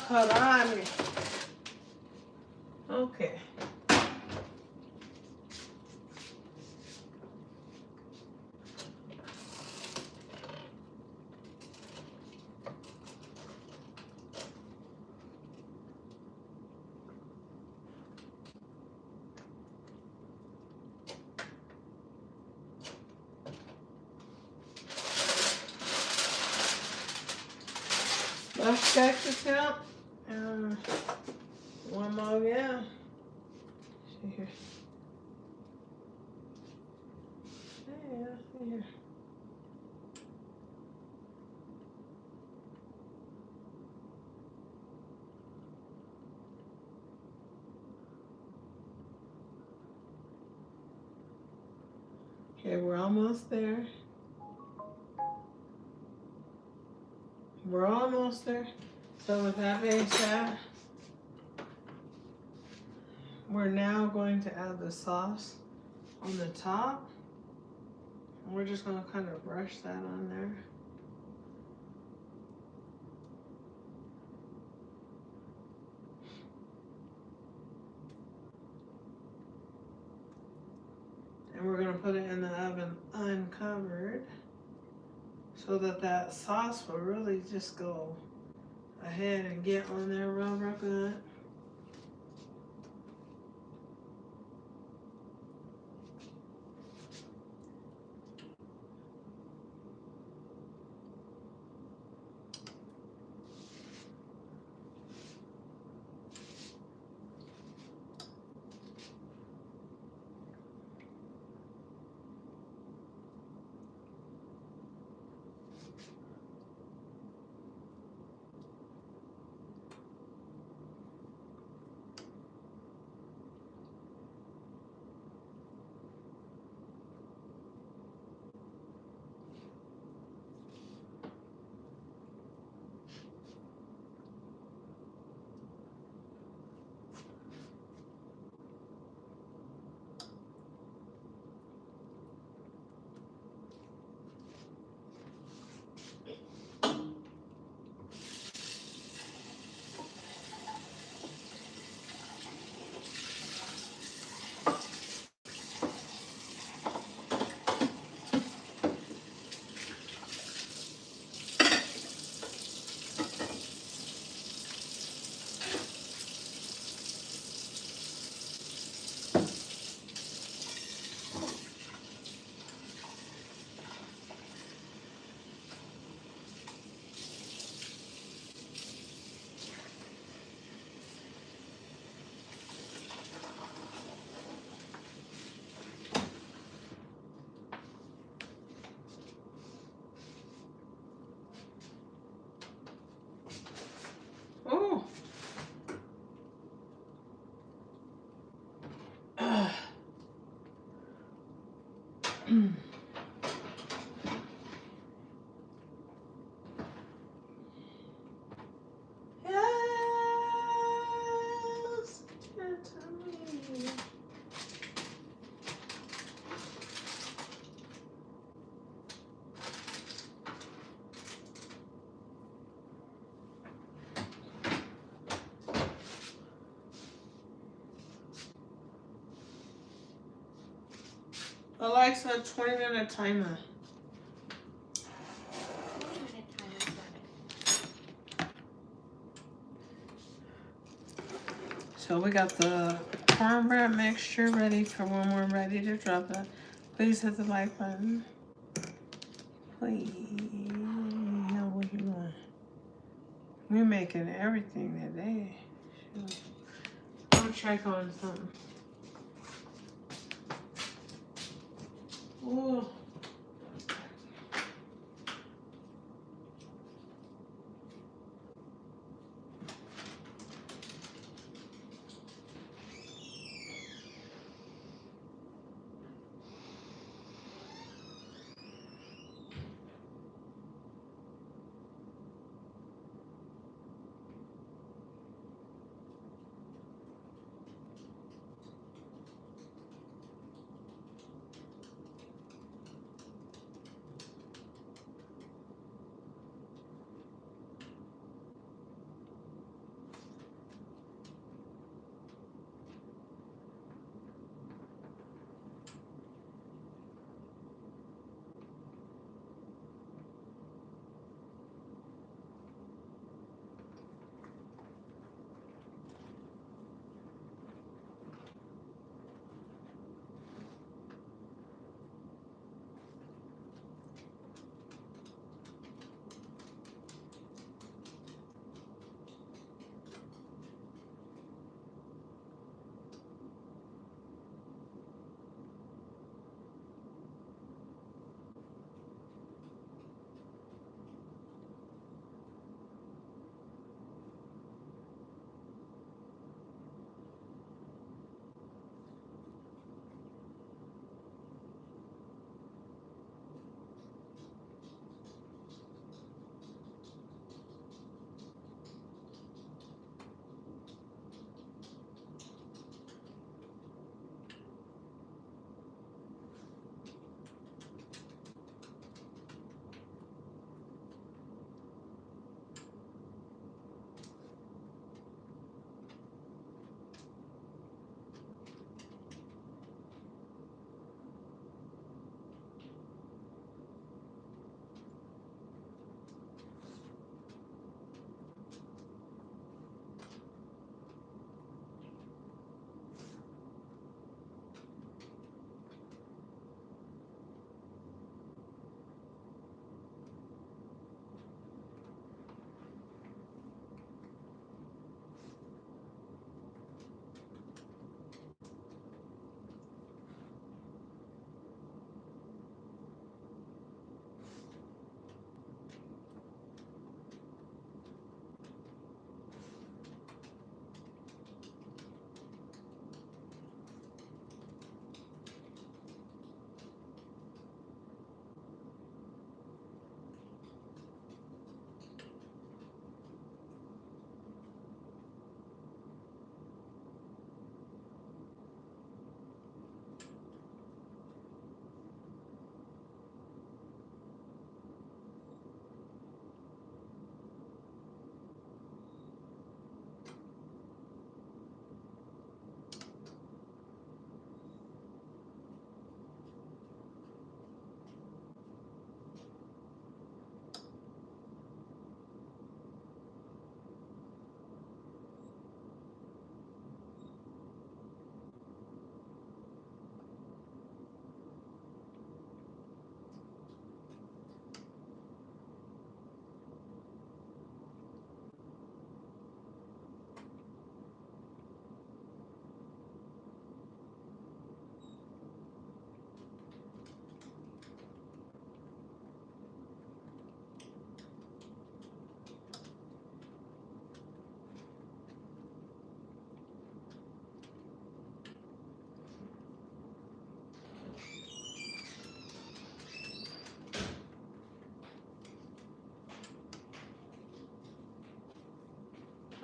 Carani. Okay. Let's check this out. One more, yeah. See here. Yeah, see here. Okay, we're almost there. We're almost there. So with that being said, we're now going to add the sauce on the top. And we're just going to kind of brush that on there. And we're going to put it in the oven uncovered so that that sauce will really just go ahead and get on there real good. Oh. Yes, gentlemen. Alexa, 20-minute timer. 20-minute timer started. So we got the cornbread mixture ready for when we're ready to drop it. Please hit the like button. Please. Now what you want? We're making everything today. Shoot. I'll check on something. Ooh.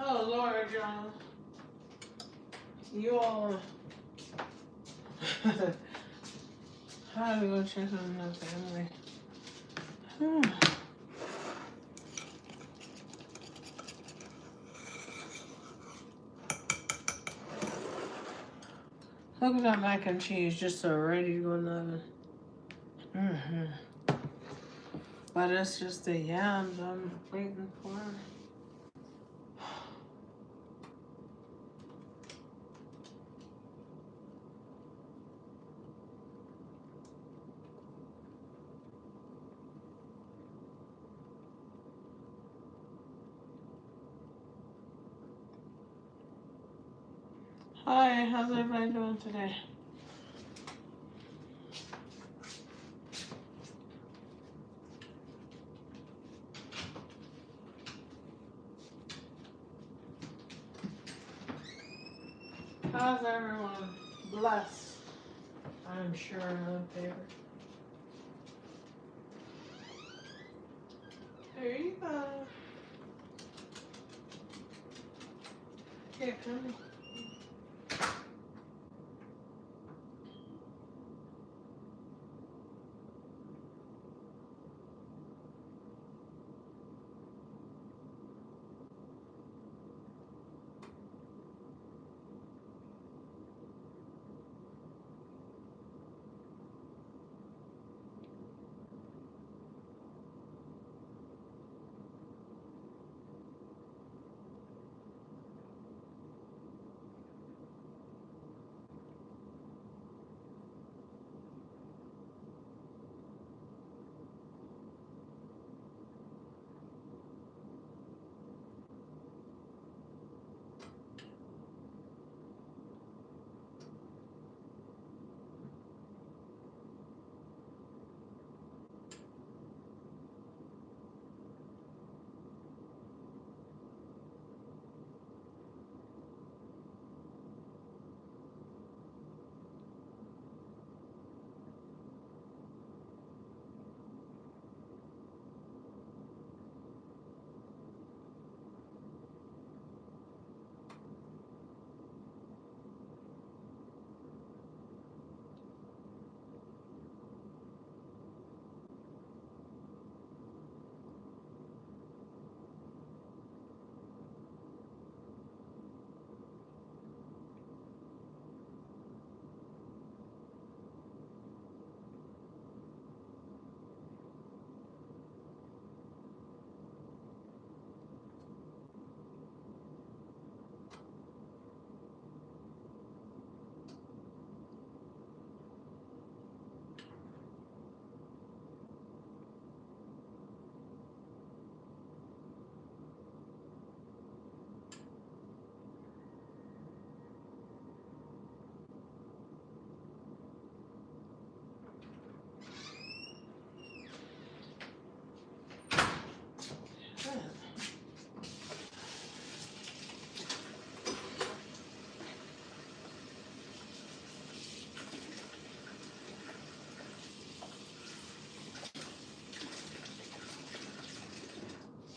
Oh Lord, y'all. You all. How do we go check on the family? Look at that mac and cheese, just so ready to go in the oven. But it's just the yams I'm waiting for. Hi, how's everybody doing today? How's everyone? Blessed, I'm sure out there. There you go. Here, come.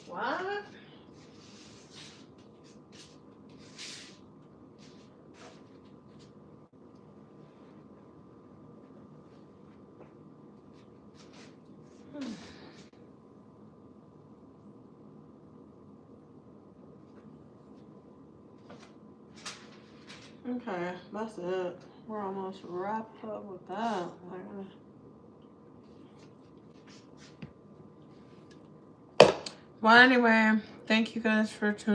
What? Okay, that's it. We're almost wrapped up with that. Well, anyway, thank you guys for tuning in.